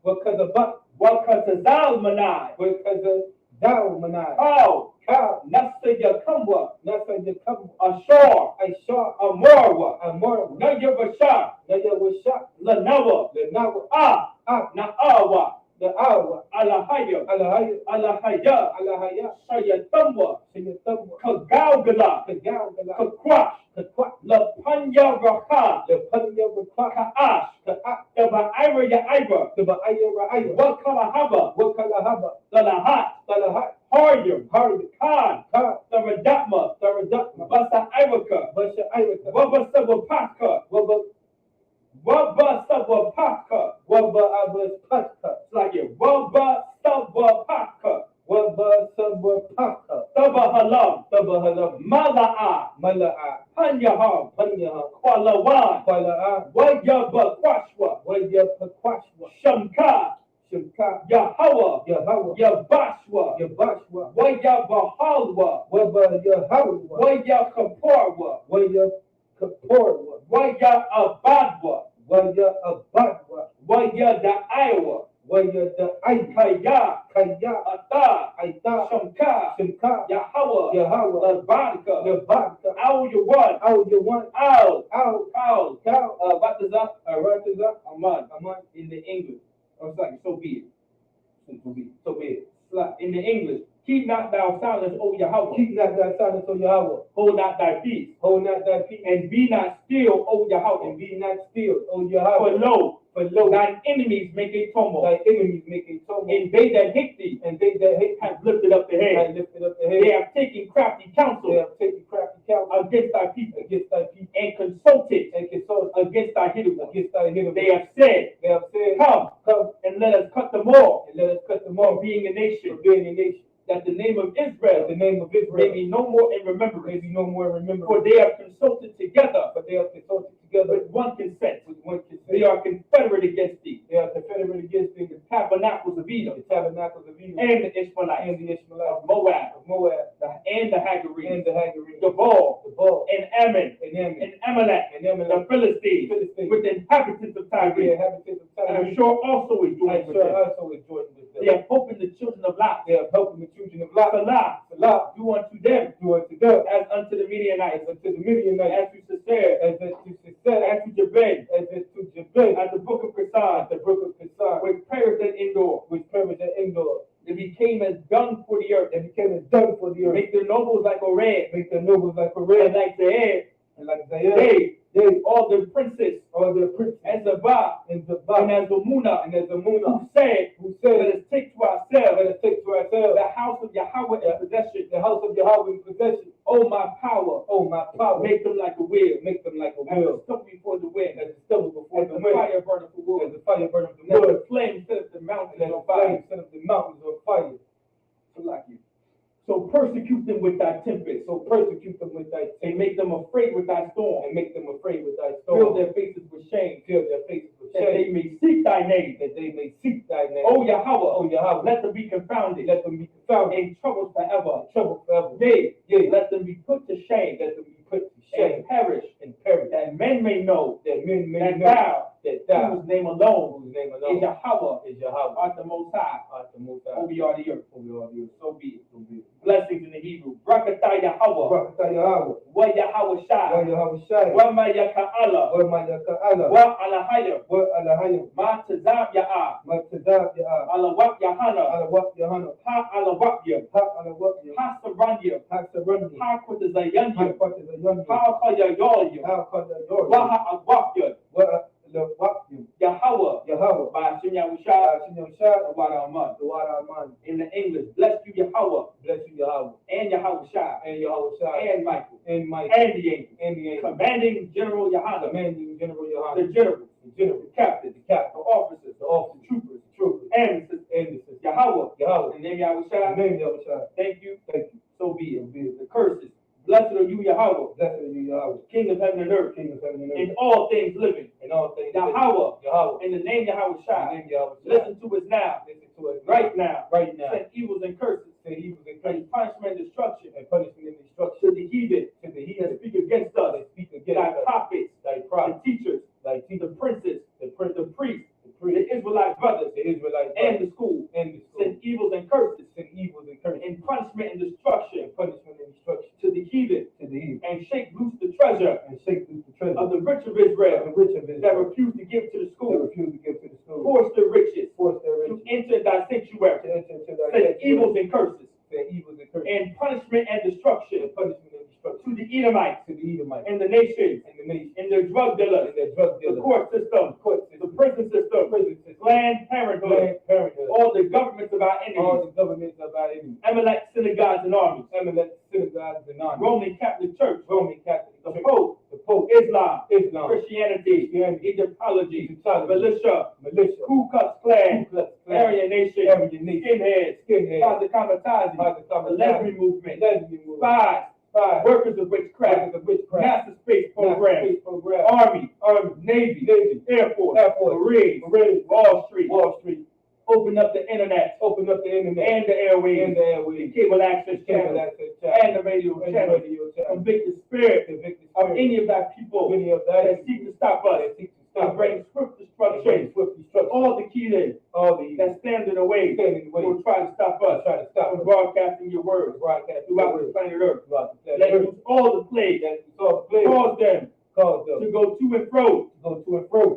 [SPEAKER 3] Wakazaba,
[SPEAKER 2] Wakazalmanai,
[SPEAKER 3] Wakazadalmanai,
[SPEAKER 2] Cow,
[SPEAKER 3] Cow,
[SPEAKER 2] Nasayakamwa,
[SPEAKER 3] Nasa Yakam,
[SPEAKER 2] Ashar,
[SPEAKER 3] I saw
[SPEAKER 2] Amorwa,
[SPEAKER 3] Amor,
[SPEAKER 2] Nayabashar,
[SPEAKER 3] Naya was shot,
[SPEAKER 2] Lanawa,
[SPEAKER 3] the Nawa,
[SPEAKER 2] Na'awa,
[SPEAKER 3] the Awa,
[SPEAKER 2] Alahaya,
[SPEAKER 3] Alahaya,
[SPEAKER 2] Alahaya,
[SPEAKER 3] Alahaya,
[SPEAKER 2] Shayatamwa,
[SPEAKER 3] Sinatum,
[SPEAKER 2] Kagaugala,
[SPEAKER 3] Kagala,
[SPEAKER 2] Kakwash,
[SPEAKER 3] Kakwa,
[SPEAKER 2] Lapanya Raka,
[SPEAKER 3] the Panya Wakaka,
[SPEAKER 2] Ka'ash, Daba Ira Ya Ira,
[SPEAKER 3] the Ba'aya,
[SPEAKER 2] Wakalahaba,
[SPEAKER 3] Wakalahaba,
[SPEAKER 2] Dalahat,
[SPEAKER 3] Talahat,
[SPEAKER 2] Haryam,
[SPEAKER 3] Hardy,
[SPEAKER 2] Khan,
[SPEAKER 3] Ka,
[SPEAKER 2] Saradatma,
[SPEAKER 3] Saradatma,
[SPEAKER 2] Basa Iraka,
[SPEAKER 3] Basha Iraka,
[SPEAKER 2] Wabba Sabapaka, Wabba Sabapaka,
[SPEAKER 3] Wabba Abbas Patka,
[SPEAKER 2] it's like it, Wabba Sabapaka,
[SPEAKER 3] Wabba Sabba Paka,
[SPEAKER 2] Sabahalam,
[SPEAKER 3] Tabahalam,
[SPEAKER 2] Mala'a,
[SPEAKER 3] Mala'a,
[SPEAKER 2] Panyaham,
[SPEAKER 3] Panyaha,
[SPEAKER 2] Kwalawan,
[SPEAKER 3] Kwala'a,
[SPEAKER 2] Wayaba Kwashwa,
[SPEAKER 3] Waya Pakwashwa,
[SPEAKER 2] Shamka,
[SPEAKER 3] Shimka,
[SPEAKER 2] Yahawa,
[SPEAKER 3] Yahawa,
[SPEAKER 2] Yabashwa,
[SPEAKER 3] Yabashwa,
[SPEAKER 2] Wayabahalwa,
[SPEAKER 3] Wabba Yahawa,
[SPEAKER 2] Wayakaporwa,
[SPEAKER 3] Waya Kaporwa,
[SPEAKER 2] Wayabadwa,
[SPEAKER 3] Waya Abadwa,
[SPEAKER 2] Wayadaiwa,
[SPEAKER 3] Waya the Aika,
[SPEAKER 2] Kaya,
[SPEAKER 3] Kaya,
[SPEAKER 2] Ata,
[SPEAKER 3] Aita,
[SPEAKER 2] Shamka,
[SPEAKER 3] Shimka,
[SPEAKER 2] Yahawa,
[SPEAKER 3] Yahawa,
[SPEAKER 2] Labadka,
[SPEAKER 3] Yabaka,
[SPEAKER 2] Al Yawan,
[SPEAKER 3] Al Yawan,
[SPEAKER 2] Al,
[SPEAKER 3] Al,
[SPEAKER 2] Al,
[SPEAKER 3] Cow,
[SPEAKER 2] Bataza,
[SPEAKER 3] Arataza,
[SPEAKER 2] Ahmad,
[SPEAKER 3] Aman,
[SPEAKER 2] in the English. I'm sorry, so be it. So be it. In the English, keep not thou silence, O Yahweh.
[SPEAKER 3] Keep not thy silence, O Yahweh.
[SPEAKER 2] Hold not thy peace.
[SPEAKER 3] Hold not thy peace,
[SPEAKER 2] And be not still, O Yahweh.
[SPEAKER 3] and be not still, O
[SPEAKER 2] For
[SPEAKER 3] Yahweh.
[SPEAKER 2] lo,
[SPEAKER 3] For lo,
[SPEAKER 2] thine enemies make a tumult.
[SPEAKER 3] thy enemies make a tumult,
[SPEAKER 2] And they that hate thee
[SPEAKER 3] and they that hate
[SPEAKER 2] have lifted up the
[SPEAKER 3] have
[SPEAKER 2] head.
[SPEAKER 3] lifted up the
[SPEAKER 2] They
[SPEAKER 3] head.
[SPEAKER 2] have taken crafty counsel
[SPEAKER 3] They have taken crafty counsel
[SPEAKER 2] against thy people,
[SPEAKER 3] against thy people,
[SPEAKER 2] and consulted
[SPEAKER 3] and consulted
[SPEAKER 2] against thy hidden ones.
[SPEAKER 3] against thy hidden
[SPEAKER 2] They
[SPEAKER 3] ones.
[SPEAKER 2] have said,
[SPEAKER 3] They have said,
[SPEAKER 2] Come
[SPEAKER 3] come
[SPEAKER 2] and let us cut them off,
[SPEAKER 3] and let us cut them
[SPEAKER 2] from
[SPEAKER 3] off
[SPEAKER 2] being a nation,
[SPEAKER 3] from being a nation.
[SPEAKER 2] that the name of
[SPEAKER 3] That
[SPEAKER 2] Israel
[SPEAKER 3] the name of
[SPEAKER 2] may
[SPEAKER 3] Israel
[SPEAKER 2] be no more in
[SPEAKER 3] may
[SPEAKER 2] remembrance.
[SPEAKER 3] be no more remembered.
[SPEAKER 2] For they have consulted together
[SPEAKER 3] For they have consulted together
[SPEAKER 2] with one consent.
[SPEAKER 3] with one consent.
[SPEAKER 2] They are confederate against thee.
[SPEAKER 3] They are confederate against the
[SPEAKER 2] Tabernacles of Edom,
[SPEAKER 3] the Tabernacles of Edom
[SPEAKER 2] and the Ishmaelites,
[SPEAKER 3] and the Ishmaelites
[SPEAKER 2] of Moab,
[SPEAKER 3] of Moab
[SPEAKER 2] and the Hagarenes,
[SPEAKER 3] and the Hagarenes,
[SPEAKER 2] Gabal,
[SPEAKER 3] the Baal,
[SPEAKER 2] and Ammon,
[SPEAKER 3] and Ammon,
[SPEAKER 2] and Amalek,
[SPEAKER 3] and Amalek,
[SPEAKER 2] the Philistines,
[SPEAKER 3] Philistines,
[SPEAKER 2] with the inhabitants of
[SPEAKER 3] the
[SPEAKER 2] Tyre.
[SPEAKER 3] inhabitants of
[SPEAKER 2] And I'm
[SPEAKER 3] Tyre.
[SPEAKER 2] sure also is
[SPEAKER 3] I
[SPEAKER 2] joined with
[SPEAKER 3] sure
[SPEAKER 2] them.
[SPEAKER 3] also is joined with
[SPEAKER 2] They
[SPEAKER 3] them.
[SPEAKER 2] have opened the children of Lot.
[SPEAKER 3] They have helped the children of Lot.
[SPEAKER 2] Salah,
[SPEAKER 3] Salah,
[SPEAKER 2] do unto them
[SPEAKER 3] do unto them
[SPEAKER 2] as unto the Midianites,
[SPEAKER 3] as unto the Midianites,
[SPEAKER 2] as to Sisera,
[SPEAKER 3] as unto Sisera,
[SPEAKER 2] as to Jabin,
[SPEAKER 3] as unto Jabin,
[SPEAKER 2] at the brook of
[SPEAKER 3] at
[SPEAKER 2] Kassan,
[SPEAKER 3] the brook of Kassan,
[SPEAKER 2] with prayers and indoor.
[SPEAKER 3] which perished at Endor.
[SPEAKER 2] They became as dung for the earth.
[SPEAKER 3] They became as dung for the earth.
[SPEAKER 2] Make their nobles like Oreb,
[SPEAKER 3] Make their nobles like a
[SPEAKER 2] and
[SPEAKER 3] red,
[SPEAKER 2] like Zair,
[SPEAKER 3] and like Zaire.
[SPEAKER 2] they, all the princes,
[SPEAKER 3] All their princes,
[SPEAKER 2] as Zabah,
[SPEAKER 3] and
[SPEAKER 2] and
[SPEAKER 3] Zabah,
[SPEAKER 2] as Amuna,
[SPEAKER 3] and as Amuna,
[SPEAKER 2] who said,
[SPEAKER 3] who
[SPEAKER 2] let
[SPEAKER 3] said,
[SPEAKER 2] us take to ourselves
[SPEAKER 3] let us take to ourselves
[SPEAKER 2] the house of Yahweh in possession.
[SPEAKER 3] the house of Yahweh in possession.
[SPEAKER 2] Oh, my power,
[SPEAKER 3] Oh, my power,
[SPEAKER 2] make them like a wheel,
[SPEAKER 3] make them like a
[SPEAKER 2] as a
[SPEAKER 3] wheel,
[SPEAKER 2] stone before the wind,
[SPEAKER 3] as a stubble before
[SPEAKER 2] as
[SPEAKER 3] the
[SPEAKER 2] the
[SPEAKER 3] wind,
[SPEAKER 2] fire burning for wood,
[SPEAKER 3] as the fire burning the
[SPEAKER 2] as
[SPEAKER 3] wood,
[SPEAKER 2] the flame set up the mountains
[SPEAKER 3] and as
[SPEAKER 2] on
[SPEAKER 3] the flame
[SPEAKER 2] fire.
[SPEAKER 3] set up the mountains on fire.
[SPEAKER 2] So like you. So persecute them with thy tempest.
[SPEAKER 3] So persecute them with thy
[SPEAKER 2] And make them afraid with thy storm.
[SPEAKER 3] and make them afraid with thy
[SPEAKER 2] Fill
[SPEAKER 3] storm.
[SPEAKER 2] their faces with shame.
[SPEAKER 3] Fill their faces with
[SPEAKER 2] That they
[SPEAKER 3] shame.
[SPEAKER 2] may seek thy name.
[SPEAKER 3] That they may seek thy name.
[SPEAKER 2] O Yahweh,
[SPEAKER 3] O Yahweh,
[SPEAKER 2] let them be confounded.
[SPEAKER 3] let them be confounded
[SPEAKER 2] In trouble forever.
[SPEAKER 3] trouble forever.
[SPEAKER 2] Yea,
[SPEAKER 3] Yea,
[SPEAKER 2] let them be put to shame.
[SPEAKER 3] let them be put to shame
[SPEAKER 2] And perish.
[SPEAKER 3] and perish.
[SPEAKER 2] That men may know
[SPEAKER 3] That men may
[SPEAKER 2] that
[SPEAKER 3] know
[SPEAKER 2] thou,
[SPEAKER 3] that thou,
[SPEAKER 2] whose name alone
[SPEAKER 3] whose name
[SPEAKER 2] is
[SPEAKER 3] alone
[SPEAKER 2] Yahweh,
[SPEAKER 3] is Yahweh,
[SPEAKER 2] art the Most High,
[SPEAKER 3] art the Most High,
[SPEAKER 2] over all the earth.
[SPEAKER 3] over all the earth.
[SPEAKER 2] So be it.
[SPEAKER 3] So be it.
[SPEAKER 2] Blessings in the Hebrew. Brakatah Yahweh.
[SPEAKER 3] Barakatah Yahweh,
[SPEAKER 2] Wa Yahweh
[SPEAKER 3] wa
[SPEAKER 2] Shai.
[SPEAKER 3] Yahweh Shai,
[SPEAKER 2] Wa Ma Yaka'ala.
[SPEAKER 3] wa Mayaka Allah,
[SPEAKER 2] Wa Alahayim.
[SPEAKER 3] wa Alahayim,
[SPEAKER 2] Ma Tazab Ya'ah.
[SPEAKER 3] Matazab Ya'ah,
[SPEAKER 2] Alawak Yahana.
[SPEAKER 3] Alawak Yahana,
[SPEAKER 2] Ha Alawakya.
[SPEAKER 3] Ha Alawak Yahana,
[SPEAKER 2] Ha Saranya.
[SPEAKER 3] Ha Sarani,
[SPEAKER 2] Ha
[SPEAKER 3] Ha
[SPEAKER 2] Kutazayanya.
[SPEAKER 3] Patazayani,
[SPEAKER 2] Ha Kayayaya.
[SPEAKER 3] Ha Kadayori,
[SPEAKER 2] Wa Ha'awakya.
[SPEAKER 3] wa Alawak
[SPEAKER 2] Yahweh.
[SPEAKER 3] Yahweh,
[SPEAKER 2] By Hashem Yahushua.
[SPEAKER 3] Shinam Shah,
[SPEAKER 2] Wa Rahman.
[SPEAKER 3] the Wara Aman,
[SPEAKER 2] In the English, bless you Yahweh.
[SPEAKER 3] bless you Yahweh,
[SPEAKER 2] And Yahushua.
[SPEAKER 3] and Yahweh Shai,
[SPEAKER 2] And Michael.
[SPEAKER 3] and Mike,
[SPEAKER 2] And the angels.
[SPEAKER 3] and the angel,
[SPEAKER 2] Commanding General Yahana.
[SPEAKER 3] commanding General
[SPEAKER 2] The
[SPEAKER 3] Yohana,
[SPEAKER 2] generals.
[SPEAKER 3] the general,
[SPEAKER 2] The captains.
[SPEAKER 3] the captain,
[SPEAKER 2] The officers.
[SPEAKER 3] the officer,
[SPEAKER 2] Troopers.
[SPEAKER 3] the trooper,
[SPEAKER 2] And the
[SPEAKER 3] and the sister.
[SPEAKER 2] Yahweh.
[SPEAKER 3] Yahweh,
[SPEAKER 2] In the name
[SPEAKER 3] in the
[SPEAKER 2] Yahushua.
[SPEAKER 3] name of Yahweh Shai,
[SPEAKER 2] Thank you.
[SPEAKER 3] thank you.
[SPEAKER 2] So be
[SPEAKER 3] So
[SPEAKER 2] it.
[SPEAKER 3] be it.
[SPEAKER 2] The curses. Blessed are you, Yahweh,
[SPEAKER 3] Blessed are you, Yahweh,
[SPEAKER 2] King of heaven and earth,
[SPEAKER 3] King of heaven and
[SPEAKER 2] in
[SPEAKER 3] earth,
[SPEAKER 2] all things living.
[SPEAKER 3] and all things.
[SPEAKER 2] Yahweh.
[SPEAKER 3] Yahweh,
[SPEAKER 2] In the name Yahushua.
[SPEAKER 3] in the name of Yahweh Shai,
[SPEAKER 2] Listen to us now.
[SPEAKER 3] listen to us
[SPEAKER 2] Right now.
[SPEAKER 3] right now.
[SPEAKER 2] Send evils and curses.
[SPEAKER 3] Say evils and
[SPEAKER 2] And
[SPEAKER 3] curses
[SPEAKER 2] punishment and destruction
[SPEAKER 3] and punishment and
[SPEAKER 2] to
[SPEAKER 3] destruction
[SPEAKER 2] the heathen
[SPEAKER 3] to the
[SPEAKER 2] that
[SPEAKER 3] heathen
[SPEAKER 2] speak against us.
[SPEAKER 3] that speak
[SPEAKER 2] Thy
[SPEAKER 3] against us,
[SPEAKER 2] prophets,
[SPEAKER 3] thy
[SPEAKER 2] the
[SPEAKER 3] prophets,
[SPEAKER 2] teachers,
[SPEAKER 3] thy
[SPEAKER 2] the
[SPEAKER 3] teachers,
[SPEAKER 2] princes,
[SPEAKER 3] the prince,
[SPEAKER 2] the priests,
[SPEAKER 3] the
[SPEAKER 2] the
[SPEAKER 3] priests,
[SPEAKER 2] Israelite brothers,
[SPEAKER 3] the Israelites,
[SPEAKER 2] and the school.
[SPEAKER 3] and the school.
[SPEAKER 2] Send evils and curses
[SPEAKER 3] Send evils and curses
[SPEAKER 2] and punishment and destruction
[SPEAKER 3] and punishment and destruction
[SPEAKER 2] to the heathen
[SPEAKER 3] to the heathen,
[SPEAKER 2] and shake loose the treasure
[SPEAKER 3] and shake loose the treasure
[SPEAKER 2] of the rich of
[SPEAKER 3] of the
[SPEAKER 2] Israel
[SPEAKER 3] rich of
[SPEAKER 2] that
[SPEAKER 3] Israel
[SPEAKER 2] refuse to give to the
[SPEAKER 3] that
[SPEAKER 2] school.
[SPEAKER 3] refuse to give to the school,
[SPEAKER 2] Force the riches
[SPEAKER 3] force their
[SPEAKER 2] to
[SPEAKER 3] riches
[SPEAKER 2] enter thy
[SPEAKER 3] to
[SPEAKER 2] sanctuary.
[SPEAKER 3] enter into thy
[SPEAKER 2] Send
[SPEAKER 3] sanctuary.
[SPEAKER 2] evils and curses
[SPEAKER 3] Send evils and curses
[SPEAKER 2] and punishment and destruction
[SPEAKER 3] and punishment and destruction
[SPEAKER 2] to the Edomites
[SPEAKER 3] to the Edomites
[SPEAKER 2] and the nations
[SPEAKER 3] and the nation
[SPEAKER 2] and their drug dealers,
[SPEAKER 3] and their drug
[SPEAKER 2] the
[SPEAKER 3] dealers,
[SPEAKER 2] court system, the prison system,
[SPEAKER 3] prison system,
[SPEAKER 2] Planned Parenthood,
[SPEAKER 3] Planned Parenthood,
[SPEAKER 2] all the governments of our
[SPEAKER 3] all
[SPEAKER 2] enemies,
[SPEAKER 3] the governments of our enemies,
[SPEAKER 2] Amalek synagogues and armies,
[SPEAKER 3] Amalek synagogues and armies,
[SPEAKER 2] Roman Catholic Church,
[SPEAKER 3] Roman Catholic
[SPEAKER 2] the
[SPEAKER 3] Church,
[SPEAKER 2] Pope,
[SPEAKER 3] the Pope,
[SPEAKER 2] Islam,
[SPEAKER 3] Islam,
[SPEAKER 2] Christianity,
[SPEAKER 3] Christianity,
[SPEAKER 2] Egyptology,
[SPEAKER 3] Egyptology,
[SPEAKER 2] militia,
[SPEAKER 3] militia,
[SPEAKER 2] Ku Klux Klan,
[SPEAKER 3] Ku Klux Klan,
[SPEAKER 2] Aryan Nation,
[SPEAKER 3] Aryan Nation,
[SPEAKER 2] skinheads,
[SPEAKER 3] skinheads,
[SPEAKER 2] Father Kamatazi, the lesbian movement, spies, workers of witchcraft, master space program, Army, Navy, Air Force, Marines, Wall Street, open up the internet, and the airways, the cable access channel, and the radio channel. Convict the spirit of any of thy people that seek to stop us and bring swift destruction. All the heathen that stand in the way will try to stop us from broadcasting your words throughout the planet Earth. Let use all the plagues, cause them to go to and fro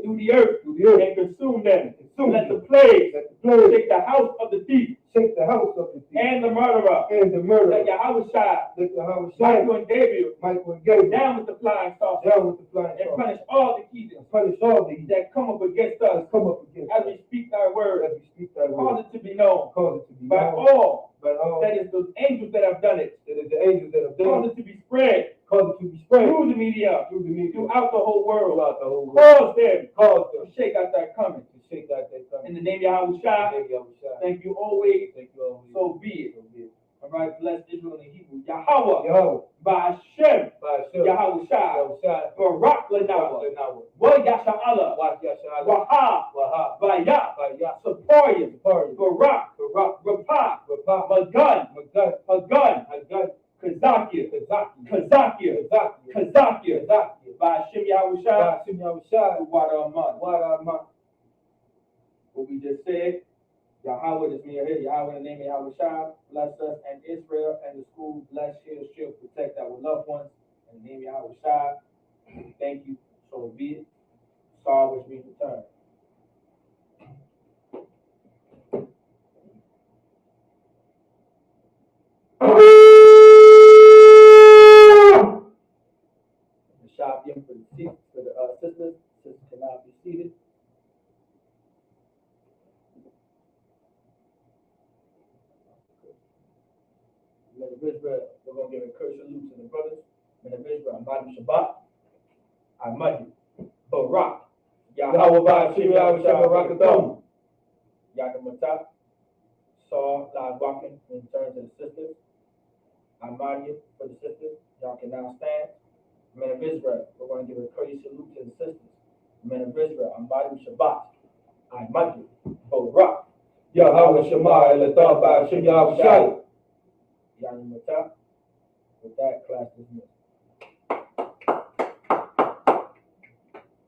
[SPEAKER 2] through the earth and consume them. Let the plague take the house of the thief and the murderer. Let Yahushua, Michael and Gabriel, go down with the flying saucers and punish all the heathens that come up against us as we speak thy word. Cause it to be known by all that is those angels that have done it. Cause it to be spread through the media throughout the whole world. Cause them to shake out thy coming. In the name of Yahushua, thank you always. So be it. All right, bless Israel in Hebrew. Yahweh, Ba'ashem, Yahushua, Barak Lanawa, Wa Yasha'Allah, Waha, Vaya, Saporium, Barak, Rapah, Magun, Kazakia, Ba'ashem Yahushua, Wada. What we just said, Yahweh is near here. Yahweh in the name of Yahushua, bless us and Israel and the school. Bless, shield, protect our loved ones. In the name of Yahushua, thank you. So be it. Sorry, which means return. The shop given for the seats for the sisters. Sisters cannot be seated. Men of Israel, we're going to give a curse salute to the brothers. Men of Israel, Amadu Shabbat, Amadu, Barak, Yahweh Ba'ashim Yahushua Barakadom, Yakamatah, Saul, La'ad Wakin, in turn to the sisters. Amadia for the sisters. Y'all can now stand. Men of Israel, we're going to give a courteous salute to the sisters. Men of Israel, Amadia Shabbat. Amadia, Barak.
[SPEAKER 1] Yahweh Shema, Elatah, Shem Yahweh Shai.
[SPEAKER 2] Yani Matah. With that, class dismissed.